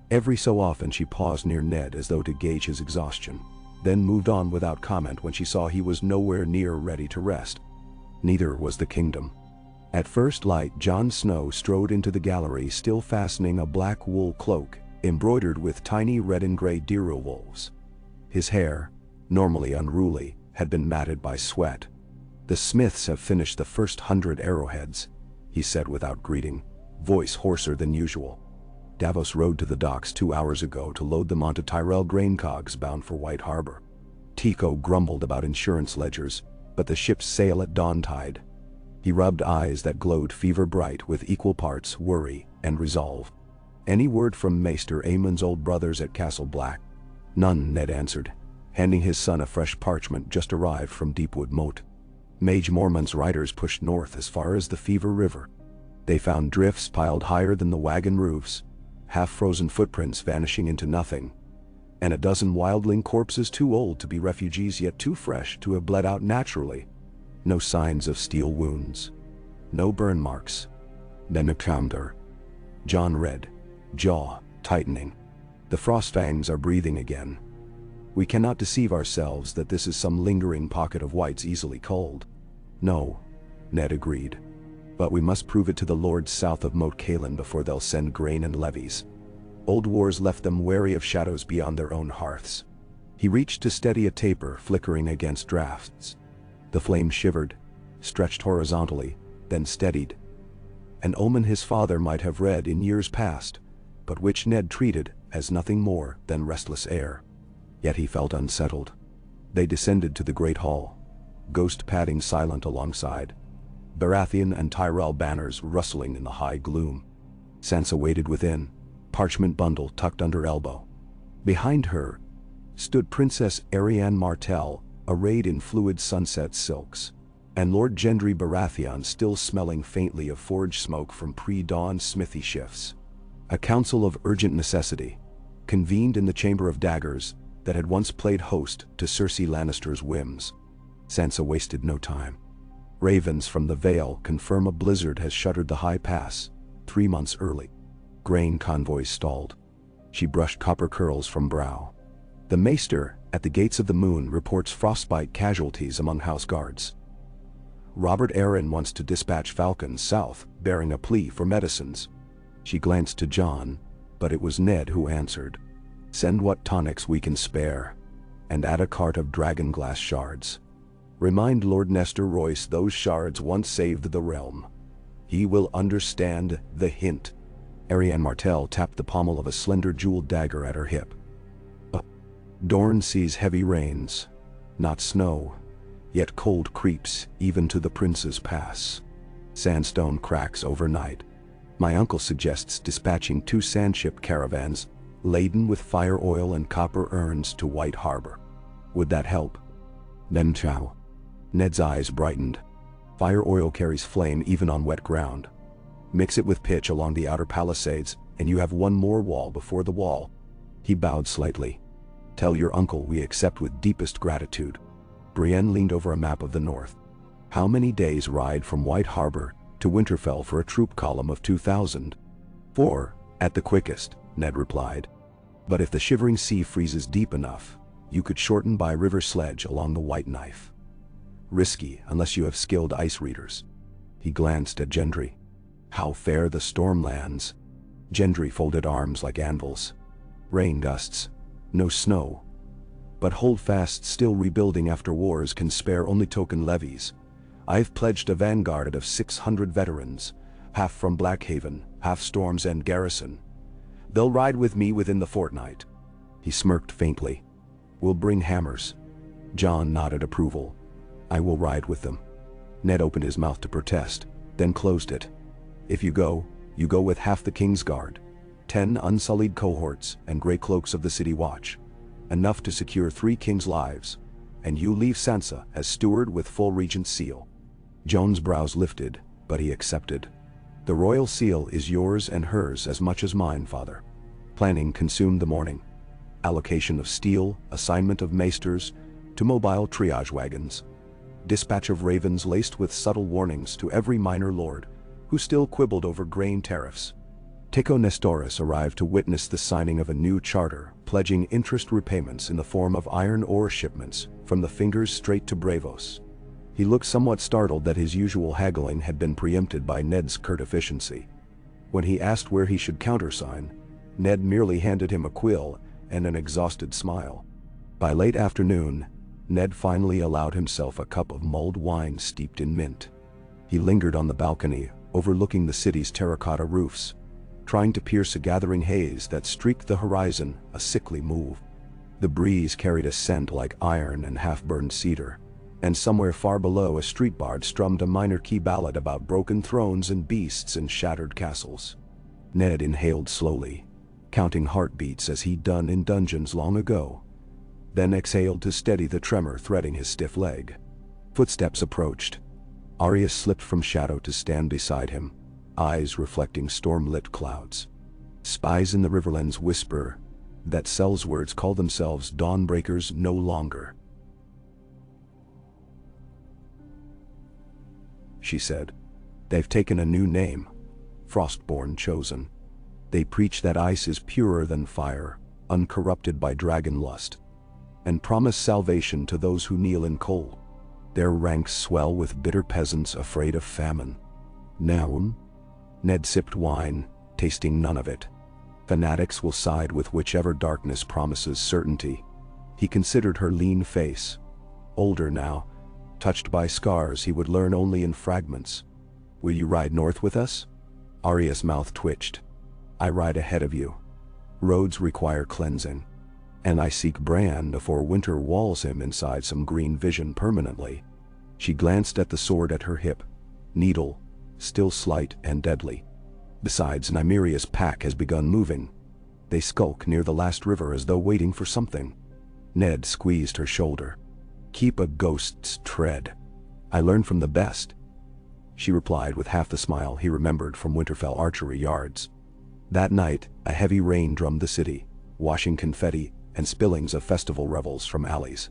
Every so often she paused near Ned as though to gauge his exhaustion, then moved on without comment when she saw he was nowhere near ready to rest. Neither was the kingdom. At first light, Jon Snow strode into the gallery, still fastening a black wool cloak embroidered with tiny red and gray deer wolves. His hair, normally unruly, had been matted by sweat. "The smiths have finished the first 100 arrowheads," he said without greeting, voice hoarser than usual. "Davos rode to the docks 2 hours ago to load them onto Tyrell grain cogs bound for White Harbor. Tico grumbled about insurance ledgers, but the ships sail at dawn tide." He rubbed eyes that glowed fever bright with equal parts worry and resolve. "Any word from Maester Aemon's old brothers at Castle Black?" "None," Ned answered, handing his son a fresh parchment just arrived from Deepwood Moat. "Mage Mormont's riders pushed north as far as the Fever River. They found drifts piled higher than the wagon roofs, half-frozen footprints vanishing into nothing, and a dozen wildling corpses too old to be refugees yet too fresh to have bled out naturally. No signs of steel wounds. No burn marks. Nemicamder." John read, jaw tightening. "The Frostfangs are breathing again. We cannot deceive ourselves that this is some lingering pocket of whites easily culled." "No," Ned agreed. "But we must prove it to the lords south of Moat Cailin before they'll send grain and levies. Old wars left them wary of shadows beyond their own hearths." He reached to steady a taper flickering against drafts. The flame shivered, stretched horizontally, then steadied. An omen his father might have read in years past, but which Ned treated as nothing more than restless air. Yet he felt unsettled. They descended to the great hall, ghost padding silent alongside, Baratheon and Tyrell banners rustling in the high gloom. Sansa waited within, parchment bundle tucked under elbow. Behind her stood Princess Arianne Martell, arrayed in fluid sunset silks, and Lord Gendry Baratheon still smelling faintly of forge smoke from pre-dawn smithy shifts. A council of urgent necessity convened in the Chamber of Daggers that had once played host to Cersei Lannister's whims. Sansa wasted no time. Ravens from the Vale confirm a blizzard has shuttered the High Pass 3 months early. Grain convoys stalled. She brushed copper curls from brow. The Maester at the Gates of the Moon reports frostbite casualties among house guards. Robert Arryn wants to dispatch falcons south, bearing a plea for medicines. She glanced to Jon, but it was Ned who answered. "Send what tonics we can spare, and add a cart of dragonglass shards. Remind Lord Nestor Royce those shards once saved the realm. He will understand the hint." Arianne Martell tapped the pommel of a slender jeweled dagger at her hip. Dorne sees heavy rains, not snow, yet cold creeps even to the Prince's Pass. Sandstone cracks overnight. My uncle suggests dispatching 2 sandship caravans laden with fire oil and copper urns to White Harbor. Would that help? Then chow. Ned's eyes brightened. Fire oil carries flame even on wet ground. Mix it with pitch along the outer palisades, and you have one more wall before the wall. He bowed slightly. Tell your uncle we accept with deepest gratitude. Brienne leaned over a map of the north. How many days' ride from White Harbor to Winterfell for a troop column of 2,000? 4, at the quickest, Ned replied. But if the shivering sea freezes deep enough, you could shorten by river sledge along the White Knife. Risky unless you have skilled ice readers. He glanced at Gendry. How fair the storm lands. Gendry folded arms like anvils. Rain gusts. No snow. But hold fast, still rebuilding after wars can spare only token levies. I've pledged a vanguard of 600 veterans, half from Blackhaven, half Storm's End garrison. They'll ride with me within the fortnight. He smirked faintly. We'll bring hammers. Jon nodded approval. I will ride with them. Ned opened his mouth to protest, then closed it. If you go with half the King's Guard, 10 unsullied cohorts and grey cloaks of the City Watch, enough to secure 3 kings' lives, and you leave Sansa as steward with full Regent's seal. Jon's brows lifted, but he accepted. The royal seal is yours and hers as much as mine, father. Planning consumed the morning. Allocation of steel, assignment of maesters to mobile triage wagons. Dispatch of ravens laced with subtle warnings to every minor lord who still quibbled over grain tariffs. Tycho Nestoris arrived to witness the signing of a new charter pledging interest repayments in the form of iron ore shipments from the Fingers Strait to Bravos. He looked somewhat startled that his usual haggling had been preempted by Ned's curt efficiency. When he asked where he should countersign, Ned merely handed him a quill and an exhausted smile. By late afternoon, Ned finally allowed himself a cup of mulled wine steeped in mint. He lingered on the balcony, overlooking the city's terracotta roofs, trying to pierce a gathering haze that streaked the horizon, a sickly move. The breeze carried a scent like iron and half-burned cedar, and somewhere far below a street bard strummed a minor key ballad about broken thrones and beasts and shattered castles. Ned inhaled slowly, counting heartbeats as he'd done in dungeons long ago, then exhaled to steady the tremor threading his stiff leg. Footsteps approached. Arya slipped from shadow to stand beside him, eyes reflecting storm-lit clouds. Spies in the Riverlands whisper that Sellswords call themselves Dawnbreakers no longer. She said. They've taken a new name, Frostborn Chosen. They preach that ice is purer than fire, uncorrupted by dragon lust, and promise salvation to those who kneel in cold. Their ranks swell with bitter peasants afraid of famine. Now, Ned sipped wine, tasting none of it. Fanatics will side with whichever darkness promises certainty. He considered her lean face. Older now, touched by scars he would learn only in fragments. Will you ride north with us? Arya's mouth twitched. I ride ahead of you. Roads require cleansing, and I seek Bran before winter walls him inside some green vision permanently. She glanced at the sword at her hip. Needle, still slight and deadly. Besides, Nymeria's pack has begun moving. They skulk near the last river as though waiting for something. Ned squeezed her shoulder. Keep a ghost's tread. I learn from the best. She replied with half the smile he remembered from Winterfell archery yards. That night, a heavy rain drummed the city, washing confetti and spillings of festival revels from alleys.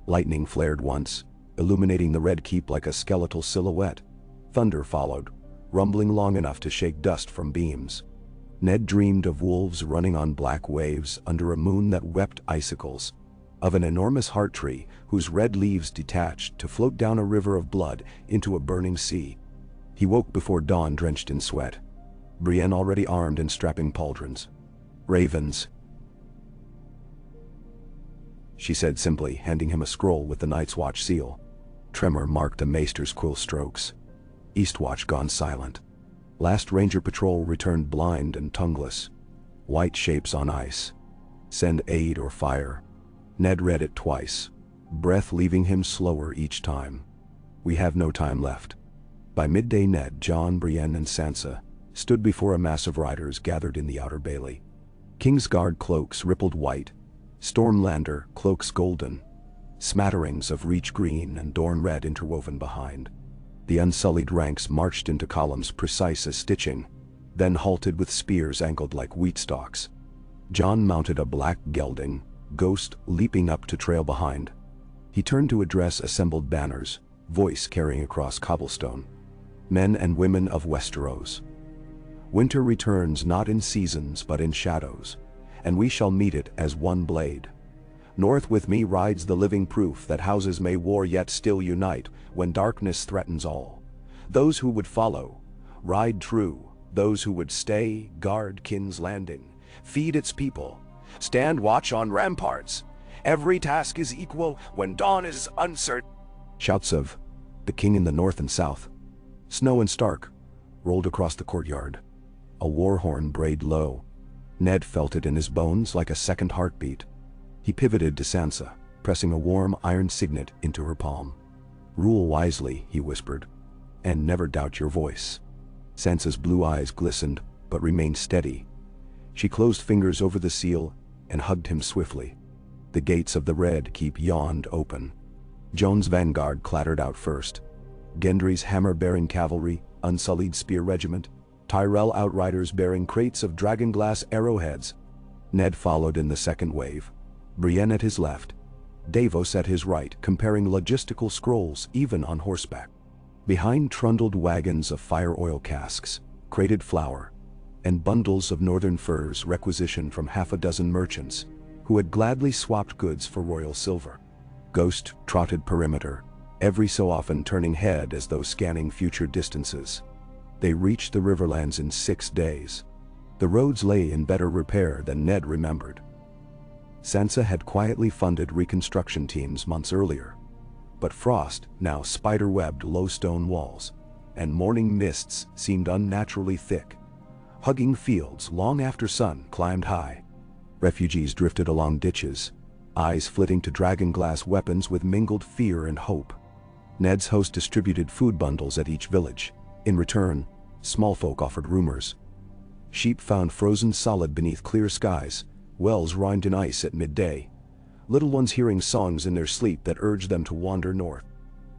Lightning flared once, illuminating the Red Keep like a skeletal silhouette. Thunder followed, rumbling long enough to shake dust from beams. Ned dreamed of wolves running on black waves under a moon that wept icicles, of an enormous heart tree whose red leaves detached to float down a river of blood into a burning sea. He woke before dawn, drenched in sweat. Brienne already armed and strapping pauldrons. Ravens, she said simply, handing him a scroll with the Night's Watch seal. Tremor marked a maester's quill strokes. Eastwatch gone silent. Last Ranger patrol returned blind and tongueless. White shapes on ice. Send aid or fire. Ned read it twice, breath leaving him slower each time. We have no time left. By midday Ned, Jon, Brienne and Sansa stood before a mass of riders gathered in the outer bailey. Kingsguard cloaks rippled white, Stormlander cloaks golden, smatterings of Reach green and Dorn red interwoven behind. The unsullied ranks marched into columns precise as stitching, then halted with spears angled like wheat stalks. John mounted a black gelding, Ghost leaping up to trail behind. He turned to address assembled banners, voice carrying across cobblestone. Men and women of Westeros. Winter returns not in seasons but in shadows, and we shall meet it as one blade. North with me rides the living proof that houses may war yet still unite when darkness threatens all. Those who would follow, ride true. Those who would stay, guard Kin's Landing, feed its people, stand watch on ramparts. Every task is equal when dawn is uncertain. Shouts of the king in the north and south, Snow and Stark, rolled across the courtyard. A war horn brayed low. Ned felt it in his bones like a second heartbeat. He pivoted to Sansa, pressing a warm iron signet into her palm. "Rule wisely," he whispered, "and never doubt your voice." Sansa's blue eyes glistened, but remained steady. She closed fingers over the seal and hugged him swiftly. The gates of the Red Keep yawned open. Joan's vanguard clattered out first. Gendry's hammer-bearing cavalry, Unsullied spear regiment, Tyrell outriders bearing crates of dragonglass arrowheads. Ned followed in the second wave, Brienne at his left, Davos at his right, comparing logistical scrolls even on horseback. Behind trundled wagons of fire oil casks, crated flour, and bundles of northern furs requisitioned from half a dozen merchants who had gladly swapped goods for royal silver. Ghost trotted perimeter, every so often turning head as though scanning future distances. They reached the Riverlands in 6 days. The roads lay in better repair than Ned remembered. Sansa had quietly funded reconstruction teams months earlier, but frost now spider-webbed low stone walls, and morning mists seemed unnaturally thick, hugging fields long after sun climbed high. Refugees drifted along ditches, eyes flitting to dragonglass weapons with mingled fear and hope. Ned's host distributed food bundles at each village. In return, small folk offered rumors. Sheep found frozen solid beneath clear skies, wells rimed in ice at midday, little ones hearing songs in their sleep that urged them to wander north.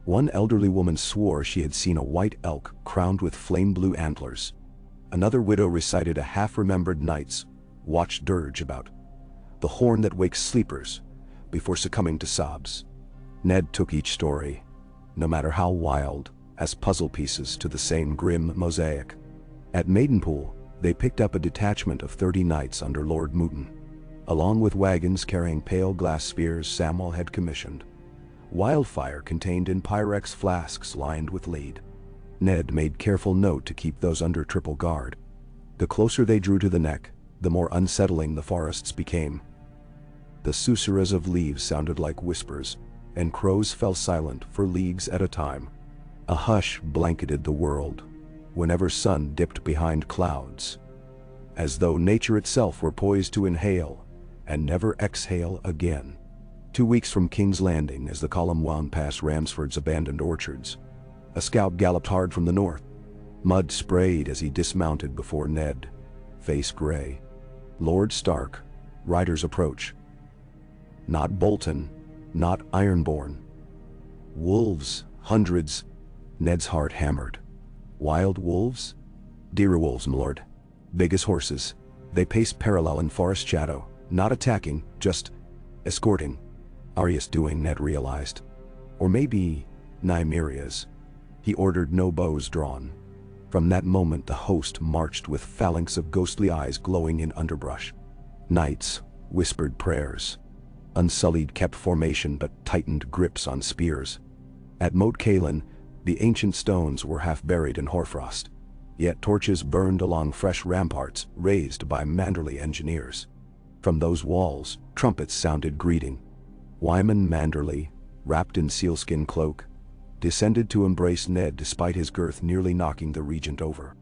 One elderly woman swore she had seen a white elk crowned with flame-blue antlers. Another widow recited a half-remembered night's watch dirge about the horn that wakes sleepers before succumbing to sobs. Ned took each story, no matter how wild, as puzzle pieces to the same grim mosaic. At Maidenpool, they picked up a detachment of 30 knights under Lord Mouton, along with wagons carrying pale glass spears Samwell had commissioned. Wildfire contained in Pyrex flasks lined with lead. Ned made careful note to keep those under triple guard. The closer they drew to the neck, the more unsettling the forests became. The susurras of leaves sounded like whispers, and crows fell silent for leagues at a time. A hush blanketed the world whenever sun dipped behind clouds, as though nature itself were poised to inhale and never exhale again. 2 weeks from King's Landing, as the column wound past Ramsford's abandoned orchards, a scout galloped hard from the north. Mud sprayed as he dismounted before Ned, face gray. Lord Stark, riders approach. Not Bolton, not Ironborn. Wolves, hundreds. Ned's heart hammered. Wild wolves? Deer wolves, m'lord. Big as horses. They paced parallel in forest shadow, not attacking, just escorting. Arya's doing, Ned realized. Or maybe Nymeria's. He ordered no bows drawn. From that moment the host marched with phalanx of ghostly eyes glowing in underbrush. Knights whispered prayers. Unsullied kept formation but tightened grips on spears. At Moat Cailin, the ancient stones were half buried in hoarfrost, yet torches burned along fresh ramparts raised by Manderley engineers. From those walls, trumpets sounded greeting. Wyman Manderley, wrapped in sealskin cloak, descended to embrace Ned despite his girth nearly knocking the Regent over.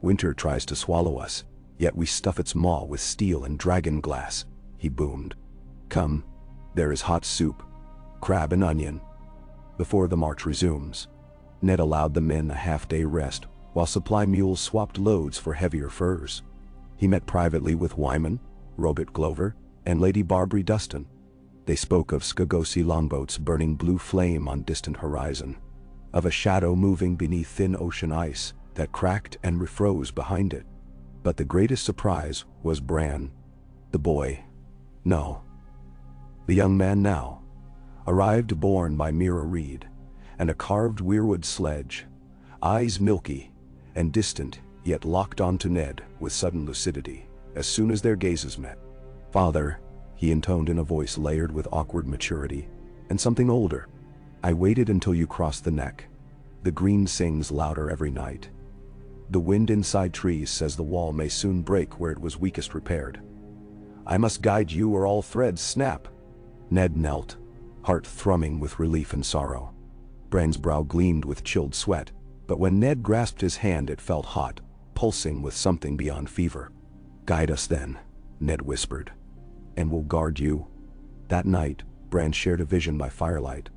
"Winter tries to swallow us, yet we stuff its maw with steel and dragon glass," he boomed. "Come, there is hot soup, crab and onion." Before the march resumes, Ned allowed the men a half-day rest while supply mules swapped loads for heavier furs. He met privately with Wyman, Robert Glover, and Lady Barbary Dustin. They spoke of Skagosi longboats burning blue flame on distant horizon. of a shadow moving beneath thin ocean ice that cracked and refroze behind it. But the greatest surprise was Bran. The boy. No. The young man now. Arrived borne by Mira Reed, and a carved weirwood sledge. Eyes milky and distant, yet locked onto Ned with sudden lucidity, as soon as their gazes met. "Father," he intoned in a voice layered with awkward maturity, and something older. "I waited until you crossed the neck. The green sings louder every night. The wind inside trees says the wall may soon break where it was weakest repaired. I must guide you or all threads snap." Ned knelt, heart thrumming with relief and sorrow. Bran's brow gleamed with chilled sweat, but when Ned grasped his hand it felt hot, pulsing with something beyond fever. "Guide us then," Ned whispered, "and we'll guard you." That night, Bran shared a vision by firelight.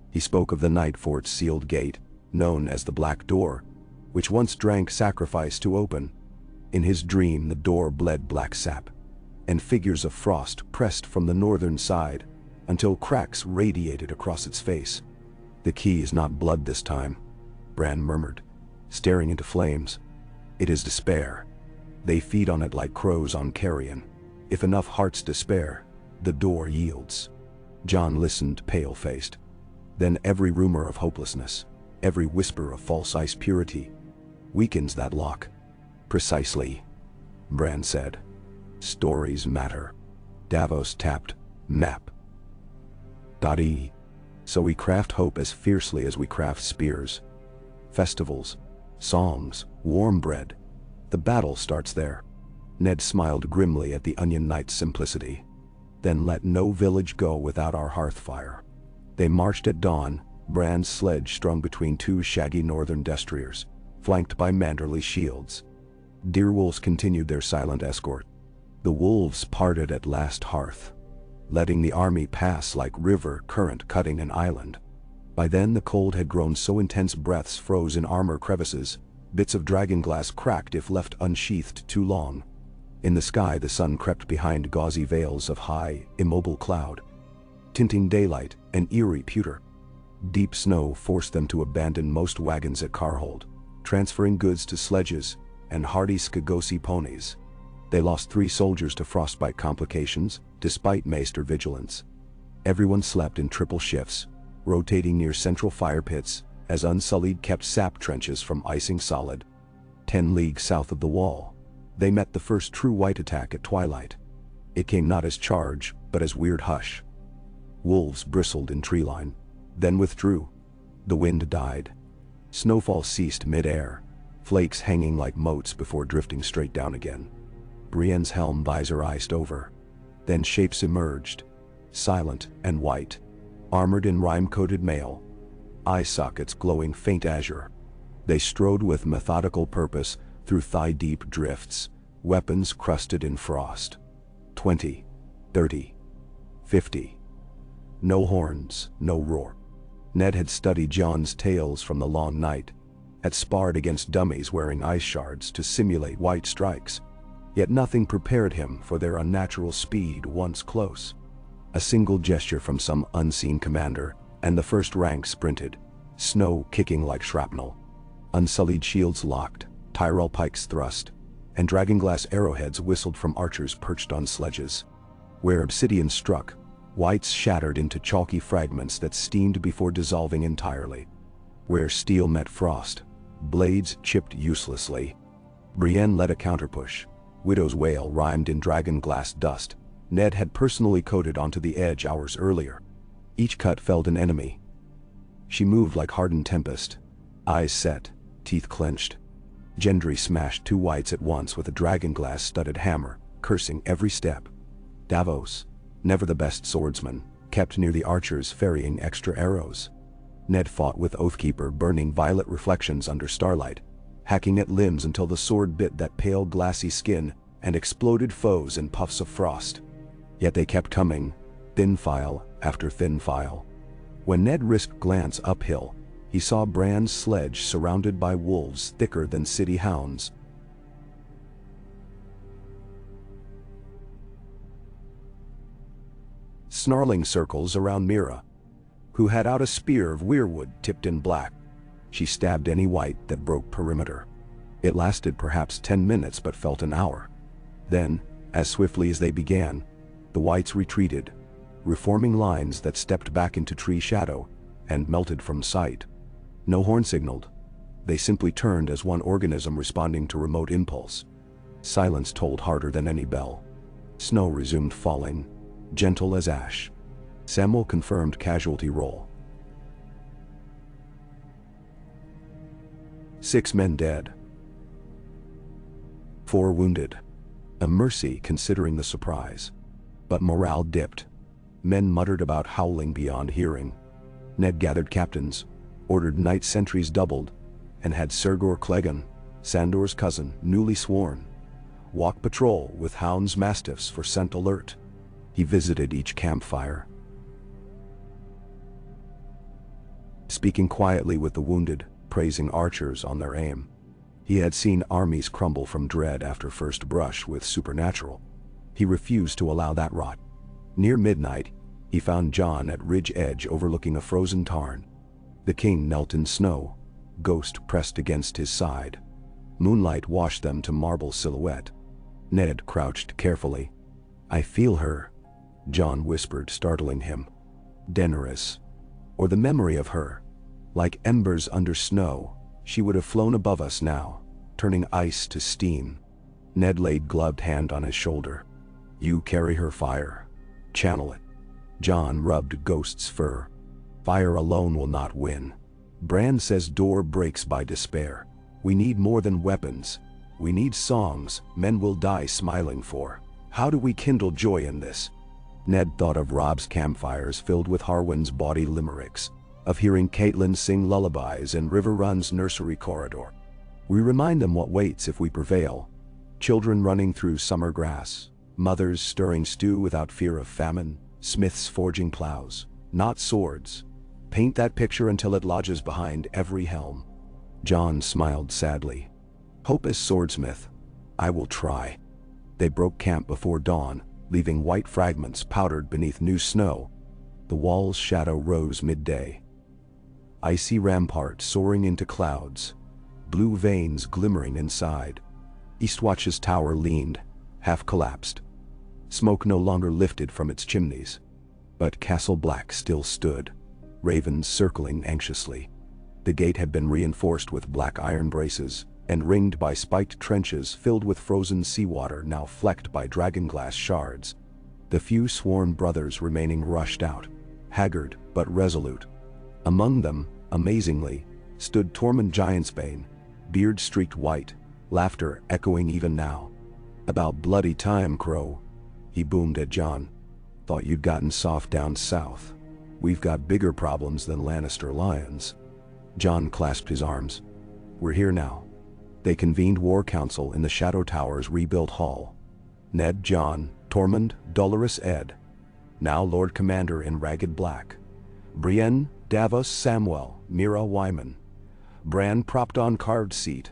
He spoke of the night for its sealed gate, known as the Black Door, which once drank sacrifice to open. In his dream the door bled black sap, and figures of frost pressed from the northern side, until cracks radiated across its face. "The key is not blood this time," Bran murmured, staring into flames. "It is despair. They feed on it like crows on carrion. If enough hearts despair, the door yields." Jon listened, pale-faced. Then every rumor of hopelessness, every whisper of false ice purity, weakens that lock. "Precisely," Bran said. "Stories matter." Davos tapped, "Map." .e. "So we craft hope as fiercely as we craft spears. Festivals, songs, warm bread. The battle starts there." Ned smiled grimly at the Onion Knight's simplicity. "Then let no village go without our hearth fire." They marched at dawn, Bran's sledge strung between two shaggy northern destriers, flanked by manderly shields. Deerwolves continued their silent escort. The wolves parted at last hearth, letting the army pass like river current cutting an island. By then the cold had grown so intense breaths froze in armor crevices, bits of dragonglass cracked if left unsheathed too long. In the sky the sun crept behind gauzy veils of high, immobile cloud, tinting daylight an eerie pewter. Deep snow forced them to abandon most wagons at Carhold, transferring goods to sledges and hardy Skagosi ponies. They lost 3 soldiers to frostbite complications, despite Maester vigilance. Everyone slept in triple shifts, rotating near central fire pits, as Unsullied kept sap trenches from icing solid. 10 leagues south of the wall, they met the first true white attack at twilight. It came not as charge, but as weird hush. Wolves bristled in treeline, then withdrew. The wind died. Snowfall ceased mid-air, flakes hanging like motes before drifting straight down again. Brienne's helm visor iced over. Then shapes emerged, silent and white, armored in rime-coated mail, eye sockets glowing faint azure. They strode with methodical purpose through thigh-deep drifts, weapons crusted in frost. 20, 30, 50. No horns, no roar. Ned had studied Jon's tales from the long night, had sparred against dummies wearing ice shards to simulate white strikes, yet nothing prepared him for their unnatural speed once close. A single gesture from some unseen commander, and the first rank sprinted, snow kicking like shrapnel. Unsullied shields locked, Tyrell pikes thrust, and dragonglass arrowheads whistled from archers perched on sledges. Where obsidian struck, whites shattered into chalky fragments that steamed before dissolving entirely. Where steel met frost, blades chipped uselessly. Brienne led a counterpush. Widow's wail rhymed in dragonglass dust Ned had personally coated onto the edge hours earlier. Each cut felled an enemy. She moved like hardened tempest, eyes set, teeth clenched. Gendry smashed 2 whites at once with a dragonglass-studded hammer, cursing every step. Davos, never the best swordsman, kept near the archers ferrying extra arrows. Ned fought with Oathkeeper burning violet reflections under starlight, hacking at limbs until the sword bit that pale glassy skin and exploded foes in puffs of frost. Yet they kept coming, thin file after thin file. When Ned risked glance uphill, he saw Bran's sledge surrounded by wolves thicker than city hounds. Snarling circles around Mira, who had out a spear of weirwood tipped in black. She stabbed any white that broke perimeter. It lasted perhaps 10 minutes but felt an hour. Then, as swiftly as they began, the whites retreated, reforming lines that stepped back into tree shadow and melted from sight. No horn signaled. They simply turned as one organism responding to remote impulse. Silence told harder than any bell. Snow resumed falling, gentle as ash. Samuel confirmed casualty roll. 6 men dead. 4 wounded. A mercy considering the surprise. But morale dipped. Men muttered about howling beyond hearing. Ned gathered captains, ordered night sentries doubled, and had Sergor Cleggan, Sandor's cousin, newly sworn, walk patrol with hounds mastiffs for scent alert. He visited each campfire, speaking quietly with the wounded, praising archers on their aim. He had seen armies crumble from dread after first brush with supernatural. He refused to allow that rot. Near midnight, he found John at ridge edge overlooking a frozen tarn. The king knelt in snow, ghost pressed against his side. Moonlight washed them to marble silhouette. Ned crouched carefully. "I feel her," John whispered, startling him. Daenerys, or the memory of her. Like embers under snow, she would have flown above us now, turning ice to steam. Ned laid gloved hand on his shoulder. "You carry her fire. Channel it." John rubbed Ghost's fur. "Fire alone will not win. Bran says door breaks by despair. We need more than weapons. We need songs men will die smiling for. How do we kindle joy in this?" Ned thought of Robb's campfires filled with Harwin's bawdy limericks, of hearing Caitlin sing lullabies in River Run's nursery corridor. We remind them what waits if we prevail. Children running through summer grass, mothers stirring stew without fear of famine, smiths forging plows, not swords. Paint that picture until it lodges behind every helm. John smiled sadly. "Hope as swordsmith. I will try." They broke camp before dawn, leaving white fragments powdered beneath new snow. The wall's shadow rose midday. Icy rampart soaring into clouds, blue veins glimmering inside. Eastwatch's tower leaned, half collapsed. Smoke no longer lifted from its chimneys. But Castle Black still stood, ravens circling anxiously. The gate had been reinforced with black iron braces, and ringed by spiked trenches filled with frozen seawater now flecked by dragonglass shards. The few sworn brothers remaining rushed out, haggard but resolute. Among them, amazingly, stood Tormund Giantsbane, beard streaked white, laughter echoing even now. "About bloody time, Crow," he boomed at John. "Thought you'd gotten soft down south. We've got bigger problems than Lannister lions." John clasped his arms. "We're here now." They convened war council in the Shadow Tower's rebuilt hall. Ned, John, Tormund, Dolorous Ed, now Lord Commander in ragged black, Brienne, Davos, Samwell, Mira Wyman, Bran propped on carved seat,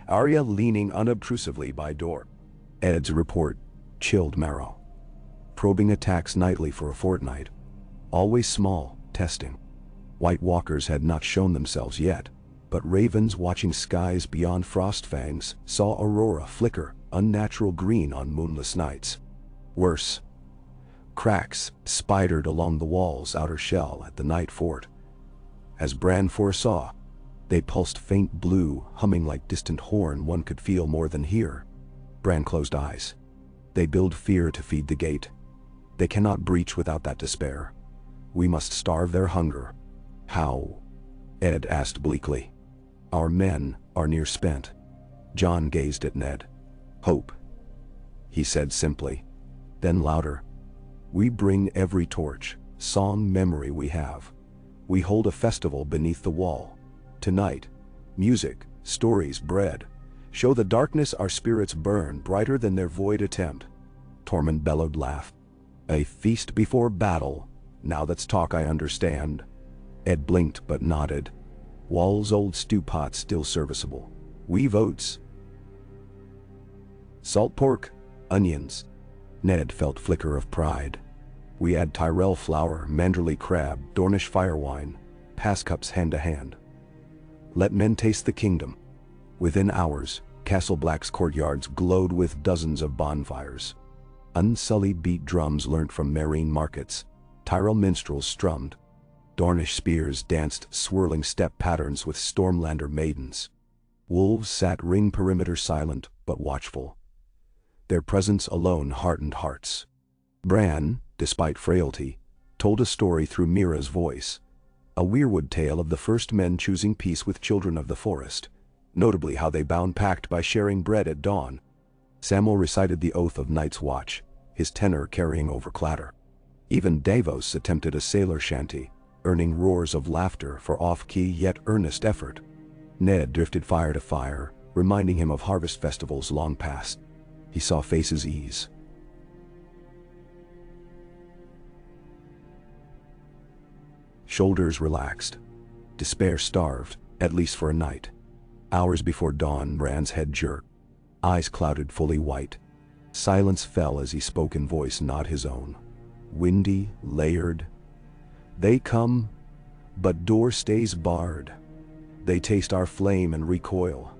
Arya leaning unobtrusively by door. Ed's report chilled marrow. Probing attacks nightly for a fortnight. Always small, testing. White Walkers had not shown themselves yet, but ravens watching skies beyond Frostfangs saw aurora flicker unnatural green on moonless nights. Worse. Cracks spidered along the wall's outer shell at the night fort. As Bran foresaw, they pulsed faint blue, humming like distant horn one could feel more than hear. Bran closed eyes. They build fear to feed the gate. They cannot breach without that despair. We must starve their hunger. How? Ed asked bleakly. Our men are near spent. John gazed at Ned. Hope, he said simply. Then louder. We bring every torch, song, memory we have. We hold a festival beneath the wall. Tonight, music, stories, bread. Show the darkness our spirits burn brighter than their void attempt. Tormund bellowed laugh. A feast before battle. Now that's talk I understand. Ed blinked but nodded. Wall's old stew pot still serviceable. We've oats. Salt pork, onions. Ned felt flicker of pride. We add Tyrell flour, Manderley crab, Dornish fire wine. Pass cups hand to hand. Let men taste the kingdom. Within hours, Castle Black's courtyards glowed with dozens of bonfires. Unsullied beat drums learnt from Marine markets. Tyrell minstrels strummed. Dornish spears danced swirling step patterns with Stormlander maidens. Wolves sat ring perimeter silent but watchful. Their presence alone heartened hearts. Bran, despite frailty, told a story through Mira's voice. A weirwood tale of the first men choosing peace with children of the forest, notably how they bound pact by sharing bread at dawn. Samwell recited the oath of Night's Watch, his tenor carrying over clatter. Even Davos attempted a sailor shanty, earning roars of laughter for off-key yet earnest effort. Ned drifted fire to fire, reminding him of harvest festivals long past. He saw faces ease. Shoulders relaxed. Despair starved, at least for a night. Hours before dawn, Bran's head jerked. Eyes clouded fully white. Silence fell as he spoke in voice not his own. Windy, layered. They come, but door stays barred. They taste our flame and recoil.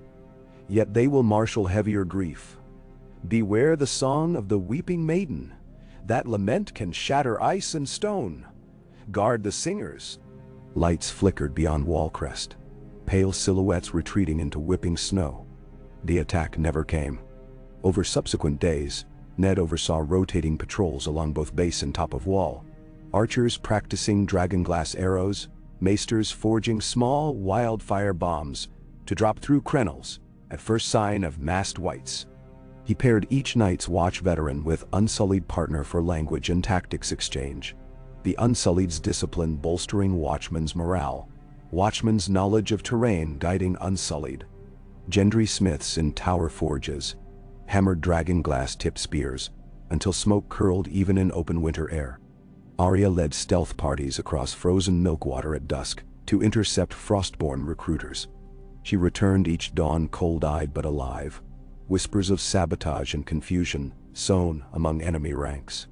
Yet they will marshal heavier grief. Beware the song of the weeping maiden. That lament can shatter ice and stone. Guard the singers. Lights flickered beyond Wallcrest, pale silhouettes retreating into whipping snow. The attack never came. Over subsequent days, Ned oversaw rotating patrols along both base and top of wall. Archers practicing dragonglass arrows, maesters forging small wildfire bombs to drop through crenels at first sign of massed wights. He paired each night's watch veteran with Unsullied partner for language and tactics exchange. The Unsullied's discipline bolstering Watchman's morale, Watchman's knowledge of terrain guiding Unsullied. Gendry smiths in tower forges, hammered dragonglass-tipped spears, until smoke curled even in open winter air. Arya led stealth parties across frozen milkwater at dusk to intercept Frostborn recruiters. She returned each dawn cold-eyed but alive, whispers of sabotage and confusion sown among enemy ranks.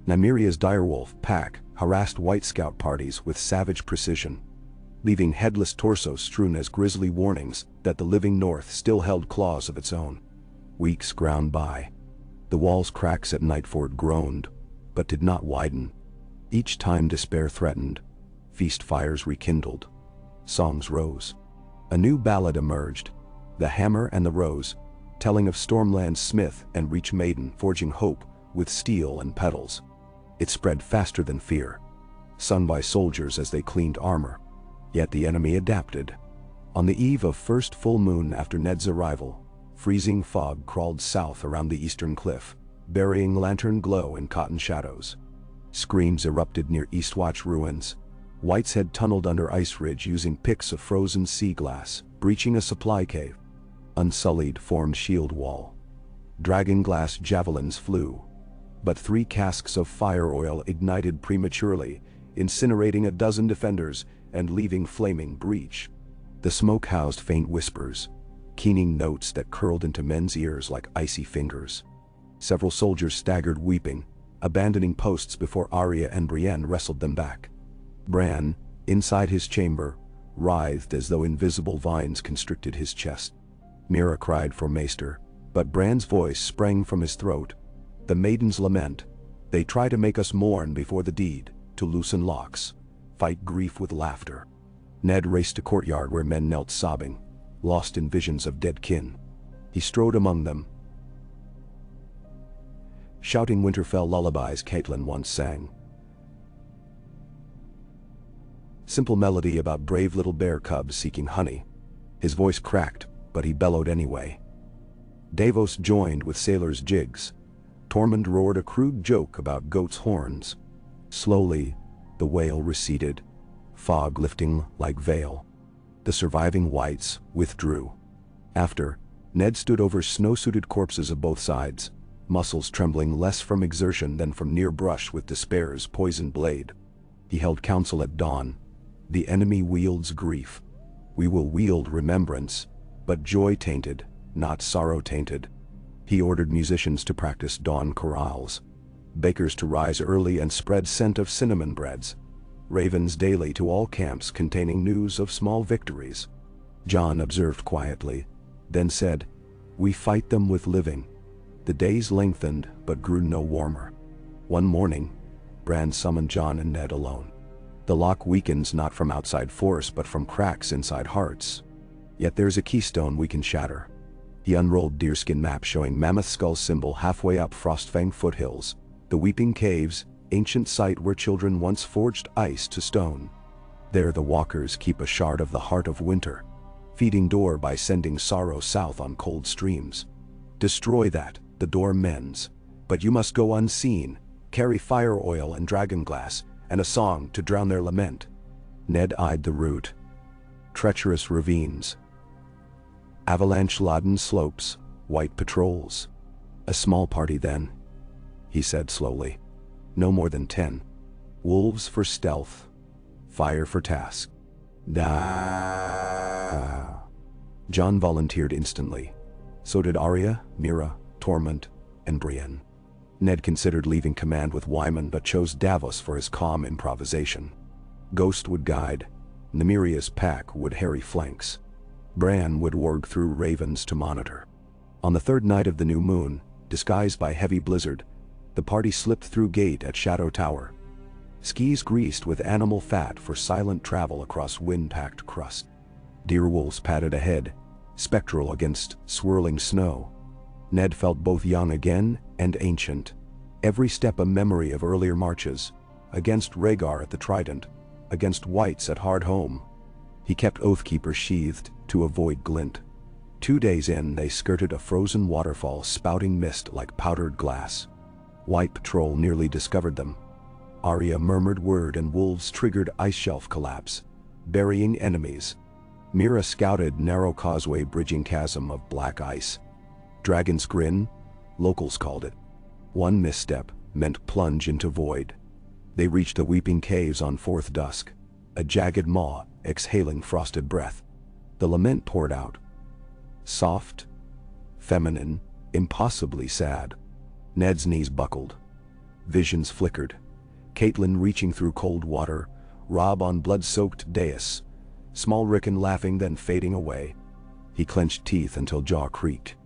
Nymeria's direwolf pack harassed White Scout parties with savage precision, leaving headless torsos strewn as grisly warnings that the living North still held claws of its own. Weeks ground by. The wall's cracks at Nightford groaned, but did not widen. Each time despair threatened, feast fires rekindled. Songs rose. A new ballad emerged, The Hammer and the Rose, telling of Stormland's smith and Reach maiden forging hope with steel and petals. It spread faster than fear, sung by soldiers as they cleaned armor. Yet the enemy adapted. On the eve of first full moon after Ned's arrival, freezing fog crawled south around the eastern cliff, burying lantern glow in cotton shadows. Screams erupted near Eastwatch ruins. Whites had tunneled under Ice Ridge using picks of frozen sea glass, breaching a supply cave. Unsullied formed shield wall. Dragonglass javelins flew, but 3 casks of fire oil ignited prematurely, incinerating a dozen defenders and leaving flaming breach. The smoke housed faint whispers, keening notes that curled into men's ears like icy fingers. Several soldiers staggered weeping, abandoning posts before Arya and Brienne wrestled them back. Bran, inside his chamber, writhed as though invisible vines constricted his chest. Mira cried for Maester, but Bran's voice sprang from his throat. The maidens lament. They try to make us mourn before the deed, to loosen locks, fight grief with laughter. Ned raced to courtyard where men knelt sobbing, lost in visions of dead kin. He strode among them, shouting Winterfell lullabies Catelyn once sang. Simple melody about brave little bear cubs seeking honey. His voice cracked, but he bellowed anyway. Davos joined with sailors' jigs. Tormund roared a crude joke about goats' horns. Slowly, the wail receded, fog lifting like veil. The surviving whites withdrew. After, Ned stood over snow-suited corpses of both sides, muscles trembling less from exertion than from near brush with despair's poisoned blade. He held counsel at dawn. The enemy wields grief. We will wield remembrance, but joy-tainted, not sorrow-tainted. He ordered musicians to practice dawn chorales, bakers to rise early and spread scent of cinnamon breads, ravens daily to all camps containing news of small victories. John observed quietly, then said, "We fight them with living." The days lengthened but grew no warmer. One morning, Bran summoned John and Ned alone. The lock weakens not from outside force but from cracks inside hearts. Yet there's a keystone we can shatter. He unrolled deerskin map showing Mammoth Skull symbol halfway up Frostfang foothills, the Weeping Caves, ancient site where children once forged ice to stone. There the walkers keep a shard of the heart of winter, feeding door by sending sorrow south on cold streams. Destroy that, the door mends. But you must go unseen, carry fire oil and dragon glass, and a song to drown their lament. Ned eyed the route. Treacherous ravines, avalanche-laden slopes, white patrols. A small party then, he said slowly. No more than 10. Wolves for stealth, fire for task. John volunteered instantly. So did Arya, Mira, Tormund, and Brienne. Ned considered leaving command with Wyman but chose Davos for his calm improvisation. Ghost would guide, Nymeria's pack would harry flanks. Bran would warg through ravens to monitor. On the third night of the new moon, disguised by heavy blizzard, the party slipped through gate at Shadow Tower. Skis greased with animal fat for silent travel across wind-packed crust. Deerwolves padded ahead, spectral against swirling snow. Ned felt both young again and ancient. Every step a memory of earlier marches, against Rhaegar at the Trident, against Whites at Hardhome. He kept Oathkeeper sheathed to avoid glint. 2 days in, they skirted a frozen waterfall spouting mist like powdered glass. White patrol nearly discovered them. Arya murmured word and wolves triggered ice shelf collapse, burying enemies. Mira scouted narrow causeway bridging chasm of black ice. Dragon's Grin, locals called it. One misstep meant plunge into void. They reached the Weeping Caves on fourth dusk, a jagged maw exhaling frosted breath. The lament poured out. Soft, feminine, impossibly sad. Ned's knees buckled. Visions flickered. Catelyn reaching through cold water, Robb on blood-soaked dais, small Rickon laughing then fading away. He clenched teeth until jaw creaked.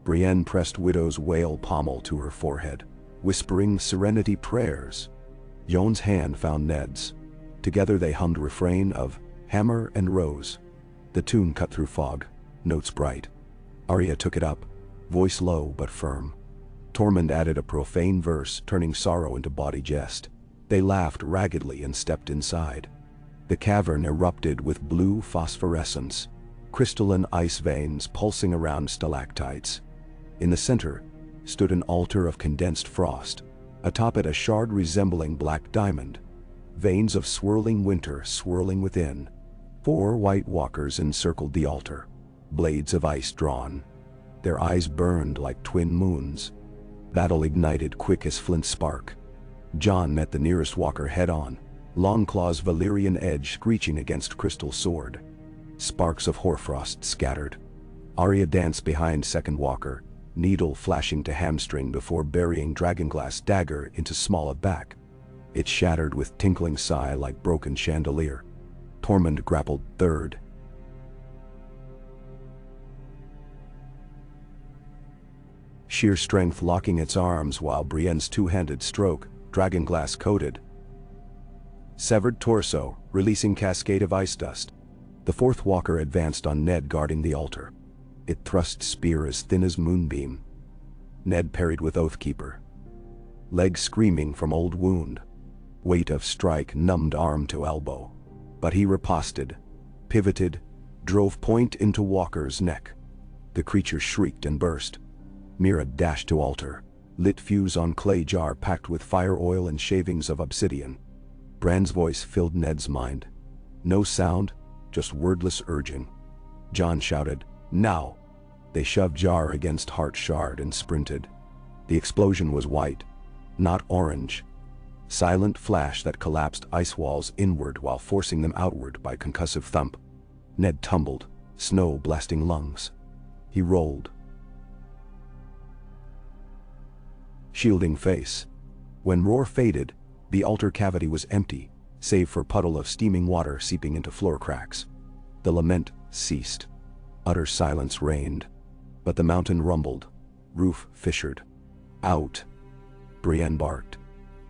Brienne pressed Widow's whale pommel to her forehead, whispering serenity prayers. Jon's hand found Ned's. Together they hummed refrain of Hammer and Rose. The tune cut through fog, notes bright. Arya took it up, voice low but firm. Tormund added a profane verse, turning sorrow into bawdy jest. They laughed raggedly and stepped inside. The cavern erupted with blue phosphorescence, crystalline ice veins pulsing around stalactites. In the center stood an altar of condensed frost, atop it a shard resembling black diamond, veins of swirling winter swirling within. 4 white walkers encircled the altar, blades of ice drawn. Their eyes burned like twin moons. Battle ignited quick as flint spark. Jon met the nearest walker head-on, Longclaw's Valyrian edge screeching against crystal sword. Sparks of hoarfrost scattered. Arya danced behind second walker, needle flashing to hamstring before burying dragonglass dagger into small of back. It shattered with tinkling sigh like broken chandelier. Tormund grappled third. Sheer strength locking its arms while Brienne's two-handed stroke, dragonglass coated. Severed torso, releasing cascade of ice dust. The fourth walker advanced on Ned guarding the altar. It thrust spear as thin as moonbeam. Ned parried with Oathkeeper. Leg screaming from old wound. Weight of strike numbed arm to elbow. But he riposted, pivoted, drove point into walker's neck. The creature shrieked and burst. Mira dashed to altar, lit fuse on clay jar packed with fire oil and shavings of obsidian. Bran's voice filled Ned's mind. No sound, just wordless urging. Jon shouted, "Now!" They shoved jar against heart shard and sprinted. The explosion was white, not orange. Silent flash that collapsed ice walls inward while forcing them outward by concussive thump. Ned tumbled, snow blasting lungs. He rolled. Shielding face. When roar faded, the altar cavity was empty, save for puddle of steaming water seeping into floor cracks. The lament ceased. Utter silence reigned. But the mountain rumbled. Roof fissured. Out! Brienne barked.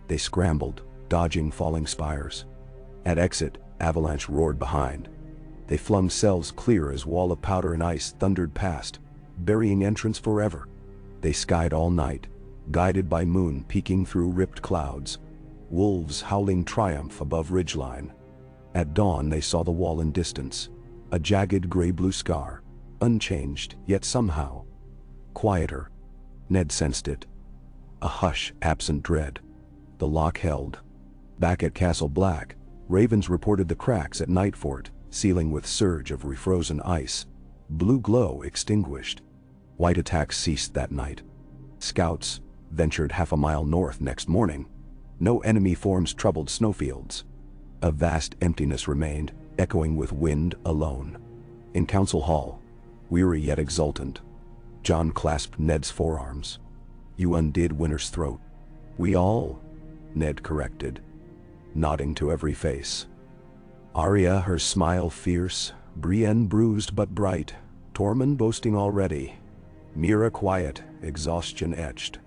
They scrambled, dodging falling spires. At exit, avalanche roared behind. They flung selves clear as wall of powder and ice thundered past, burying entrance forever. They skied all night, guided by moon peeking through ripped clouds, wolves howling triumph above ridgeline. At dawn they saw the wall in distance, a jagged gray-blue scar, unchanged, yet somehow quieter. Ned sensed it. A hush, absent dread. The lock held. Back at Castle Black, ravens reported the cracks at Nightfort, sealing with surge of refrozen ice. Blue glow extinguished. White attacks ceased that night. Scouts ventured half a mile north next morning. No enemy forms troubled snowfields. A vast emptiness remained, echoing with wind alone. In Council Hall, weary yet exultant, Jon clasped Ned's forearms. "You undid Winter's throat." "We all," Ned corrected, nodding to every face. Arya, her smile fierce, Brienne bruised but bright, Tormund boasting already, Mira quiet, exhaustion etched.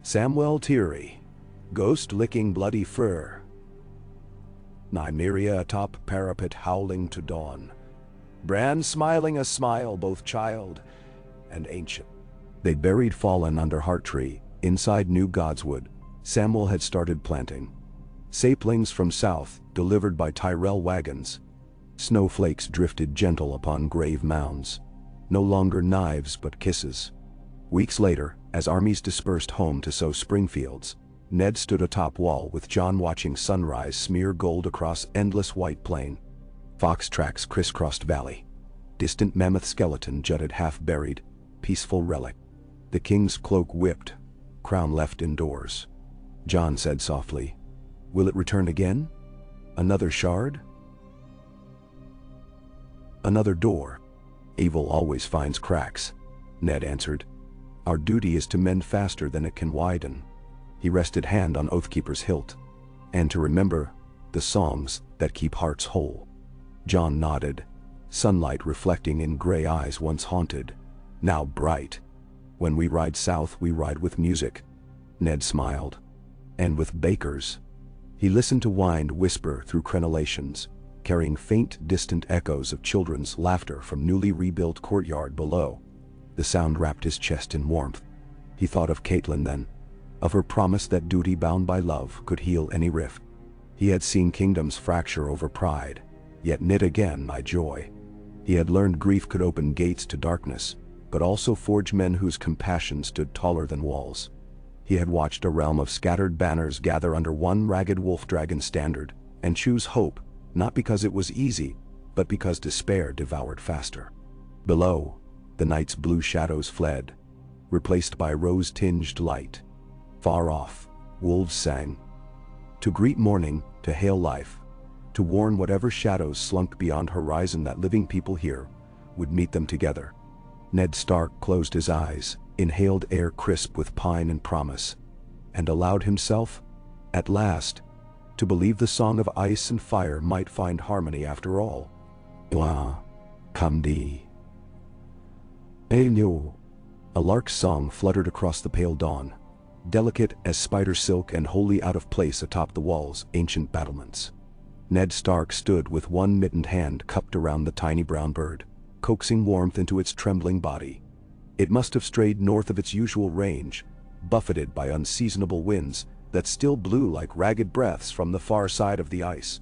Samwell teary, ghost licking bloody fur. Nymeria atop parapet howling to dawn. Bran smiling a smile both child and ancient. They buried fallen under Hearttree, inside New Godswood. Samwell had started planting. Saplings from south, delivered by Tyrell wagons. Snowflakes drifted gentle upon grave mounds. No longer knives but kisses. Weeks later, as armies dispersed home to sow spring fields, Ned stood atop wall with Jon watching sunrise smear gold across endless white plain. Fox tracks crisscrossed valley. Distant mammoth skeleton jutted half-buried, peaceful relic. The king's cloak whipped, crown left indoors. Jon said softly, "Will it return again? Another shard? Another door?" "Evil always finds cracks," Ned answered. "Our duty is to mend faster than it can widen." He rested hand on Oathkeeper's hilt. "And to remember the songs that keep hearts whole." Jon nodded, sunlight reflecting in gray eyes once haunted, now bright. "When we ride south, we ride with music." Ned smiled. "And with bakers." He listened to wind whisper through crenellations, carrying faint, distant echoes of children's laughter from newly rebuilt courtyard below. The sound wrapped his chest in warmth. He thought of Catelyn then, of her promise that duty bound by love could heal any rift. He had seen kingdoms fracture over pride, yet knit again by joy. He had learned grief could open gates to darkness, but also forge men whose compassion stood taller than walls. He had watched a realm of scattered banners gather under one ragged wolf-dragon standard, and choose hope, not because it was easy, but because despair devoured faster. Below, the night's blue shadows fled, replaced by rose-tinged light. Far off, wolves sang. To greet morning, to hail life, to warn whatever shadows slunk beyond horizon that living people here would meet them together. Ned Stark closed his eyes, inhaled air crisp with pine and promise, and allowed himself, at last, to believe the song of ice and fire might find harmony after all. Wa, Kamdi. Einu. A lark's song fluttered across the pale dawn, delicate as spider silk and wholly out of place atop the wall's ancient battlements. Ned Stark stood with one mittened hand cupped around the tiny brown bird, coaxing warmth into its trembling body. It must have strayed north of its usual range, buffeted by unseasonable winds that still blew like ragged breaths from the far side of the ice.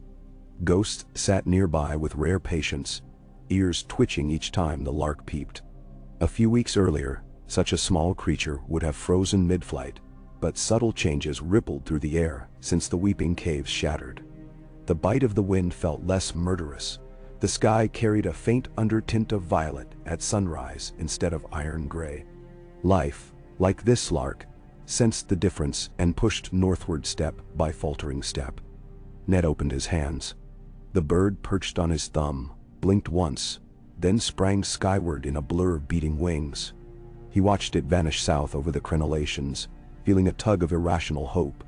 Ghosts sat nearby with rare patience, ears twitching each time the lark peeped. A few weeks earlier, such a small creature would have frozen mid-flight, but subtle changes rippled through the air since the weeping caves shattered. The bite of the wind felt less murderous. The sky carried a faint undertint of violet at sunrise instead of iron gray. Life, like this lark, sensed the difference and pushed northward step by faltering step. Ned opened his hands. The bird perched on his thumb, blinked once, then sprang skyward in a blur of beating wings. He watched it vanish south over the crenellations, feeling a tug of irrational hope,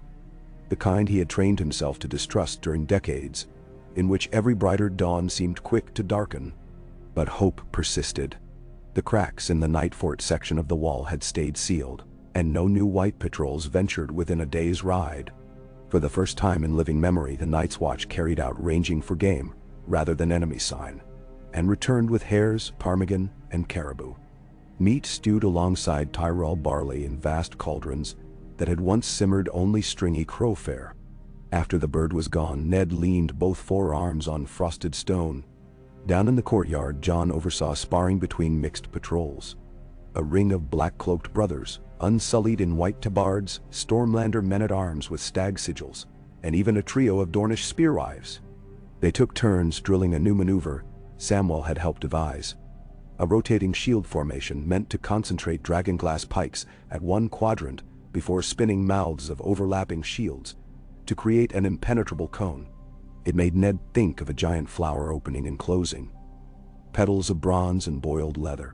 the kind he had trained himself to distrust during decades, in which every brighter dawn seemed quick to darken. But hope persisted. The cracks in the night fort section of the wall had stayed sealed, and no new white patrols ventured within a day's ride. For the first time in living memory, the Night's Watch carried out ranging for game, rather than enemy sign, and returned with hares, ptarmigan, and caribou. Meat stewed alongside Tyrol barley in vast cauldrons that had once simmered only stringy crow fare. After the bird was gone, Ned leaned both forearms on frosted stone. Down in the courtyard, John oversaw sparring between mixed patrols. A ring of black-cloaked brothers, unsullied in white tabards, Stormlander men-at-arms with stag sigils, and even a trio of Dornish spearwives. They took turns drilling a new maneuver Samwell had helped devise. A rotating shield formation meant to concentrate dragonglass pikes at one quadrant before spinning mouths of overlapping shields to create an impenetrable cone. It made Ned think of a giant flower opening and closing. Petals of bronze and boiled leather.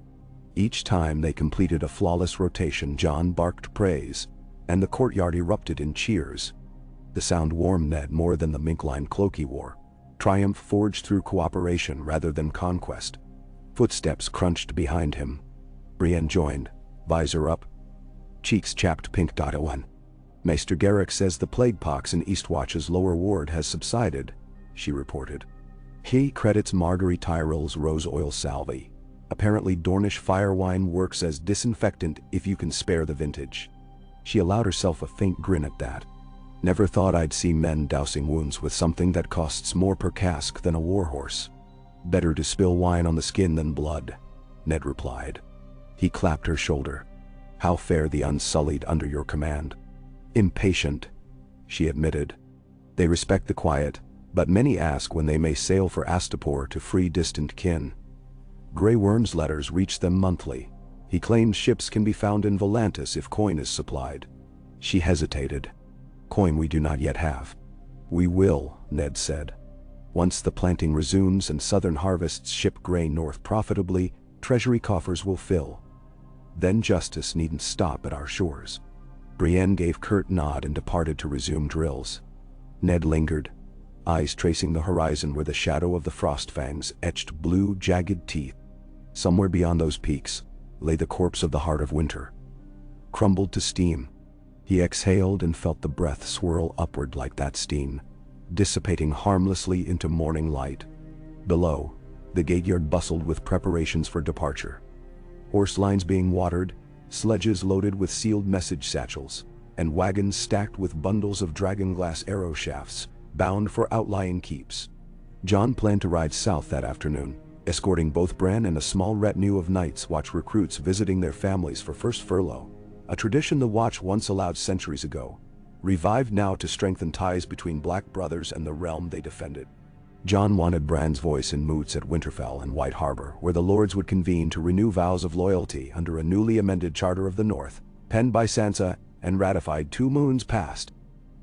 Each time they completed a flawless rotation, John barked praise, and the courtyard erupted in cheers. The sound warmed Ned more than the mink-lined cloak he wore. Triumph forged through cooperation rather than conquest. Footsteps crunched behind him. Brienne joined, visor up, cheeks chapped pink. Maester Garrick says the plague pox in Eastwatch's lower ward has subsided, she reported. He credits Marguerite Tyrell's rose oil salve. Apparently Dornish firewine works as disinfectant if you can spare the vintage. She allowed herself a faint grin at that. Never thought I'd see men dousing wounds with something that costs more per cask than a warhorse. Better to spill wine on the skin than blood, Ned replied. He clapped her shoulder. How fare the Unsullied under your command? Impatient, she admitted. They respect the quiet, but many ask when they may sail for Astapor to free distant kin. Grey Worm's letters reach them monthly. He claims ships can be found in Volantis if coin is supplied. She hesitated. Coin we do not yet have. We will, Ned said. Once the planting resumes and southern harvests ship grain north profitably, treasury coffers will fill. Then justice needn't stop at our shores. Brienne gave curt nod and departed to resume drills. Ned lingered, eyes tracing the horizon where the shadow of the Frostfangs etched blue, jagged teeth. Somewhere beyond those peaks lay the corpse of the Heart of Winter, crumbled to steam. He exhaled and felt the breath swirl upward like that steam, dissipating harmlessly into morning light. Below, the gateyard bustled with preparations for departure. Horse lines being watered, sledges loaded with sealed message satchels, and wagons stacked with bundles of dragonglass arrow shafts, bound for outlying keeps. John planned to ride south that afternoon, escorting both Bran and a small retinue of Night's Watch recruits visiting their families for first furlough, a tradition the Watch once allowed centuries ago, revived now to strengthen ties between Black brothers and the realm they defended. John wanted Bran's voice in moots at Winterfell and White Harbor, where the lords would convene to renew vows of loyalty under a newly amended Charter of the North, penned by Sansa and ratified 2 moons past.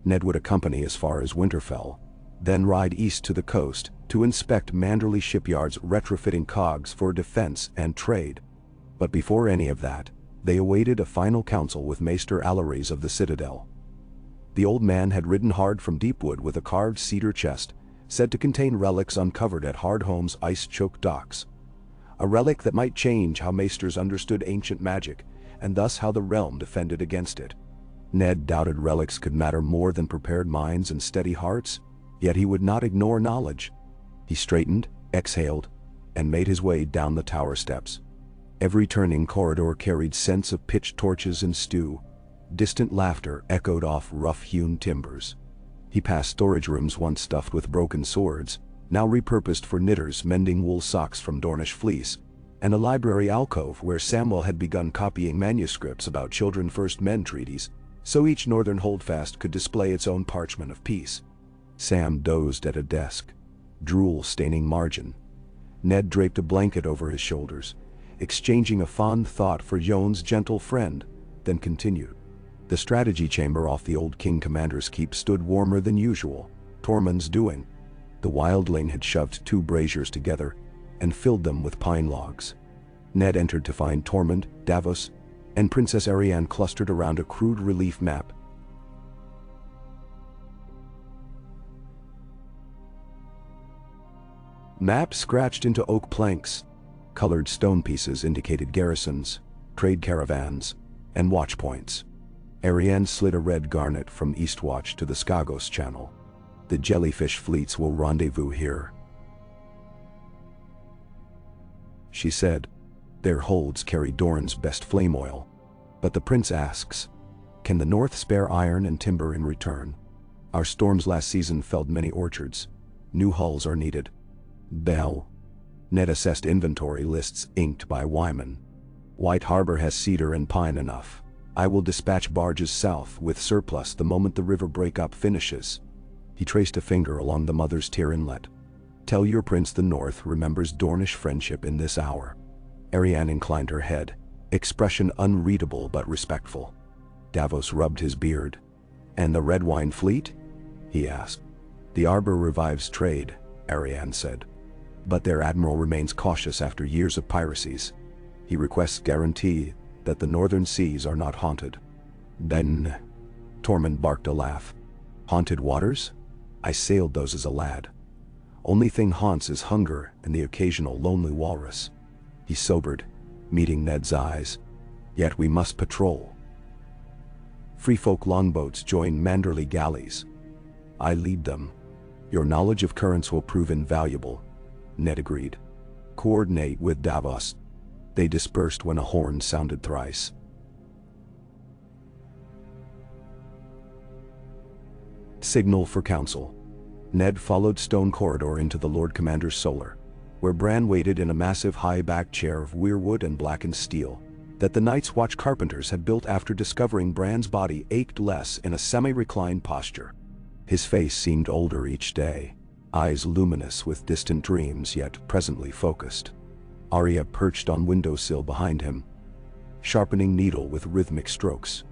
Ned would accompany as far as Winterfell, then ride east to the coast to inspect Manderley shipyards retrofitting cogs for defense and trade. But before any of that, they awaited a final council with Maester Alleries of the Citadel. The old man had ridden hard from Deepwood with a carved cedar chest, said to contain relics uncovered at Hardhome's ice-choked docks. A relic that might change how maesters understood ancient magic, and thus how the realm defended against it. Ned doubted relics could matter more than prepared minds and steady hearts, yet he would not ignore knowledge. He straightened, exhaled, and made his way down the tower steps. Every turning corridor carried scents of pitch torches and stew. Distant laughter echoed off rough-hewn timbers. He passed storage rooms once stuffed with broken swords, now repurposed for knitters mending wool socks from Dornish fleece, and a library alcove where Samwell had begun copying manuscripts about Children First Men treaties, so each northern holdfast could display its own parchment of peace. Sam dozed at a desk, drool staining margin. Ned draped a blanket over his shoulders, exchanging a fond thought for Jon's gentle friend, then continued. The strategy chamber off the old King Commander's keep stood warmer than usual, Tormund's doing. The wildling had shoved 2 braziers together and filled them with pine logs. Ned entered to find Tormund, Davos, and Princess Arianne clustered around a crude relief map. Map scratched into oak planks, Colored stone pieces indicated garrisons, trade caravans, and watch points. Ariane slid a red garnet from Eastwatch to the Skagos Channel. The jellyfish fleets will rendezvous here, she said. Their holds carry Doran's best flame oil. But the prince asks, can the North spare iron and timber in return? Our storms last season felled many orchards. New hulls are needed. Bell. Ned assessed inventory lists inked by Wyman. White Harbor has cedar and pine enough. I will dispatch barges south with surplus the moment the river breakup finishes. He traced a finger along the Mother's Tear Inlet. Tell your prince the North remembers Dornish friendship in this hour. Ariane inclined her head, expression unreadable but respectful. Davos rubbed his beard. And the Red Wine Fleet? He asked. The Arbor revives trade, Ariane said. But their admiral remains cautious after years of piracies. He requests guarantee that the northern seas are not haunted. Then, Tormund barked a laugh. Haunted waters? I sailed those as a lad. Only thing haunts is hunger and the occasional lonely walrus. He sobered, meeting Ned's eyes. Yet we must patrol. Free folk longboats join Manderley galleys. I lead them. Your knowledge of currents will prove invaluable, Ned agreed. Coordinate with Davos. They dispersed when a horn sounded thrice. Signal for council. Ned followed Stone Corridor into the Lord Commander's solar, where Bran waited in a massive high-backed chair of weirwood and blackened steel that the Night's Watch carpenters had built after discovering Bran's body ached less in a semi-reclined posture. His face seemed older each day, eyes luminous with distant dreams yet presently focused. Arya perched on windowsill behind him, sharpening needle with rhythmic strokes.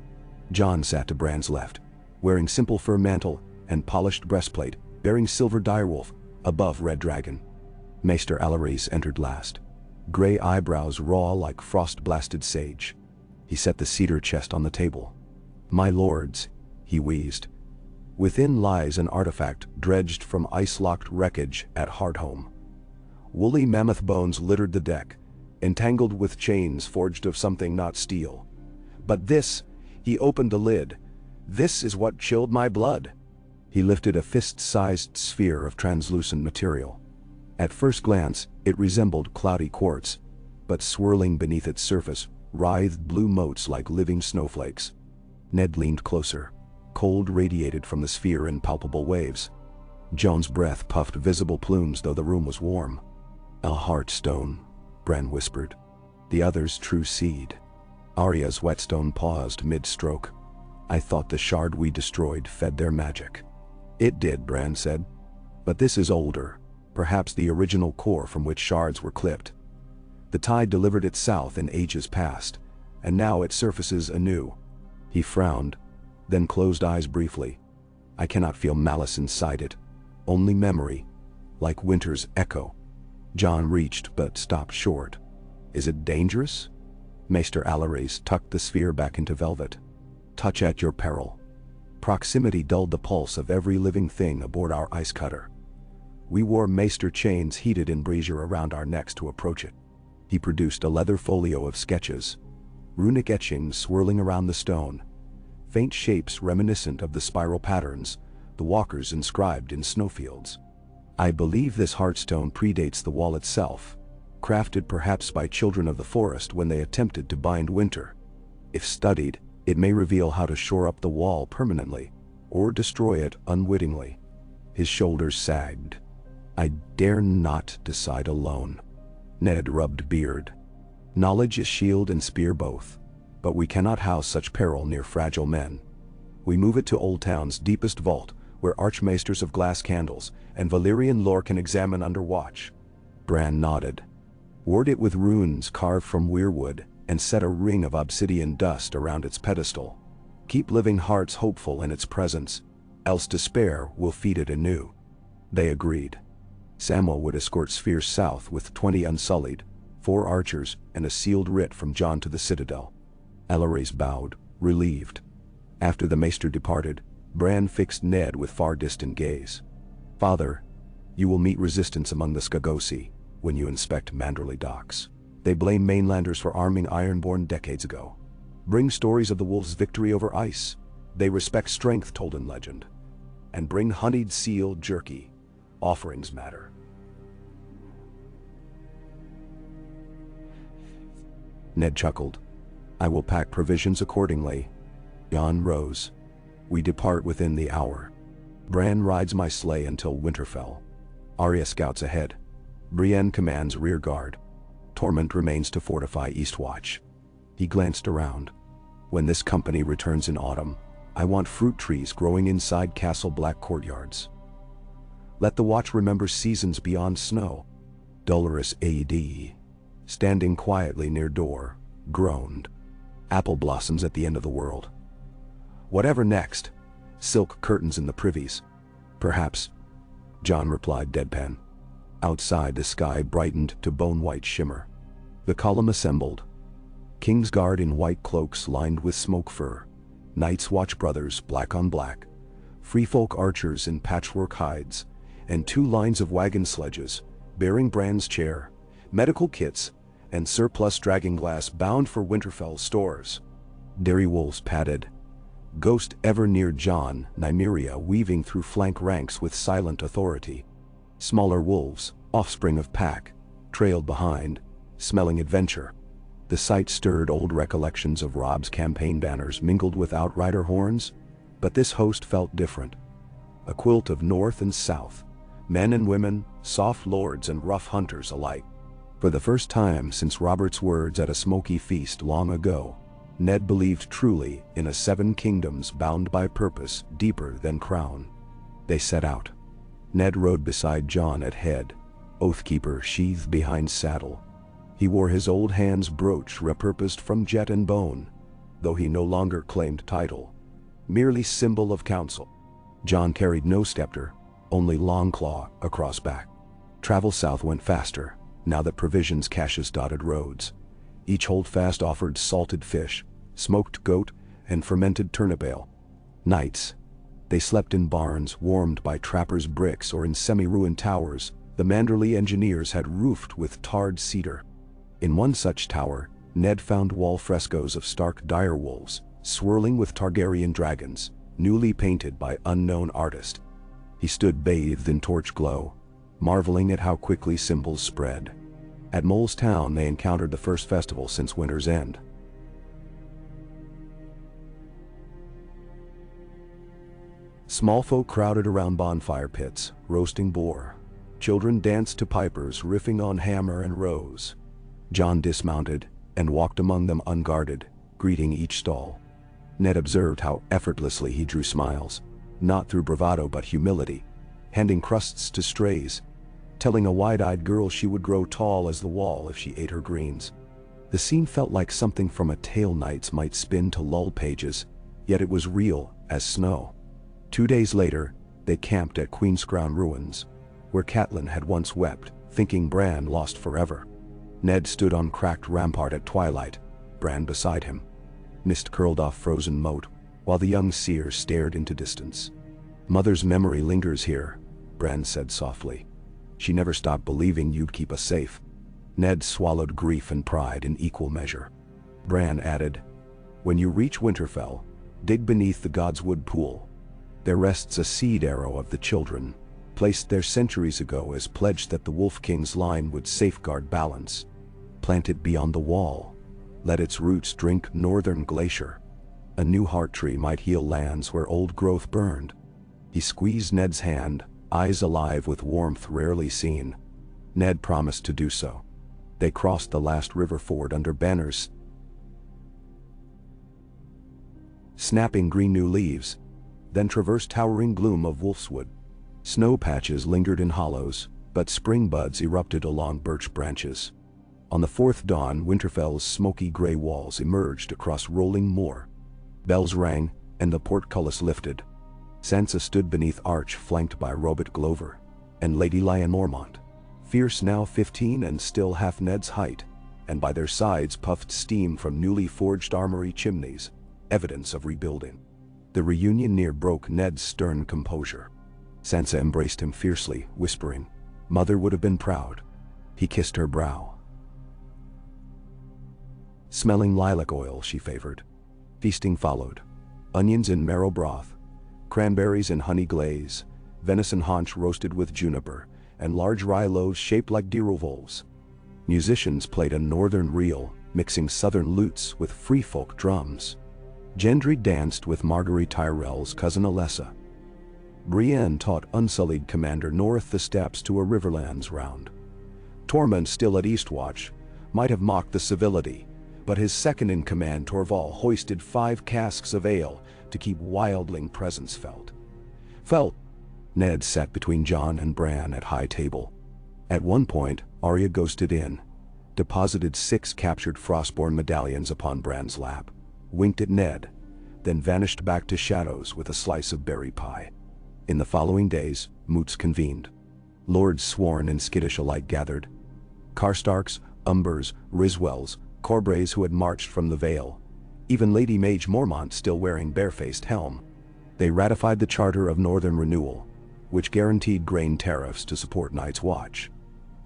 Jon sat to Bran's left, wearing simple fur mantle and polished breastplate, bearing silver direwolf above red dragon. Maester Alaris entered last, gray eyebrows raw like frost-blasted sage. He set the cedar chest on the table. My lords, he wheezed. Within lies an artifact dredged from ice-locked wreckage at Hardhome. Woolly mammoth bones littered the deck, entangled with chains forged of something not steel. But this, he opened the lid. This is what chilled my blood. He lifted a fist-sized sphere of translucent material. At first glance, it resembled cloudy quartz, but swirling beneath its surface, writhed blue motes like living snowflakes. Ned leaned closer. Cold radiated from the sphere in palpable waves. Jon's breath puffed visible plumes though the room was warm. A heartstone, Bran whispered. The other's true seed. Arya's whetstone paused mid-stroke. I thought the shard we destroyed fed their magic. It did, Bran said. But this is older, perhaps the original core from which shards were clipped. The tide delivered it south in ages past, and now it surfaces anew. He frowned, then closed eyes briefly. I cannot feel malice inside it, only memory, like winter's echo. Jon reached but stopped short. Is it dangerous? Maester Alaris tucked the sphere back into velvet. Touch at your peril. Proximity dulled the pulse of every living thing aboard our ice cutter. We wore maester chains heated in brazier around our necks to approach it. He produced a leather folio of sketches, runic etchings swirling around the stone, faint shapes reminiscent of the spiral patterns the walkers inscribed in snowfields. I believe this heartstone predates the wall itself, crafted perhaps by children of the forest when they attempted to bind winter. If studied, it may reveal how to shore up the wall permanently, or destroy it unwittingly. His shoulders sagged. I dare not decide alone. Ned rubbed beard. Knowledge is shield and spear both, but we cannot house such peril near fragile men. We move it to Old Town's deepest vault, where archmaesters of glass candles and Valyrian lore can examine under watch. Bran nodded. Ward it with runes carved from weirwood, and set a ring of obsidian dust around its pedestal. Keep living hearts hopeful in its presence, else despair will feed it anew. They agreed. Samwell would escort Sphere south with 20 unsullied, 4 archers, and a sealed writ from Jon to the citadel. Alaris bowed, relieved. After the maester departed, Bran fixed Ned with far-distant gaze. Father, you will meet resistance among the Skagosi when you inspect Manderley docks. They blame mainlanders for arming Ironborn decades ago. Bring stories of the wolf's victory over ice. They respect strength told in legend. And bring honeyed seal jerky. Offerings matter. Ned chuckled. I will pack provisions accordingly. Jon rose. We depart within the hour. Bran rides my sleigh until Winterfell. Arya scouts ahead. Brienne commands rear guard. Tormund remains to fortify Eastwatch. He glanced around. When this company returns in autumn, I want fruit trees growing inside castle black courtyards. Let the watch remember seasons beyond snow. Dolorous A.D., standing quietly near door, groaned. Apple blossoms at the end of the world. Whatever next, silk curtains in the privies. Perhaps, Jon replied deadpan. Outside the sky brightened to bone-white shimmer. The column assembled. Kingsguard in white cloaks lined with smoke fur. Night's Watch brothers black on black. Freefolk archers in patchwork hides. And 2 lines of wagon sledges, bearing Bran's chair, medical kits, and surplus dragging glass bound for Winterfell stores. Dairy wolves padded. Ghost ever near Jon, Nymeria weaving through flank ranks with silent authority. Smaller wolves, offspring of pack, trailed behind, smelling adventure. The sight stirred old recollections of Robb's campaign banners mingled with outrider horns, but this host felt different. A quilt of north and south, men and women, soft lords and rough hunters alike. For the first time since Robert's words at a smoky feast long ago, Ned believed truly in a 7 kingdoms bound by purpose deeper than crown. They set out. Ned rode beside Jon at head, Oathkeeper sheathed behind saddle. He wore his old hand's brooch repurposed from jet and bone, though he no longer claimed title, merely symbol of counsel. Jon carried no scepter, only Longclaw across back. Travel south went faster, now that provisions caches dotted roads. Each holdfast offered salted fish, smoked goat, and fermented turnip ale. Nights, they slept in barns warmed by trappers' bricks or in semi-ruined towers the Manderley engineers had roofed with tarred cedar. In one such tower, Ned found wall frescoes of stark direwolves, swirling with Targaryen dragons, newly painted by unknown artist. He stood bathed in torch glow, marveling at how quickly symbols spread. At Mole's Town they encountered the first festival since winter's end. Small folk crowded around bonfire pits, roasting boar. Children danced to pipers riffing on hammer and rose. Jon dismounted and walked among them unguarded, greeting each stall. Ned observed how effortlessly he drew smiles, not through bravado but humility, handing crusts to strays, telling a wide-eyed girl she would grow tall as the wall if she ate her greens. The scene felt like something from a tale knights might spin to lull pages, yet it was real as snow. 2 days later, they camped at Queenscrown Ruins, where Catelyn had once wept, thinking Bran lost forever. Ned stood on cracked rampart at twilight, Bran beside him. Mist curled off frozen moat, while the young seer stared into distance. Mother's memory lingers here, Bran said softly. She never stopped believing you'd keep us safe. Ned swallowed grief and pride in equal measure. Bran added, when you reach Winterfell, dig beneath the Godswood pool. There rests a seed arrow of the children, placed there centuries ago as pledge that the Wolf King's line would safeguard balance. Plant it beyond the wall. Let its roots drink northern glacier. A new heart tree might heal lands where old growth burned. He squeezed Ned's hand, eyes alive with warmth rarely seen. Ned promised to do so. They crossed the last river ford under banners snapping green new leaves, then traversed towering gloom of Wolfswood. Snow patches lingered in hollows, but spring buds erupted along birch branches. On the 4th dawn, Winterfell's smoky gray walls emerged across rolling moor. Bells rang, and the portcullis lifted. Sansa stood beneath arch flanked by Robert Glover and Lady Lyanna Mormont, fierce now 15 and still half Ned's height, and by their sides puffed steam from newly forged armory chimneys, evidence of rebuilding. The reunion near broke Ned's stern composure. Sansa embraced him fiercely, whispering, "Mother would have been proud." He kissed her brow. Smelling lilac oil she favored. Feasting followed. Onions in marrow broth, cranberries in honey glaze, venison haunch roasted with juniper, and large rye loaves shaped like dirovols. Musicians played a northern reel, mixing southern lutes with free folk drums. Gendry danced with Marguerite Tyrell's cousin Alessa. Brienne taught unsullied Commander North the steps to a Riverlands round. Tormund, still at Eastwatch, might have mocked the civility, but his second-in-command Torval hoisted 5 casks of ale to keep wildling presence felt. Ned sat between Jon and Bran at high table. At one point, Arya ghosted in, deposited 6 captured Frostborn medallions upon Bran's lap, winked at Ned, then vanished back to shadows with a slice of berry pie. In the following days, moots convened. Lords sworn and skittish alike gathered. Karstarks, Umbers, Riswells, Corbrays who had marched from the Vale, even Lady Mage Mormont still wearing barefaced helm. They ratified the Charter of Northern Renewal, which guaranteed grain tariffs to support Night's Watch,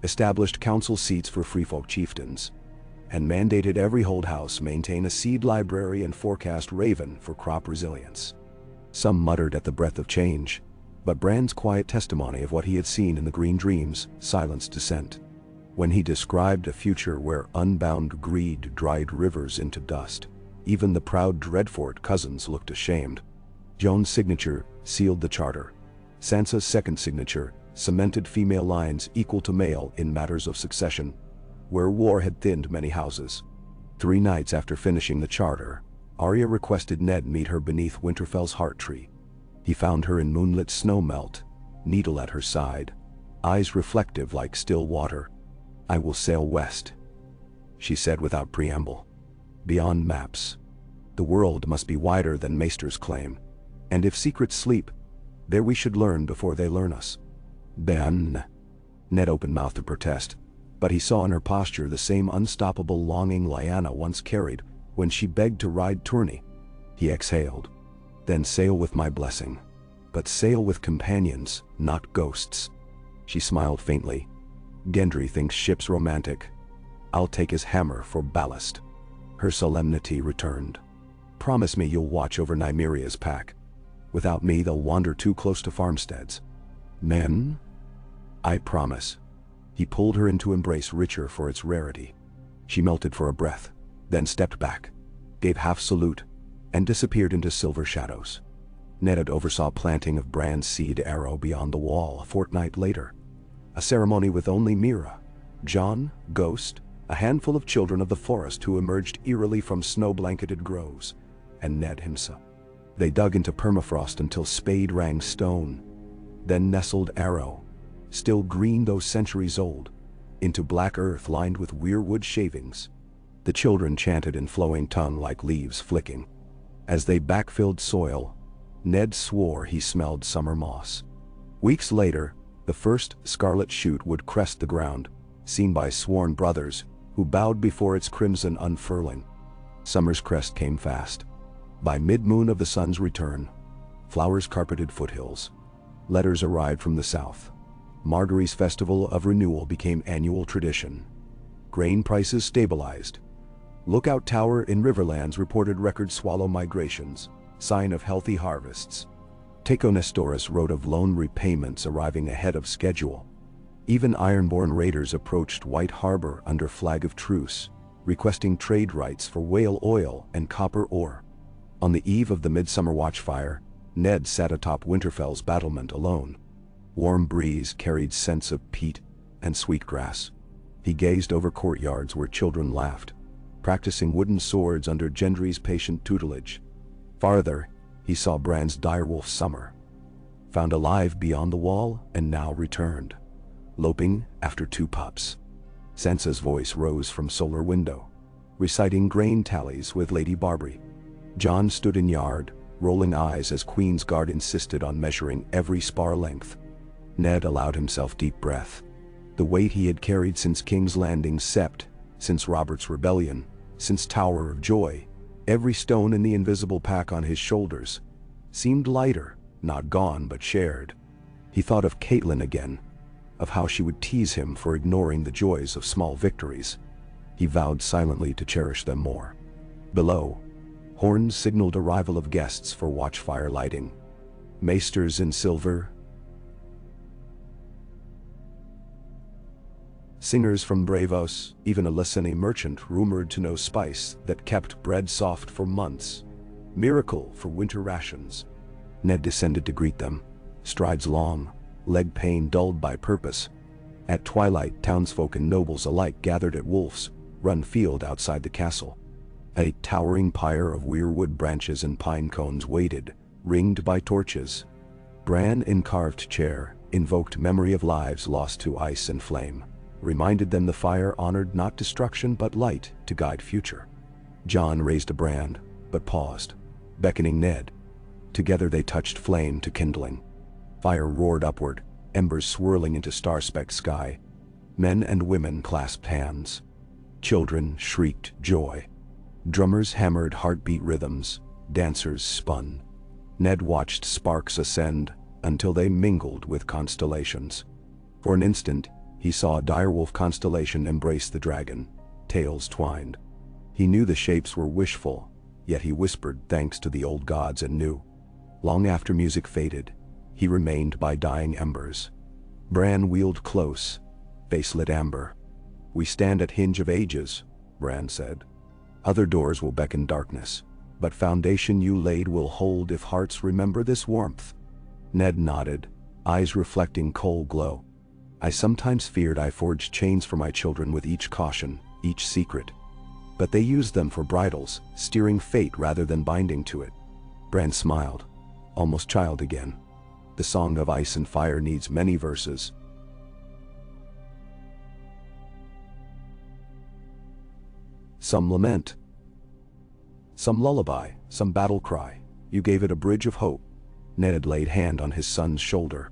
established council seats for freefolk chieftains, and mandated every holdhouse maintain a seed library and forecast raven for crop resilience. Some muttered at the breath of change, but Bran's quiet testimony of what he had seen in the Green Dreams silenced dissent. When he described a future where unbound greed dried rivers into dust, even the proud Dreadfort cousins looked ashamed. Jon's signature sealed the charter. Sansa's second signature cemented female lines equal to male in matters of succession, where war had thinned many houses. 3 nights after finishing the charter, Arya requested Ned meet her beneath Winterfell's heart tree. He found her in moonlit snowmelt, needle at her side, eyes reflective like still water. "I will sail west," she said without preamble. "Beyond maps. The world must be wider than maesters claim, and if secrets sleep, there we should learn before they learn us." "Ben." Ned opened mouth to protest, but he saw in her posture the same unstoppable longing Lyanna once carried when she begged to ride tourney. He exhaled. "Then sail with my blessing. But sail with companions, not ghosts." She smiled faintly. "Gendry thinks ships romantic. I'll take his hammer for ballast." Her solemnity returned. "Promise me you'll watch over Nymeria's pack. Without me they'll wander too close to farmsteads." "Men?" "I promise." He pulled her into embrace richer for its rarity. She melted for a breath, then stepped back, gave half salute, and disappeared into silver shadows. Ned oversaw planting of Bran's seed arrow beyond the wall a fortnight later. A ceremony with only Mira, Jon, Ghost, a handful of children of the forest who emerged eerily from snow-blanketed groves, and Ned himself. They dug into permafrost until spade rang stone, then nestled arrow, still green though centuries old, into black earth lined with weirwood shavings. The children chanted in flowing tongue like leaves flicking. As they backfilled soil, Ned swore he smelled summer moss. Weeks later, the first scarlet shoot would crest the ground, seen by sworn brothers who bowed before its crimson unfurling. Summer's crest came fast. By mid-moon of the sun's return, flowers carpeted foothills. Letters arrived from the south. Margaery's festival of renewal became annual tradition. Grain prices stabilized. Lookout Tower in Riverlands reported record swallow migrations, sign of healthy harvests. Teco Nestoris wrote of loan repayments arriving ahead of schedule. Even Ironborn raiders approached White Harbor under flag of truce, requesting trade rights for whale oil and copper ore. On the eve of the Midsummer Watchfire, Ned sat atop Winterfell's battlement alone. Warm breeze carried scents of peat and sweetgrass. He gazed over courtyards where children laughed, practicing wooden swords under Gendry's patient tutelage. Farther, he saw Bran's direwolf Summer, found alive beyond the wall and now returned, loping after 2 pups. Sansa's voice rose from Solar Window, reciting grain tallies with Lady Barbary. Jon stood in yard, rolling eyes as Queen's Guard insisted on measuring every spar length. Ned allowed himself deep breath. The weight he had carried since King's Landing Sept, since Robert's Rebellion, since Tower of Joy, every stone in the invisible pack on his shoulders, seemed lighter, not gone but shared. He thought of Catelyn again, of how she would tease him for ignoring the joys of small victories. He vowed silently to cherish them more. Below, horns signaled arrival of guests for watchfire lighting. Maesters in silver, singers from Bravos, even a Leseni merchant rumored to know spice that kept bread soft for months. Miracle for winter rations. Ned descended to greet them, strides long, leg pain dulled by purpose. At twilight, townsfolk and nobles alike gathered at Wolf's Run field outside the castle. A towering pyre of weirwood branches and pine cones waited, ringed by torches. Bran, in carved chair, invoked memory of lives lost to ice and flame, reminded them the fire honored not destruction but light to guide future. Jon raised a brand, but paused, beckoning Ned. Together they touched flame to kindling. Fire roared upward, embers swirling into star-specked sky. Men and women clasped hands. Children shrieked joy. Drummers hammered heartbeat rhythms, dancers spun. Ned watched sparks ascend until they mingled with constellations. For an instant, he saw a direwolf constellation embrace the dragon, tails twined. He knew the shapes were wishful, yet he whispered thanks to the old gods and knew. Long after music faded, he remained by dying embers. Bran wheeled close, face lit amber. "We stand at hinge of ages," Bran said. "Other doors will beckon darkness, but foundation you laid will hold if hearts remember this warmth." Ned nodded, eyes reflecting coal glow. "I sometimes feared I forged chains for my children with each caution, each secret. But they used them for bridles, steering fate rather than binding to it." Bran smiled, almost child again. The song of ice and fire needs many verses. Some lament, some lullaby, some battle cry. You gave it a bridge of hope. Ned laid hand on his son's shoulder.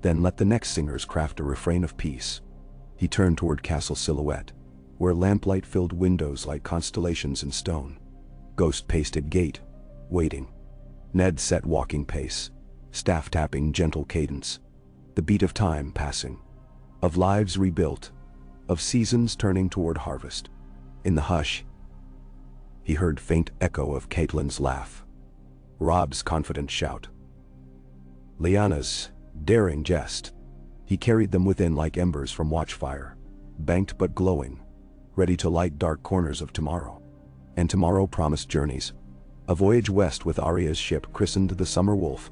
Then let the next singers craft a refrain of peace. He turned toward Castle Silhouette, where lamplight filled windows like constellations in stone. Ghost-pasted gate, waiting. Ned set walking pace, staff tapping gentle cadence. The beat of time passing, of lives rebuilt, of seasons turning toward harvest. In the hush, he heard faint echo of Caitlyn's laugh, Rob's confident shout, Lyanna's daring jest. He carried them within like embers from watchfire, banked but glowing, ready to light dark corners of tomorrow. And tomorrow promised journeys. A voyage west with Arya's ship christened the Summer Wolf.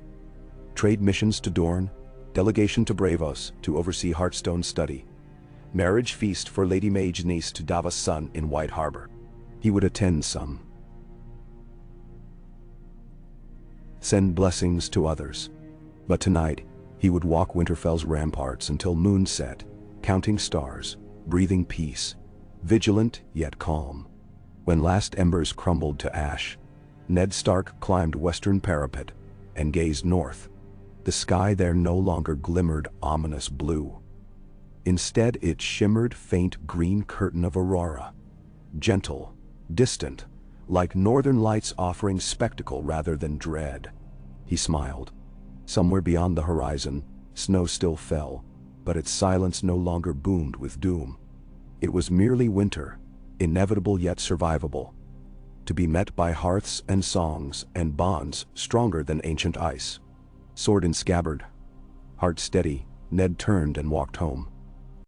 Trade missions to Dorne, delegation to Bravos to oversee Hearthstone study. Marriage feast for Lady Mage's niece to Davos' son in White Harbor. He would attend some. Send blessings to others. But tonight, he would walk Winterfell's ramparts until moon set, counting stars, breathing peace, vigilant yet calm. When last embers crumbled to ash, Ned Stark climbed western parapet and gazed north. The sky there no longer glimmered ominous blue. Instead, it shimmered faint green curtain of aurora. Gentle, distant, like northern lights offering spectacle rather than dread. He smiled. Somewhere beyond the horizon, snow still fell, but its silence no longer boomed with doom. It was merely winter, inevitable yet survivable, to be met by hearths and songs and bonds stronger than ancient ice. Sword in scabbard, heart steady, Ned turned and walked home.